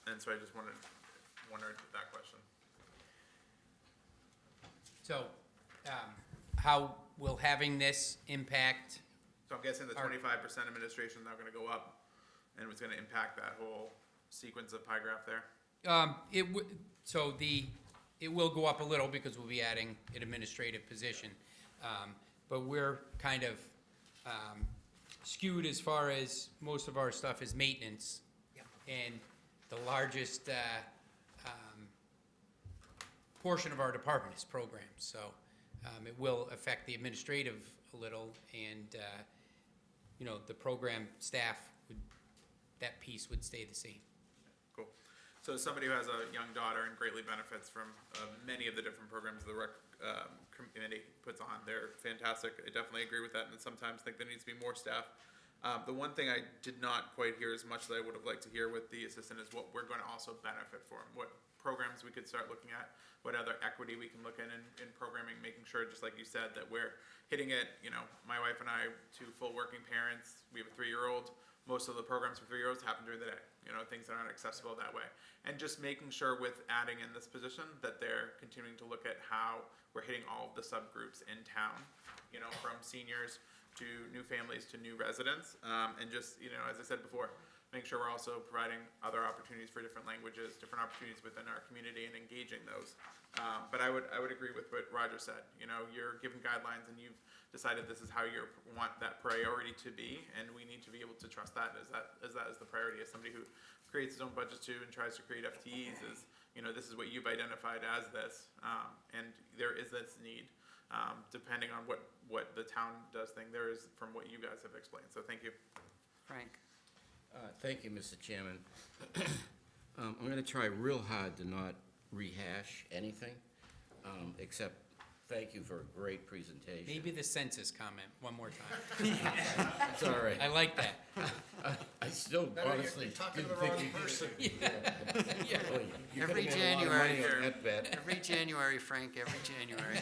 And so I just wondered that question. So, how will having this impact? So I'm guessing the 25% administration is now going to go up, and it's going to impact that whole sequence of pie graph there? It will go up a little because we'll be adding an administrative position. but we're kind of skewed as far as most of our stuff is maintenance. And the largest portion of our department is programs, so it will affect the administrative a little, and the program staff that piece would stay the same. Cool. So as somebody who has a young daughter and greatly benefits from many of the different programs the rec committee puts on, they're fantastic. I definitely agree with that, and sometimes think there needs to be more staff. The one thing I did not quite hear as much that I would have liked to hear with the assistant is what we're going to also benefit from, what programs we could start looking at, what other equity we can look in programming, making sure, just like you said, that we're hitting it. My wife and I, two full working parents, we have a 3-year-old. Most of the programs for 3-year-olds happen during the day, things that aren't accessible that way. And just making sure with adding in this position that they're continuing to look at how we're hitting all of the subgroups in town, from seniors to new families to new residents. And just, as I said before, make sure we're also providing other opportunities for different languages, different opportunities within our community and engaging those. But I would agree with what Roger said. You're given guidelines and you've decided this is how you want that priority to be, and we need to be able to trust that as the priority. As somebody who creates his own budget too and tries to create FTEs, this is what you've identified as this, and there is this need. Depending on what the town does think, there is from what you guys have explained. So thank you. Frank? Thank you, Mr. Chairman. I'm going to try real hard to not rehash anything, except thank you for a great presentation. Maybe the census comment one more time. It's all right. I like that. I still honestly talking to didn't the think wrong you person. Yeah. Well, you Every could've made a lot of January, money on that bet. every January, Frank, every January.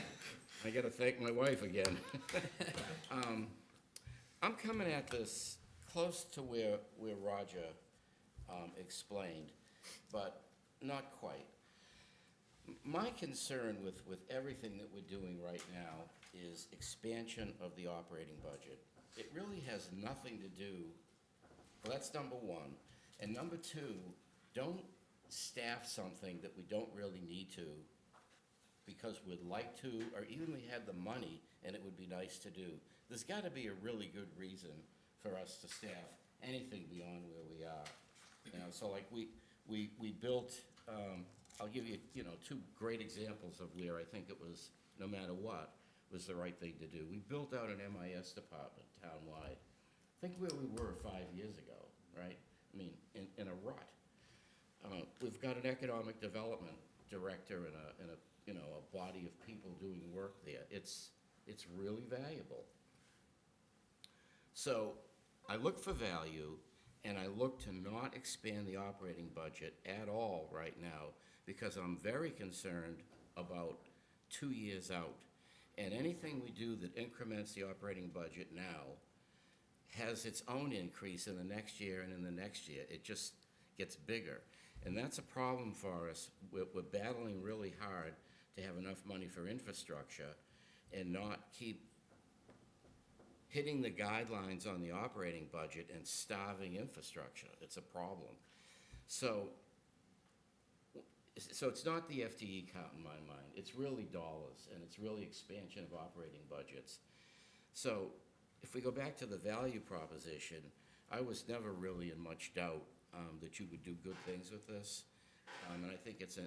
I gotta thank my wife again. I'm coming at this close to where Roger explained, but not quite. My concern with everything that we're doing right now is expansion of the operating budget. It really has nothing to do, well, that's number one. And number two, don't staff something that we don't really need to because we'd like to, or even we had the money and it would be nice to do. There's gotta be a really good reason for us to staff anything beyond where we are. So like we built, I'll give you, 2 great examples of where I think it was, no matter what, was the right thing to do. We built out an MIS department townwide. Think where we were 5 years ago, right? I mean, in a rut. We've got an economic development director and a body of people doing work there. It's really valuable. So I look for value, and I look to not expand the operating budget at all right now, because I'm very concerned about 2 years out. And anything we do that increments the operating budget now has its own increase in the next year and in the next year. It just gets bigger. And that's a problem for us. We're battling really hard to have enough money for infrastructure and not keep hitting the guidelines on the operating budget and starving infrastructure. It's a problem. So it's not the FTE count in my mind. It's really dollars, and it's really expansion of operating budgets. So if we go back to the value proposition, I was never really in much doubt that you would do good things with this. And I think it's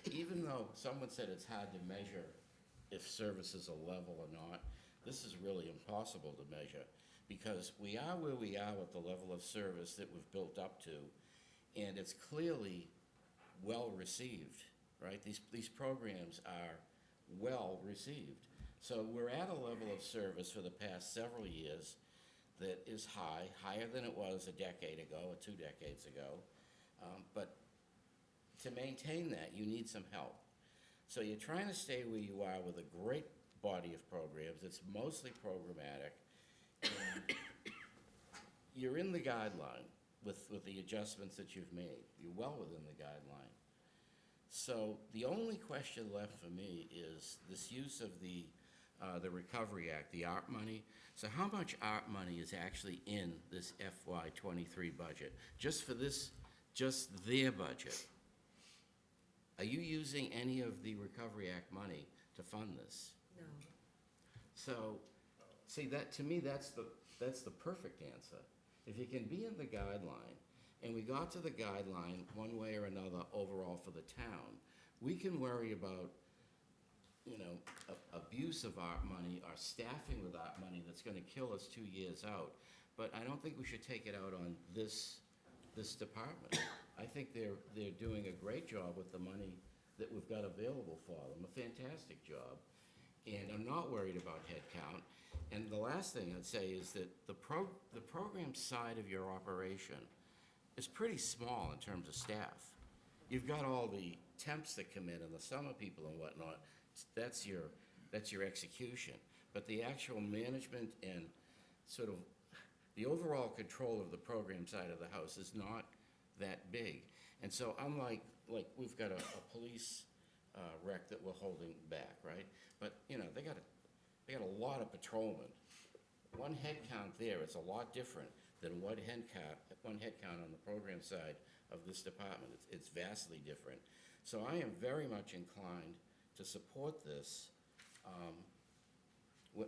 even though someone said it's hard to measure if services are level or not, this is really impossible to measure, because we are where we are with the level of service that we've built up to, and it's clearly well received, right? These programs are well received. So we're at a level of service for the past several years that is higher than it was a decade ago or 2 decades ago. But to maintain that, you need some help. So you're trying to stay where you are with a great body of programs. It's mostly programmatic. And you're in the guideline with the adjustments that you've made. You're well within the guideline. So the only question left for me is this use of the Recovery Act, the ARP money. So how much ARP money is actually in this FY23 budget? Just for this, just their budget. Are you using any of the Recovery Act money to fund this? No. So, see, that, to me, that's the perfect answer. If you can be in the guideline, and we got to the guideline one way or another overall for the town, we can worry about, you know, abuse of our money, our staffing with our money that's gonna kill us 2 years out. But I don't think we should take it out on this department. I think they're doing a great job with the money that we've got available for them, a fantastic job. And I'm not worried about head count. And the last thing I'd say is that the program side of your operation is pretty small in terms of staff. You've got all the temps that come in and the summer people and whatnot. That's your execution. But the actual management and sort of the overall control of the program side of the house is not that big. And so unlike, like, we've got a police rec that we're holding back, right? But, you know, they got a lot of patrolmen. One head count there is a lot different than one head count on the program side of this department. It's vastly different. So I am very much inclined to support this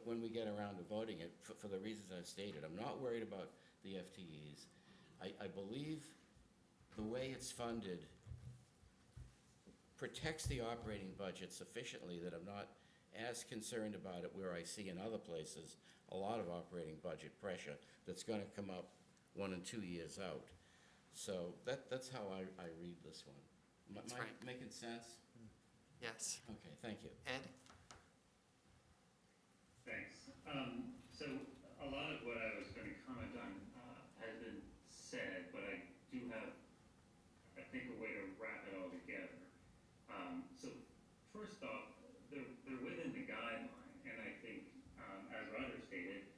when we get around to voting it for the reasons I've stated. I'm not worried about the FTEs. I believe the way it's funded protects the operating budget sufficiently that I'm not as concerned about it where I see in other places a lot of operating budget pressure that's gonna come up 1 and 2 years out. So that's how I read this one. That's Am I right. making sense? Yes. Okay, thank you. Ed? Thanks. So a lot of what I was going to comment on has been said, but I do have, I think, a way to wrap it all together. So first off, they're within the guideline, and I think, as Roger stated,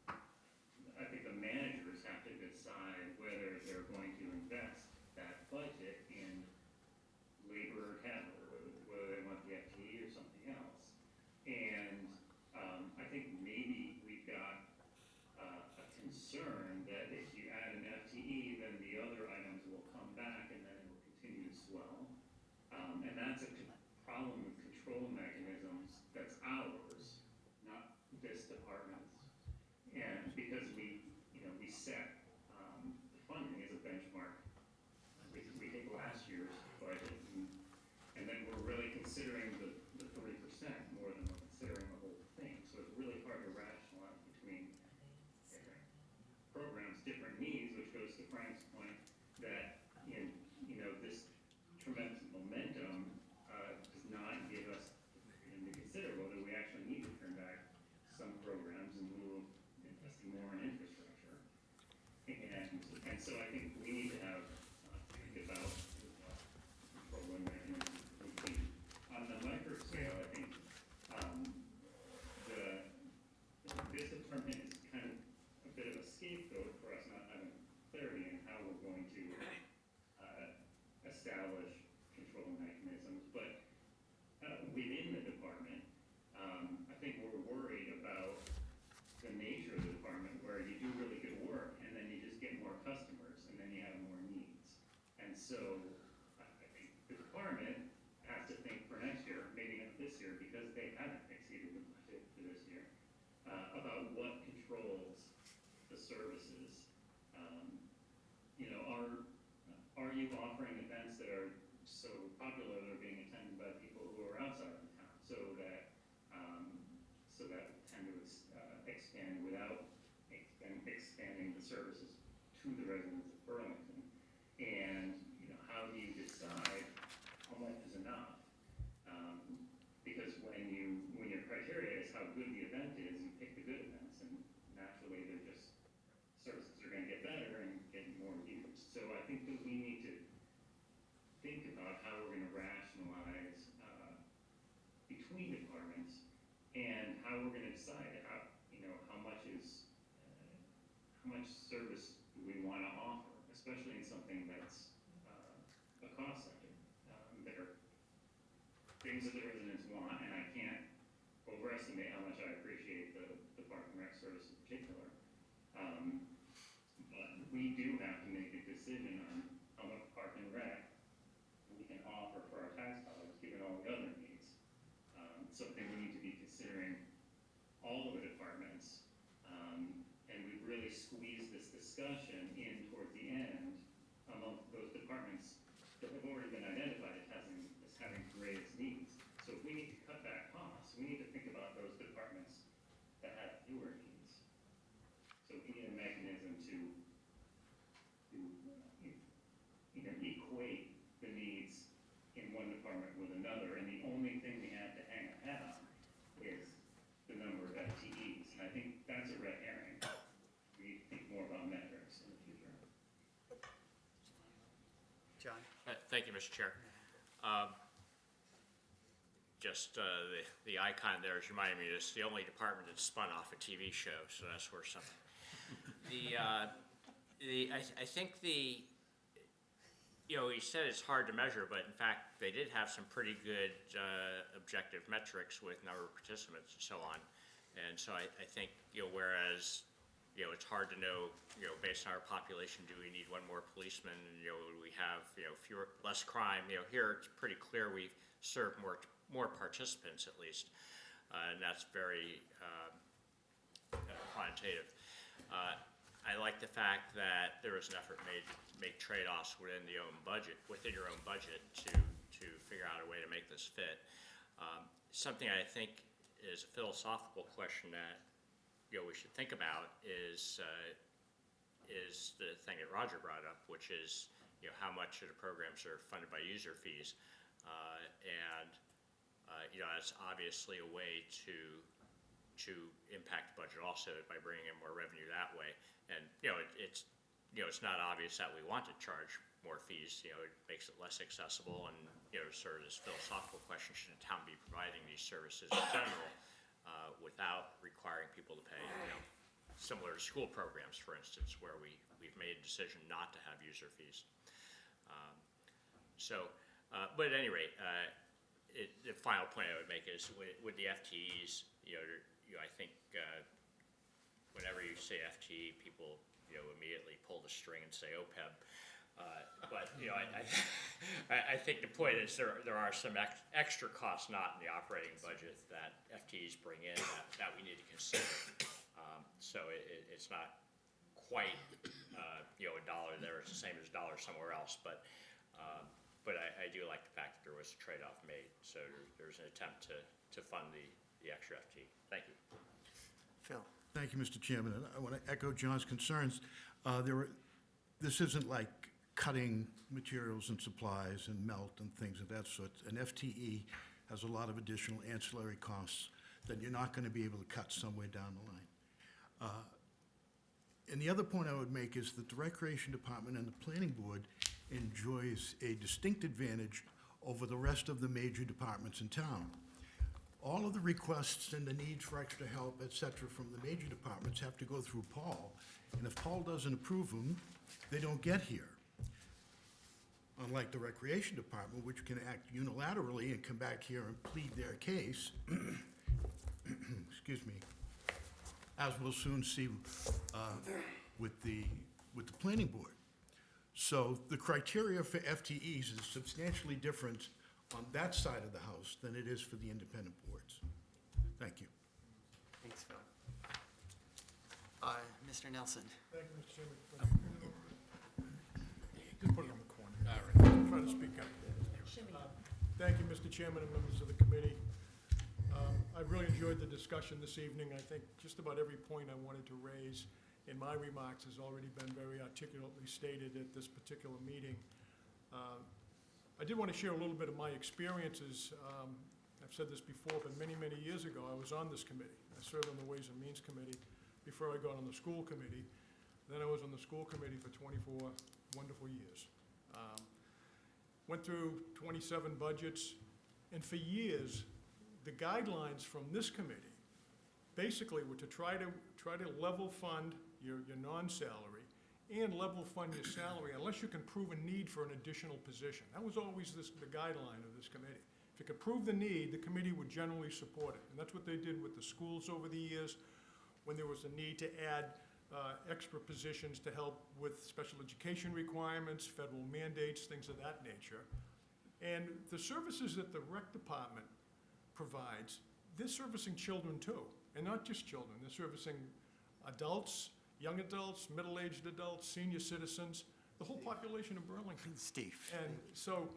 I think the managers have to decide whether they're going to invest that budget in labor or capital, whether they want the FTE or something else. And I think maybe we've got a concern that if you add an FTE, then the other items will come back and then it will continue to swell. And that's a problem with control mechanisms that's ours, not this department's. And because we set the funding as a benchmark, we take last year's budget and then we're really considering the 3% more than we're considering the whole thing. So it's really hard to rationalize between different programs, different needs, which goes to Frank's point that, this tremendous momentum does not give us to consider whether we actually need to turn back some programs in lieu of investing more in infrastructure. And so I think we need to have, think about control mechanisms. On the micro scale, I think this department is kind of a bit of a scapegoat for us not having clarity in how we're going to establish control mechanisms. But within the department, I think we're worried about the nature of the department where you do really good work and then you just get more customers and then you have more needs. And so I think the department has to think for next year, maybe not this year because they haven't exceeded the budget for this year, about what controls the services. Are you offering events that are so popular that are being attended by people who are outside of the town, so that tend to expand without expanding the services to the residents of Burlington? And how do you decide how much is enough? Because when your criteria is how good the event is, you pick the good events, and naturally they're just services are going to get better and get more used. So I think that we need to think about how we're going to rationalize between departments and how we're going to decide how much service do we want to offer, especially in something that's a cost center. There are things that the residents want, and I can't overestimate how much I appreciate the Park and Rec service in particular. But we do have to make a decision on how much Park and Rec we can offer for our tax dollars, given all the other needs. Something we need to be considering discussion in towards the end among those departments that have already been identified as having greatest needs. So if we need to cut back costs, we need to think about those departments that have fewer needs. So we need a mechanism to equate the needs in one department with another, and the only thing we have to hang our hat on is the number of FTEs. And I think that's a red herring. We need to think more about metrics in the future. John? Thank you, Mr. Chair. The icon there is reminding me it's the only department that's spun off a TV show, so that's worth something. I think he said it's hard to measure, but in fact, they did have some pretty good objective metrics with number of participants and so on. And so I think, whereas, it's hard to know, based on our population, do we need one more policeman? Do we have, less crime? Here it's pretty clear we've served more participants at least, and that's very quantitative. I like the fact that there was an effort made to make trade-offs within your own budget to figure out a way to make this fit. Something I think is a philosophical question that we should think about is the thing that Roger brought up, which is how much of the programs are funded by user fees, and that's obviously a way to impact the budget also by bringing in more revenue that way. And it's not obvious that we want to charge more fees. It makes it less accessible, and sort of this philosophical question: should a town be providing these services in general without requiring people to pay? Similar to school programs, for instance, where we've made a decision not to have user fees. But at any rate, the final point I would make is with the FTEs, I think whenever you say FTE, people immediately pull the string and say OPEB. But I think the point is there are some extra costs not in the operating budget that FTEs bring in that we need to consider. So it's not quite a dollar there. It's the same as a dollar somewhere else. But I do like the fact that there was a trade-off made. So there's an attempt to fund the extra FTE. Thank you. Phil? Thank you, Mr. Chairman. And I want to echo John's concerns. This isn't like cutting materials and supplies and melt and things of that sort. An FTE has a lot of additional ancillary costs that you're not going to be able to cut somewhere down the line. And the other point I would make is that the Recreation Department and the Planning Board enjoys a distinct advantage over the rest of the major departments in town. All of the requests and the needs for extra help, et cetera, from the major departments have to go through Paul. And if Paul doesn't approve them, they don't get here. Unlike the Recreation Department, which can act unilaterally and come back here and plead their case, excuse me, as we'll soon see with the Planning Board. So the criteria for FTEs is substantially different on that side of the house than it is for the independent boards. Thank you. Thanks, Phil. Mr. Nelson? Thank you, Mr. Chairman. Just put it on the corner. All right. Try to speak up. Thank you, Mr. Chairman and members of the committee. I've really enjoyed the discussion this evening. I think just about every point I wanted to raise in my remarks has already been very articulately stated at this particular meeting. I did want to share a little bit of my experiences. I've said this before, but many, many years ago, I was on this committee. I served on the Ways and Means Committee before I got on the school committee. Then I was on the school committee for 24 wonderful years. Went through 27 budgets, and for years, the guidelines from this committee basically were to try to level fund your non-salary and level fund your salary unless you can prove a need for an additional position. That was always the guideline of this committee. If you could prove the need, the committee would generally support it. And that's what they did with the schools over the years when there was a need to add extra positions to help with special education requirements, federal mandates, things of that nature. And the services that the rec department provides, they're servicing children too, and not just children. They're servicing adults, young adults, middle-aged adults, senior citizens, the whole population of Burlington. Steve. And so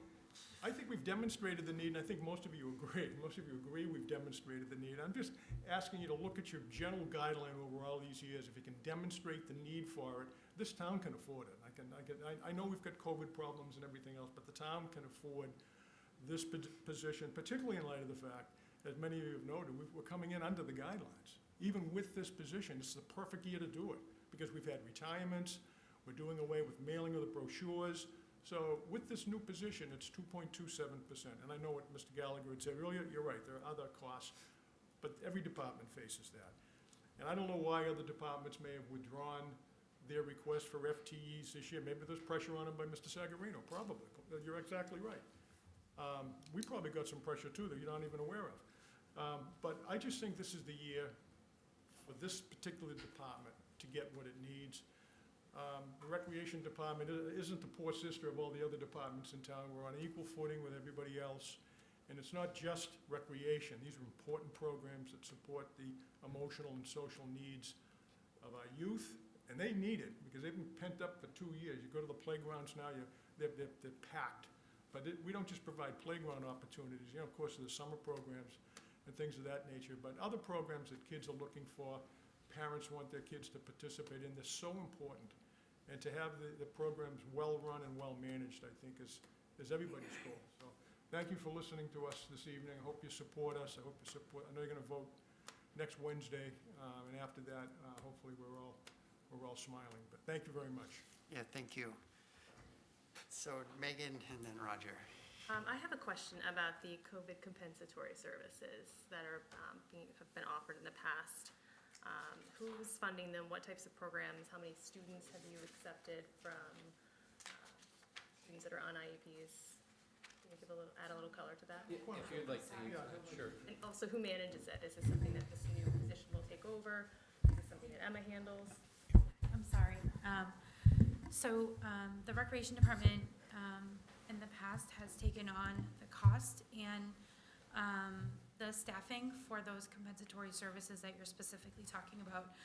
I think we've demonstrated the need, and I think most of you agree. Most of you agree we've demonstrated the need. I'm just asking you to look at your general guideline over all these years. If you can demonstrate the need for it, this town can afford it. I know we've got COVID problems and everything else, but the town can afford this position, particularly in light of the fact, as many of you have noted, we're coming in under the guidelines. Even with this position, it's the perfect year to do it, because we've had retirements, we're doing away with mailing of the brochures. So with this new position, it's 2.27%. And I know what Mr. Gallagher had said earlier, you're right, there are other costs, but every department faces that. And I don't know why other departments may have withdrawn their request for FTEs this year. Maybe there's pressure on them by Mr. Sagarino, probably. You're exactly right. We probably got some pressure too that you're not even aware of. But I just think this is the year for this particular department to get what it needs. The Recreation Department isn't the poor sister of all the other departments in town. We're on equal footing with everybody else. And it's not just recreation. These are important programs that support the emotional and social needs of our youth. And they need it because they've been pent up for 2 years. You go to the playgrounds now, they're packed. But we don't just provide playground opportunities. You know, of course, there's summer programs and things of that nature. But other programs that kids are looking for, parents want their kids to participate in, they're so important. And to have the programs well-run and well-managed, I think, is everybody's goal. So thank you for listening to us this evening. I hope you support us. I know you're going to vote next Wednesday. And after that, hopefully we're all smiling. But thank you very much. Yeah, thank you. So Megan and then Roger. I have a question about the COVID compensatory services that are have been offered in the past. Who's funding them? What types of programs? How many students have you accepted from students that are on IEPs? Can you add a little color to that? If you'd like to, sure. And also, who manages it? Is this something that this new position will take over? Is this something that Emma handles? I'm sorry. The Recreation Department in the past has taken on the cost and the staffing for those compensatory services that you're specifically talking about.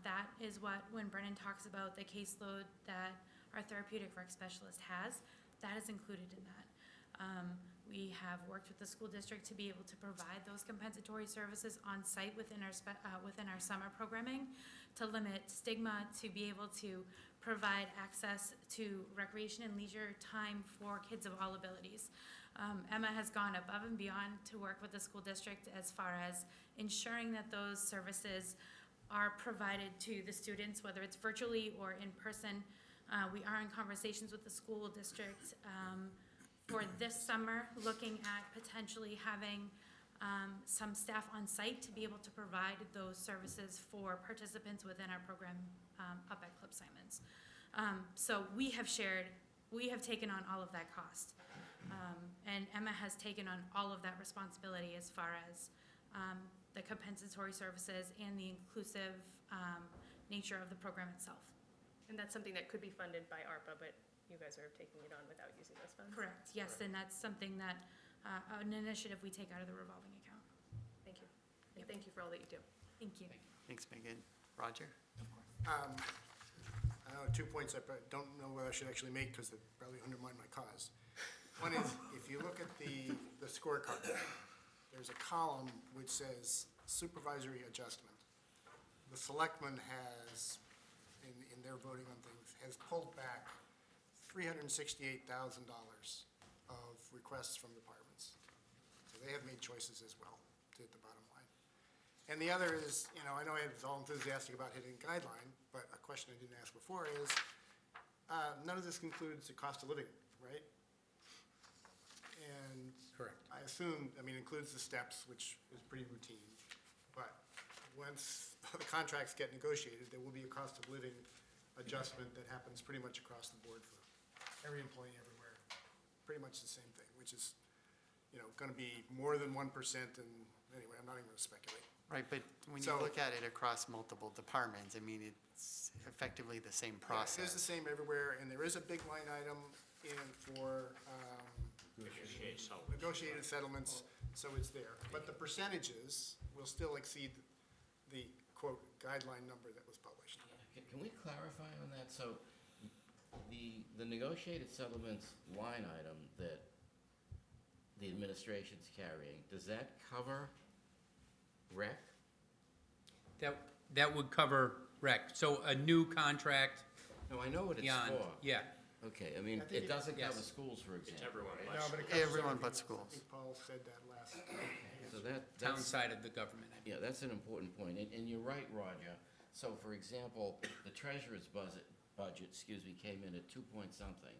That is what, when Brennan talks about the caseload that our therapeutic rec specialist has, that is included in that. We have worked with the school district to be able to provide those compensatory services on site within our summer programming to limit stigma, to be able to provide access to recreation and leisure time for kids of all abilities. Emma has gone above and beyond to work with the school district as far as ensuring that those services are provided to the students, whether it's virtually or in person. We are in conversations with the school district for this summer, looking at potentially having some staff on site to be able to provide those services for participants within our program up at Clip Simons. So we have taken on all of that cost. And Emma has taken on all of that responsibility as far as the compensatory services and the inclusive nature of the program itself. And that's something that could be funded by ARPA, but you guys are taking it on without using those funds? Correct, yes, and that's something that, an initiative we take out of the revolving account. Thank you. And thank you for all that you do. Thank you. Thanks, Megan. Roger? I know 2 points I don't know whether I should actually make because they probably undermine my cause. One is, if you look at the scorecard, there's a column which says supervisory adjustment. The selectman has, in their voting on things, has pulled back $368,000 of requests from departments. So they have made choices as well to hit the bottom line. And the other is, I know I was all enthusiastic about hitting guideline, but a question I didn't ask before is, none of this includes the cost of living, right? And Correct. I assume, includes the steps, which is pretty routine. But once the contracts get negotiated, there will be a cost of living adjustment that happens pretty much across the board for every employee everywhere. Pretty much the same thing, which is, going to be more than 1%. And anyway, I'm not even going to speculate. Right, but when you look at it across multiple departments, it's effectively the same process. Yeah, it is the same everywhere, and there is a big line item for negotiated settlements, so it's there. But the percentages will still exceed the, quote, guideline number that was published. can we clarify on that? So the negotiated settlements line item that the administration's carrying, does that cover rec? That would cover rec. So a new contract No, I know what it's beyond, for. yeah. Okay, I mean, it doesn't cover schools, for example. everyone right? but No, but it covers Everyone everything but else. schools. I think Paul said that last. So Town that's, side of the government. yeah, that's an important point, and you're right, Roger. So, for example, the treasurer's budget, came in at 2 point something.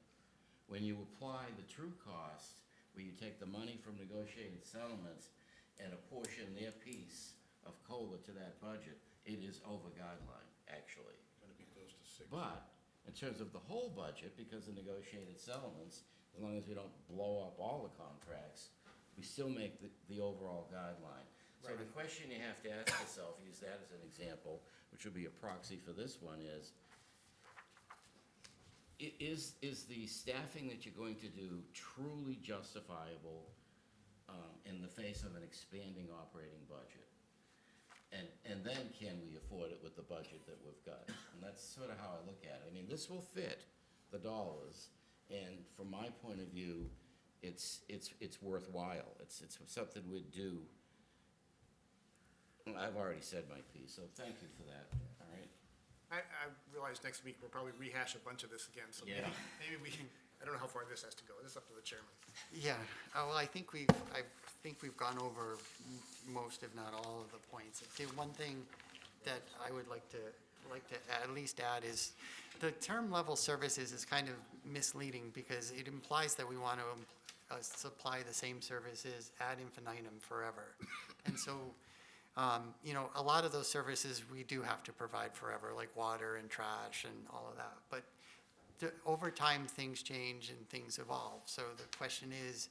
When you apply the true cost, where you take the money from negotiated settlements and apportion their piece of COLA to that budget, it is over guideline, actually. Gonna be close to 6. But in terms of the whole budget, because of negotiated settlements, as long as we don't blow up all the contracts, we still make the overall guideline. So the question you have to ask yourself, use that as an example, which would be a proxy for this one, is the staffing that you're going to do truly justifiable in the face of an expanding operating budget? And then can we afford it with the budget that we've got? And that's sort of how I look at it. I mean, this will fit the dollars, and from my point of view, it's worthwhile. It's something we'd do. I've already said my piece, so thank you for that, all right? I realize next week we'll probably rehash a bunch of this again, so Yeah. maybe we can, I don't know how far this has to go. This is up to the chairman. Yeah, well, I think we've gone over most, if not all, of the points. The one thing that I would like to at least add is the term level services is kind of misleading because it implies that we want to supply the same services ad infinitum forever. And so, a lot of those services we do have to provide forever, like water and trash and all of that. But over time, things change and things evolve. So the question is,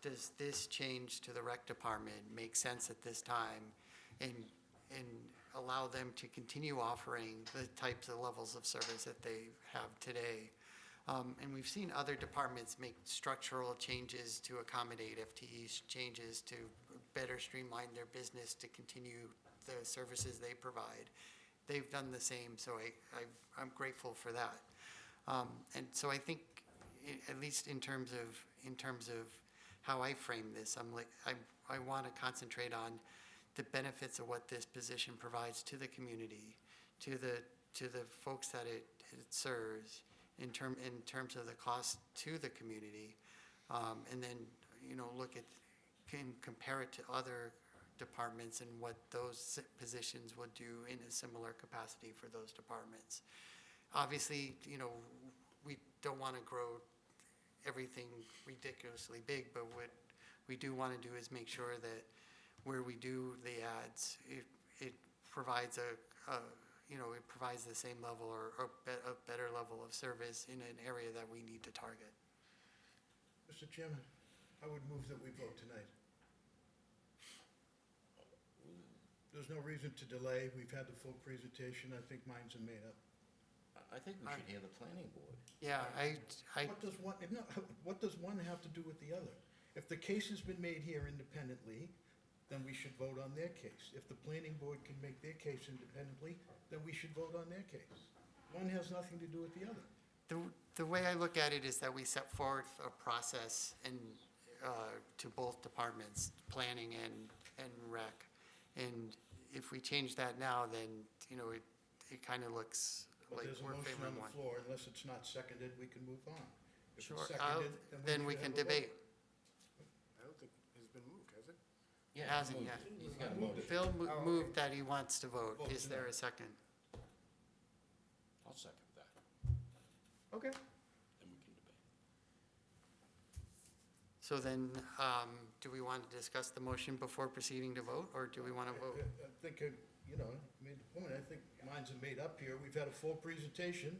does this change to the rec department make sense at this time and allow them to continue offering the types of levels of service that they have today? And we've seen other departments make structural changes to accommodate FTE changes to better streamline their business to continue the services they provide. They've done the same, so I'm grateful for that. And so I think, at least in terms of how I frame this, I want to concentrate on the benefits of what this position provides to the community, to the folks that it serves, in terms of the cost to the community, and then can compare it to other departments and what those positions would do in a similar capacity for those departments. Obviously, we don't want to grow everything ridiculously big, but what we do want to do is make sure that where we do the ads, it provides it provides the same level or a better level of service in an area that we need to target. Mr. Chairman, I would move that we vote tonight. There's no reason to delay. We've had the full presentation. I think minds are made up. I think we should hear the planning board. Yeah, What does one have to do with the other? If the case has been made here independently, then we should vote on their case. If the planning board can make their case independently, then we should vote on their case. One has nothing to do with the other. The way I look at it is that we set forth a process to both departments, planning and rec. And if we change that now, then, it kind of looks But like there's a we're motion favoring on the one. floor. Unless it's not seconded, we can move on. If it's Sure, seconded, then we need to can have a vote. debate. I don't think it's been moved, has it? Yeah, Hasn't moved yet. it. He's got a Moved motion. it. Phil Oh, okay. moved that he wants to vote. Vote Is there a tonight. second? I'll second that, Okay. then we can debate. So then, do we want to discuss the motion before proceeding to vote, or do we want to vote? I think, made the point. I think minds are made up here. We've had a full presentation.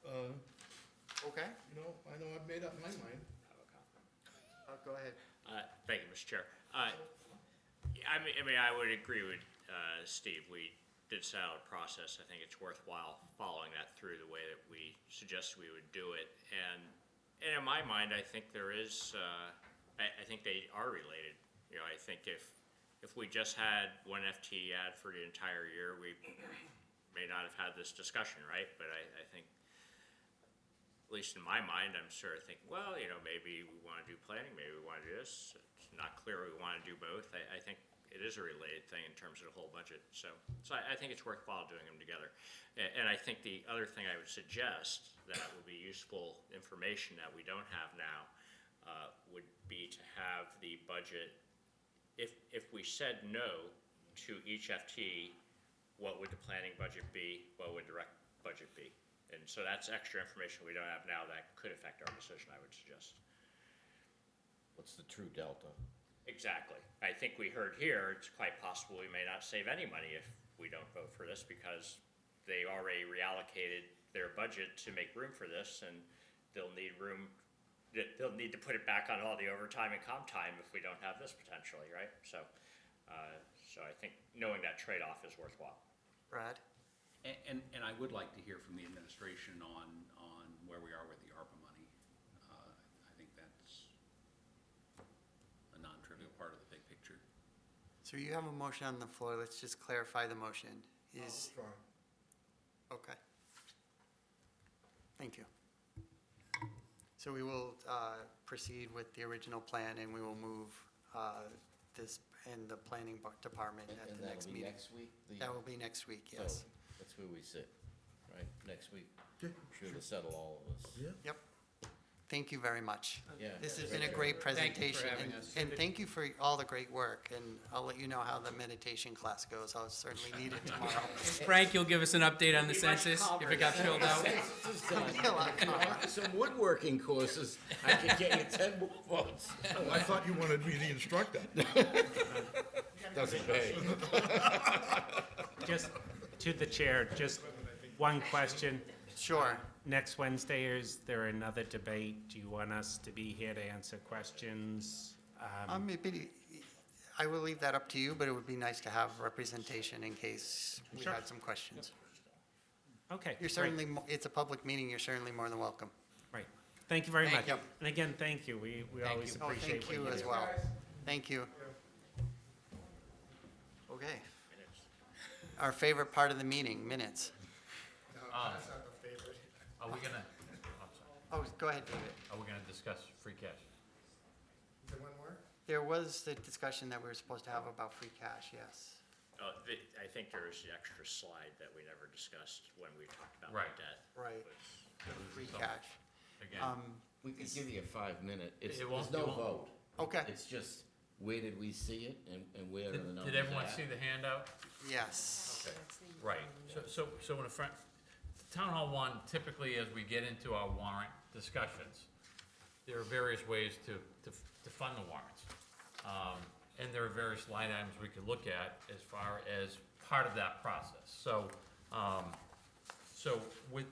Okay. I know I've made up my mind. Go ahead. Thank you, Mr. Chair. I mean, I would agree with Steve. We did set out a process. I think it's worthwhile following that through the way that we suggested we would do it. And in my mind, I think there is, I think they are related. I think if we just had one FTE ad for the entire year, we may not have had this discussion, right? But I think, at least in my mind, I'm sort of thinking, well, you know, maybe we want to do planning, maybe we want to do this. It's not clear we want to do both. I think it is a related thing in terms of the whole budget. So I think it's worthwhile doing them together. And I think the other thing I would suggest that would be useful information that we don't have now would be to have the budget, if we said no to each FT, what would the planning budget be? What would the rec budget be? And so that's extra information we don't have now that could affect our decision, I would suggest. What's the true delta? Exactly. I think we heard here, it's quite possible we may not save any money if we don't vote for this because they already reallocated their budget to make room for this, and they'll need to put it back on all the overtime and comp time if we don't have this potentially, right? So I think knowing that trade-off is worthwhile. Brad? And I would like to hear from the administration on where we are with the ARPA money. I think that's a non-trivial part of the big picture. So you have a motion on the floor. Let's just clarify the motion. Okay. Thank you. So we will proceed with the original plan, and we will move this in the planning department at the next meeting. And that'll be next week? That will be next week, yes. So that's where we sit, right? Next week. Yeah, Sure to settle all of us. Yeah. Yep. Thank you very much. Yeah. This has been a great Thank you for presentation. having and- us. And thank you for all the great work, and I'll let you know how the meditation class goes. I'll certainly need it tomorrow. Frank, you'll give us an update on the census, if it got filled out. Some woodworking courses, I could get you 10 more votes. Oh, I thought you wanted to be the instructor. Doesn't pay. Just to the chair, just one question. Sure. Next Wednesday, is there another debate? Do you want us to be here to answer questions? I will leave that up to you, but it would be nice to have representation in case we Sure. had some questions. Okay. You're great. certainly, it's a public meeting, you're certainly more than welcome. Right. Thank you very Thank much. you. And again, thank you. We always Oh, appreciate thank what you you do. as well. Thank you. Okay. Our favorite part of the meeting, minutes. No, that's not the favorite. Are we gonna, I'm sorry, Oh, go ahead, David. are we gonna discuss free cash? Is there one more? There was the discussion that we were supposed to have about free cash, yes. I think there was the extra slide that we never discussed when we talked about Right. debt. Right. Free So, cash. Again, We could give you a 5-minute. It There's won't- no it won't- vote. Okay, It's just, where did we see it and where are the numbers did everyone at? see the handout? yes. Right, so in the front, Town Hall 1, typically as we get into our warrant discussions, there are various ways to fund the warrants. And there are various line items we could look at as far as part of that process. So with,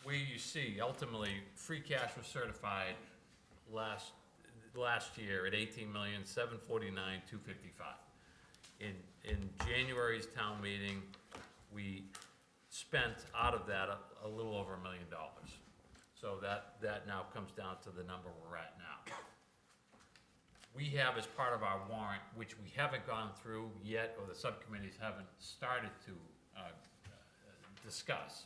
where you see, ultimately, free cash was certified last year at $18,749,255. In January's town meeting, we spent out of that a little over $1 million. So that now comes down to the number we're at now. We have as part of our warrant, which we haven't gone through yet, or the subcommittees haven't started to discuss,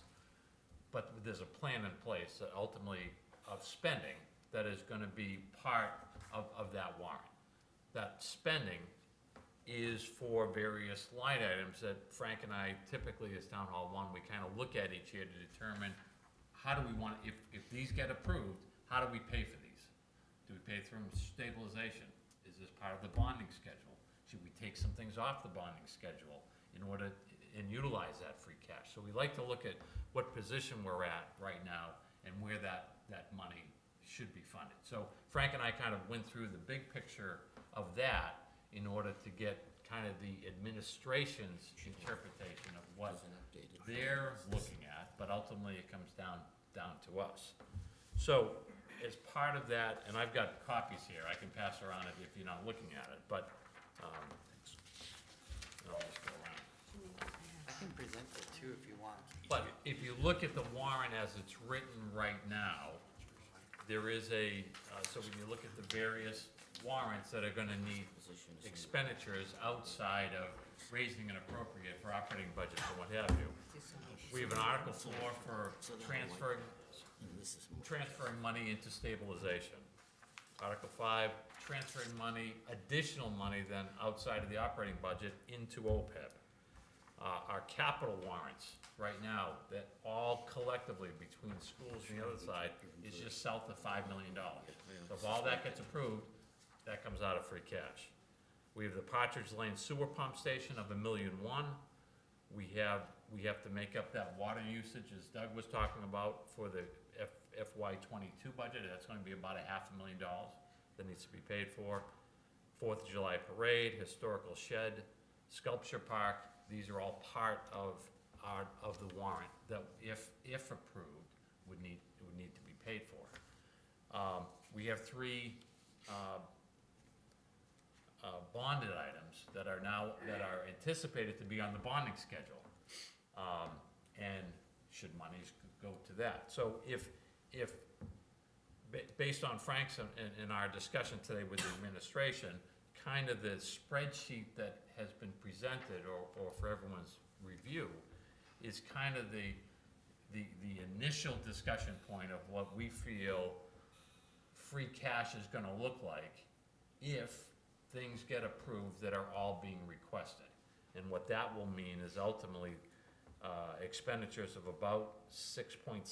but there's a plan in place that ultimately of spending that is gonna be part of that warrant. That spending is for various line items that Frank and I typically, as Town Hall 1, we kind of look at each year to determine how do we want, if these get approved, how do we pay for these? Do we pay through stabilization? Is this part of the bonding schedule? Should we take some things off the bonding schedule in order, and utilize that free cash? So we like to look at what position we're at right now and where that money should be funded. So Frank and I kind of went through the big picture of that in order to get kind of the administration's interpretation of what they're looking at, but ultimately it comes down to us. So as part of that, and I've got copies here, I can pass around it if you're not looking at it, but I'll just go around. I can present it too if you want. But if you look at the warrant as it's written right now, there is so when you look at the various warrants that are gonna need expenditures outside of raising and appropriate for operating budgets and what have you. We have an Article 4 for transferring money into stabilization. Article 5, transferring money, additional money then outside of the operating budget into OPEB. Our capital warrants right now, that all collectively between schools and the other side is just south of $5 million. So if all that gets approved, that comes out of free cash. We have the Partridge Lane Sewer Pump Station of $1.1 million. We have to make up that water usage, as Doug was talking about, for the FY '22 budget. That's gonna be about $500,000 that needs to be paid for. 4th of July Parade, Historical Shed, Sculpture Park, these are all part of the warrant that, if approved, would need to be paid for. We have 3 bonded items that are anticipated to be on the bonding schedule. And should monies go to that. So if based on Frank's and our discussion today with the administration, kind of the spreadsheet that has been presented or for everyone's review is kind of the initial discussion point of what we feel free cash is gonna look like if things get approved that are all being requested. And what that will mean is ultimately expenditures of about $6.7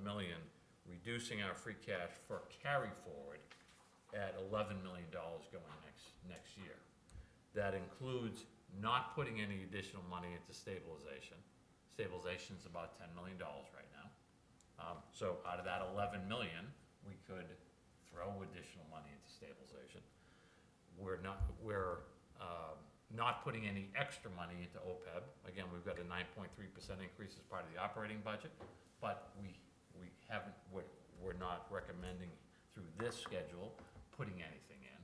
million, reducing our free cash for carry forward at $11 million going next year. That includes not putting any additional money into stabilization. Stabilization's about $10 million right now. So out of that 11 million, we could throw additional money into stabilization. We're not putting any extra money into OPEB. Again, we've got a 9.3% increase as part of the operating budget, but we're not recommending through this schedule putting anything in.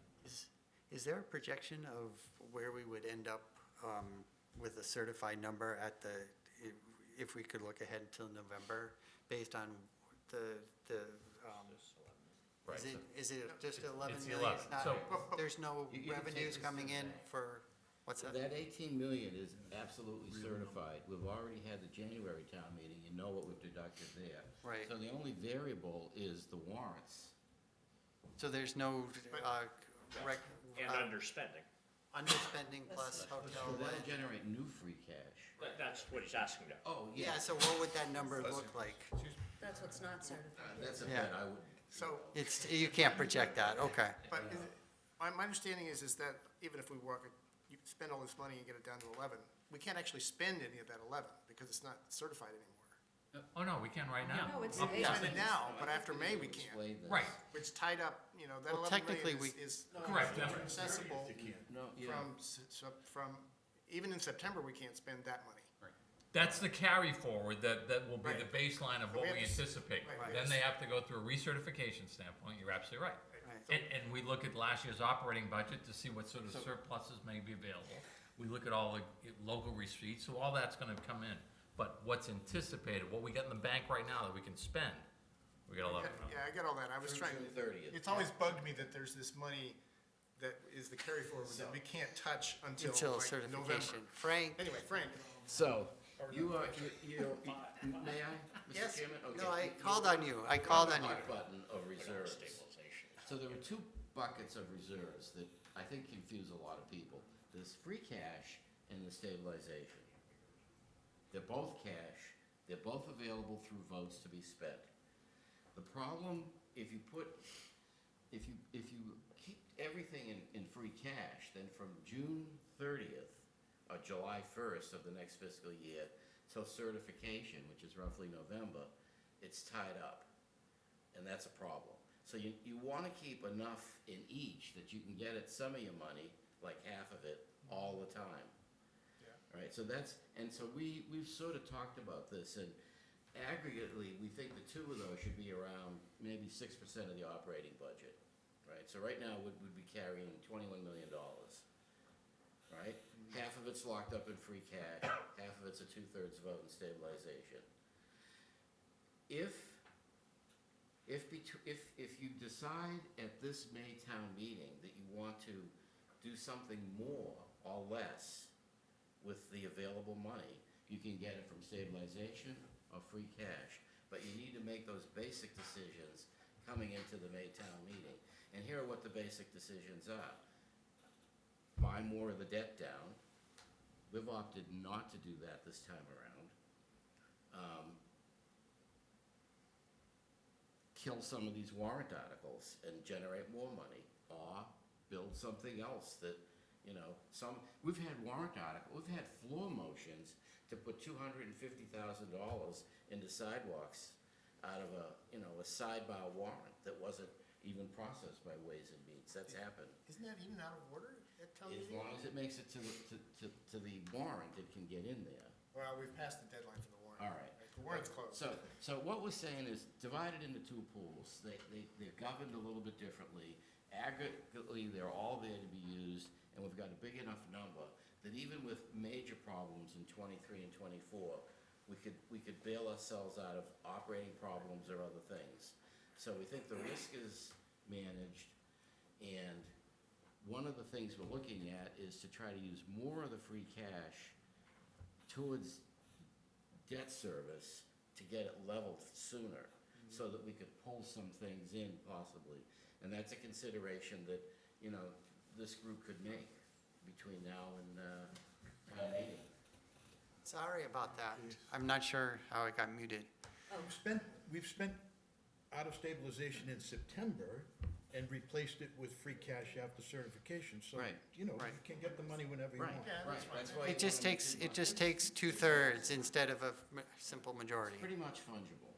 Is there a projection of where we would end up with a certified number if we could look ahead until November, based on Right, is it just 11 it's the million? 11. It's not- So- There's no You can take revenues this coming as in that. for, what's that? That 18 million is absolutely certified. We've already had the January town meeting, you know what we've deducted there. Right. So the only variable is the warrants. So there's no, And underspending. underspending plus So hotel. that'll generate new free cash. That's what he's asking about. Oh, Yeah, so what would that number look like? That's what's not certified. That's a Yeah. bet I would. So, You can't project that, okay. but my understanding is that even if you spend all this money and get it down to 11, we can't actually spend any of that 11 because it's not certified anymore. Oh, no, we can right now. No, it's Up the to- Spend it now, but after May, we can't. Explain this. Right. It's tied up, that Well, 11 technically, million we- is Correct. accessible No, yeah. from, even in September, we can't spend that money. That's the carry forward that will be the Right. baseline of But what we we have to anticipate. right. Then they have to go through a recertification standpoint, you're absolutely right. Right. And we look at last year's operating budget to see what sort of surpluses may be available. We look at all the local receipts, so all that's gonna come in. But what's anticipated, what we got in the bank right now that we can spend, we got 11 million. Yeah, I get all that. I was Through trying, June 30th. it's always bugged me that there's this money that is the carry forward that we can't touch until Until like November. certification. Frank? Anyway, Frank, So, may I, Mr. Yes. Chairman? No, Okay. I called on you. I called on you. Hot button of reserves. Stabilization. So there are 2 buckets of reserves that I think confuse a lot of people. There's free cash and the stabilization. They're both cash, they're both available through votes to be spent. The problem, if you keep everything in free cash, then from June 30th or July 1st of the next fiscal year till certification, which is roughly November, it's tied up. And that's a problem. So you want to keep enough in each that you can get at some of your money, like half of it, all the time. All right, so we've sort of talked about this, and aggregately, we think the 2 of those should be around maybe 6% of the operating budget, right? So right now, we'd be carrying $21 million, right? Half of it's locked up in free cash, half of it's a 2/3 vote in stabilization. If if you decide at this May town meeting that you want to do something more or less with the available money, you can get it from stabilization or free cash. But you need to make those basic decisions coming into the May town meeting. And here are what the basic decisions are. Buy more of the debt down. We've opted not to do that this time around. Kill some of these warrant articles and generate more money, or build something else that, you know, we've had warrant articles, we've had floor motions to put $250,000 into sidewalks out of a sidebar warrant that wasn't even processed by Ways and Means. That's happened. Isn't that even out of order at town meeting? As long as it makes it to the warrant, it can get in there. Well, we've passed the deadline for the warrant. All right. The warrant's closed. So what we're saying is divide it into two pools. They're governed a little bit differently. Aggregately, they're all there to be used, and we've got a big enough number that even with major problems in '23 and '24, we could bail ourselves out of operating problems or other things. So we think the risk is managed, and one of the things we're looking at is to try to use more of the free cash towards debt service to get it leveled sooner, so that we could pull some things in possibly. And that's a consideration that, you know, this group could make between now and town meeting. Sorry about that. I'm not sure how it got muted. We've spent out of stabilization in September and replaced it with free cash after certification. So, Right, you know, you right. can get the money whenever you Right, want. right. That's why It just takes 2/3 instead of a simple majority. Pretty much fungible.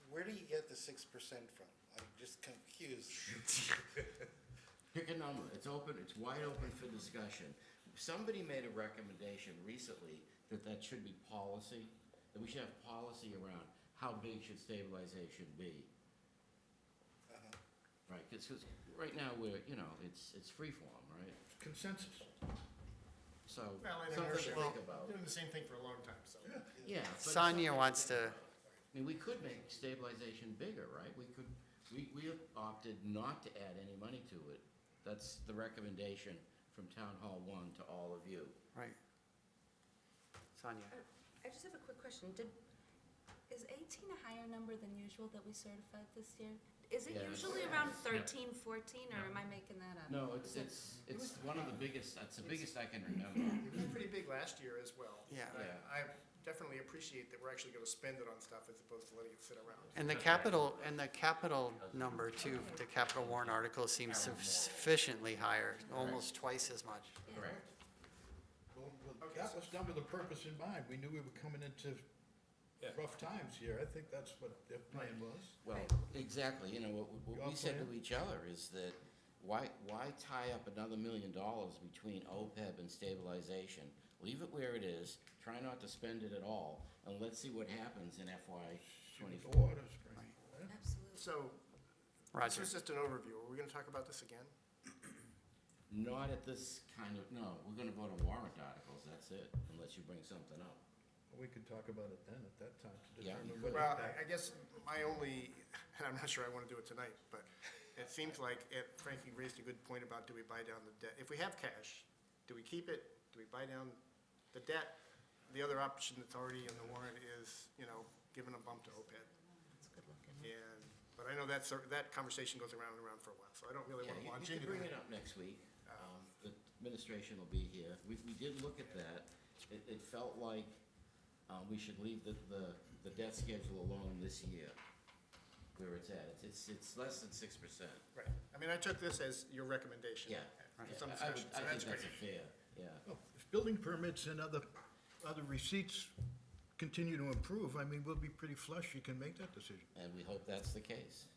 Where do you get the 6% from? I'm just confused. Pick a number. It's open, it's wide open for discussion. Somebody made a recommendation recently that should be policy, that we should have policy around how big should stabilization be. Right, because right now it's free form, right? Consensus. So, Well, and something to inertia. think about. Doing the same thing for a long time, so. Yeah. but Sonia something wants think to, about. I mean, we could make stabilization bigger, right? We opted not to add any money to it. That's the recommendation from Town Hall 1 to all of you. right. Sonia? I just have a quick question. Is 18 a higher number than usual that we certified this year? Is it Yeah, usually it's- around 13, 14, or am I making that up? No, it's one of the biggest, that's the biggest I can remember. It was pretty big last year as well. Yeah. Yeah. I definitely appreciate that we're actually gonna spend it on stuff as opposed to letting it sit around. And the capital number too, the capital warrant article seems sufficiently higher, almost twice as much. Correct. Well, that was done with a purpose in mind. We knew we were coming into rough times here. I think that's what their plan was. Well, exactly, you know, what we said to each other is that why tie up another $1 million between OPEB and stabilization? Leave it where it is, try not to spend it at all, and let's see what happens in FY '24. Absolutely. So, this Roger? was just an overview. Are we gonna talk about this again? Not at this no, we're gonna vote on warrant articles, that's it, unless you bring something up. We could talk about it then at that time to Yeah, determine you whether. Well, I guess my only, and I'm not sure I wanna do it tonight, but it seems like Frankie raised a good point about do we buy down the debt? If we have cash, do we keep it? Do we buy down the debt? The other option that's already in the warrant is, giving a bump to OPEB. That's good looking. But I know that conversation goes around and around for a while, so I don't really Yeah, wanna you launch can into bring that. it up next week. The administration will be here. We did look at that. It felt like we should leave the debt schedule alone this year, where it's at. It's less than 6%. Right. I mean, I took this as your recommendation. Yeah. For some I discussion, so think that's that's great. fair, yeah. Well, if building permits and other receipts continue to improve, I mean, we'll be pretty flush. You can make that decision. And we hope that's the case.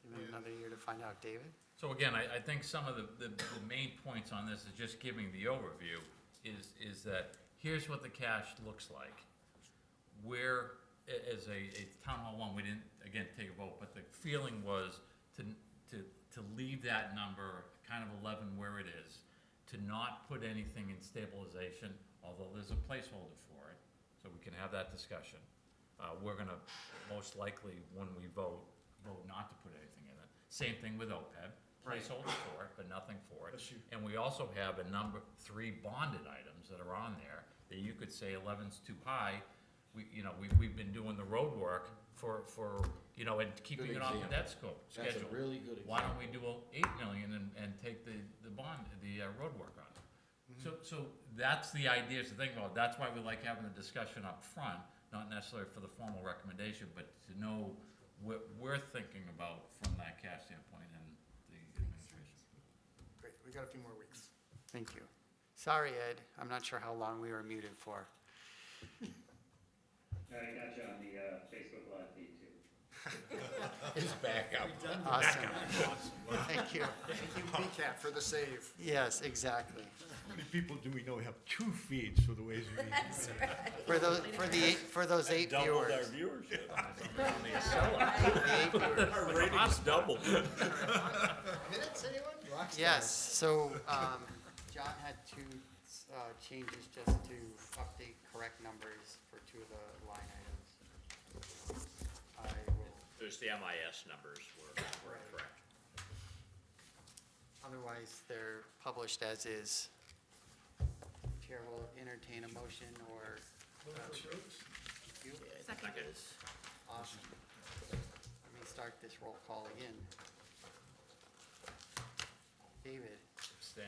Give me another year to find out, David? So again, I think some of the main points on this is just giving the overview, is that here's what the cash looks like. Where, as a Town Hall 1, we didn't, again, take a vote, but the feeling was to leave that number kind of 11 where it is, to not put anything in stabilization, although there's a placeholder for it, so we can have that discussion. we're gonna most likely, when we vote not to put anything in it. Same thing with OPEB, Right. placeholder for it, but nothing for it. Bless you. And we also have a number, 3 bonded items that are on there, that you could say 11's too high. We've been doing the road work for, and keeping Good it off the example. debt schedule. That's a really good Why don't we do 8 million and take the bond, the road work on it? So that's the idea to think about. That's why we like having the discussion up front, not necessarily for the formal recommendation, but to know what we're thinking about from that cash standpoint and the administration. Great, we got a few more weeks. Thank you. Sorry, Ed, I'm not sure how long we were muted for. I got you on the Facebook Live feed too. It's back up. Awesome. Thank you. Thank you, BCAT, for the save. Yes, exactly. How many people do we know have 2 feeds for the Ways and Means? For those 8 viewers. viewership. The 8 viewers. Our ratings doubled. Minutes, anyone? Rockstar. Yes, so, John had 2 changes just to update correct numbers for 2 of the line items. I will, There's the MIS numbers were correct. otherwise, they're published as is. Chair will entertain a motion or. You? Second. Awesome. Let me start this roll call again. David? Abstain.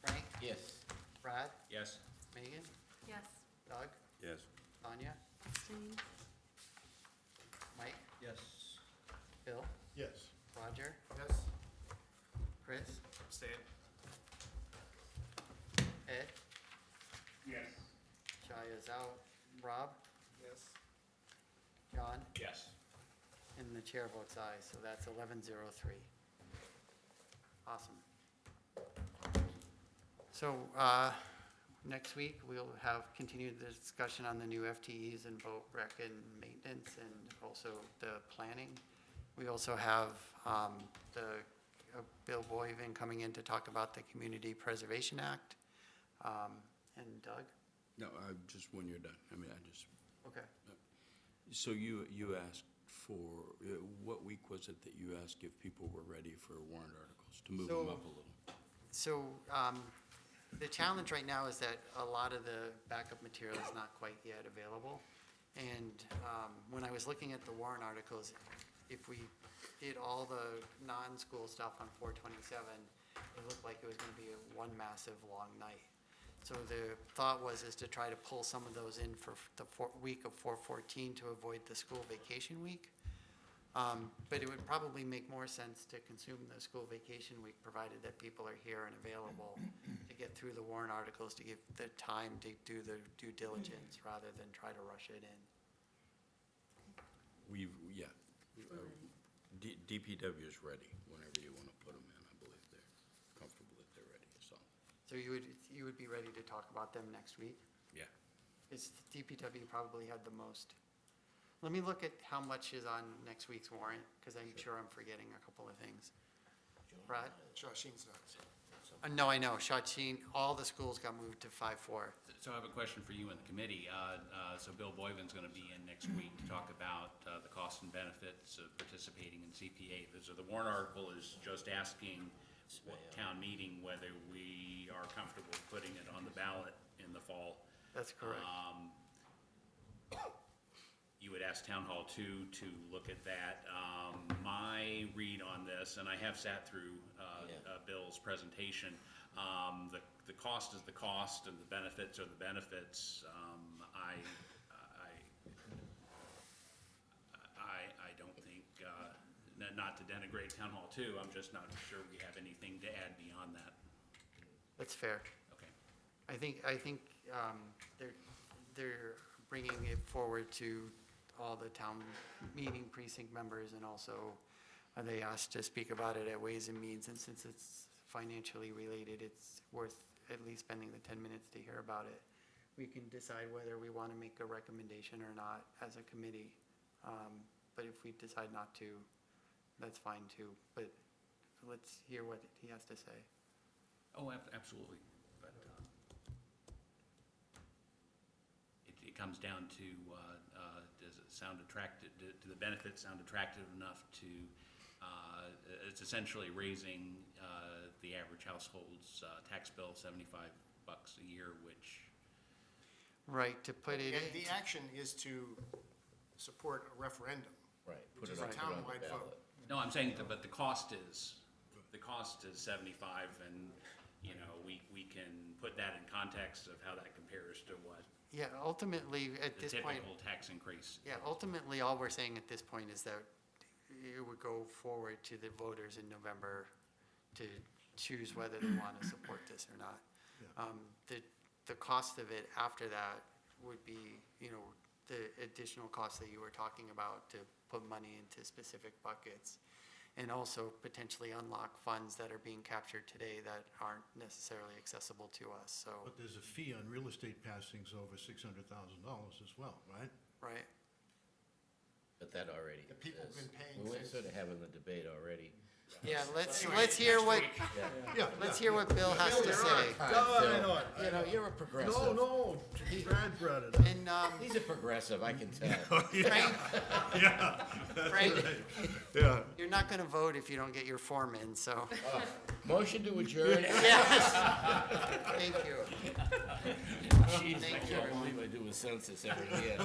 Frank? Yes. Brad? Yes. Megan? Yes. Doug? Yes. Tanya? Mike? Yes. Bill? Yes. Roger? Yes. Chris? Abstain. Ed? Yes. Shaya's out. Rob? Yes. John? Yes. And the chair votes aye, so that's 1103. Awesome. So, next week, we'll have continued the discussion on the new FTEs and boat rec and maintenance and also the planning. We also have Bill Boyven coming in to talk about the Community Preservation Act. And Doug? No, just when you're done. Okay. So you asked for, what week was it that you asked if people were ready for warrant articles, to move them up a little? So, the challenge right now is that a lot of the backup material is not quite yet available. And when I was looking at the warrant articles, if we did all the non-school stuff on 4/27, it looked like it was going to be one massive long night. So the thought is to try to pull some of those in for the week of 4/14 to avoid the school vacation week. But it would probably make more sense to consume the school vacation week, provided that people are here and available to get through the warrant articles, to give the time to do the due diligence rather than try to rush it in. DPW is ready whenever you want to put them in. I believe they're comfortable that they're ready, so. So you would be ready to talk about them next week? Yeah. Is DPW probably had the most? Let me look at how much is on next week's warrant, because I'm sure I'm forgetting a couple of things. Brad? Shawshin's not. No, I know, Shawsheen, all the schools got moved to 5/4. So I have a question for you and the committee. So Bill Boyven's going to be in next week to talk about the costs and benefits of participating in CPA. So the warrant article is just asking town meeting whether we are comfortable putting it on the ballot in the fall. That's correct. You would ask Town Hall 2 to look at that. My read on this, and I have sat through Bill's presentation, the cost is the cost and the benefits are the benefits. I don't think, not to denigrate Town Hall 2, I'm just not sure we have anything to add beyond that. That's fair. Okay. I think they're bringing it forward to all the town meeting precinct members, and also they asked to speak about it at Ways and Means, and since it's financially related, it's worth at least spending the 10 minutes to hear about it. We can decide whether we want to make a recommendation or not as a committee. But if we decide not to, that's fine too. But let's hear what he has to say. Oh, absolutely. But it comes down to, does it sound attractive, do the benefits sound attractive enough to, it's essentially raising the average household's tax bill $75 a year, which, Right, to put it And in. the action is to support a referendum. Right, Which put is it a on the townwide ballot. vote. no, I'm saying, but the cost is 75, and, you know, we can put that in context of how that compares to what Yeah, ultimately, at the this point, typical tax increase. yeah, ultimately, all we're saying at this point is that it would go forward to the voters in November to choose whether they want to support this or not. The cost of it after that would be, you know, the additional costs that you were talking about to put money into specific buckets, and also potentially unlock funds that are being captured today that aren't necessarily accessible to us, so, But there's a fee on real estate passings over $600,000 as well, right? right? But that already The people have exists. been paying We're since- sort of having the debate already. Yeah, let's Anyway, hear next what, week. Yeah, let's hear what Bill has to say. You know, you're a progressive. No, Brad brought it up. And, He's a progressive, I can tell. Frank, Yeah, Frank, yeah. you're not gonna vote if you don't get your form in, so, Motion to adjourn? yes. Thank you. Jeez, I can't believe I do a census every year.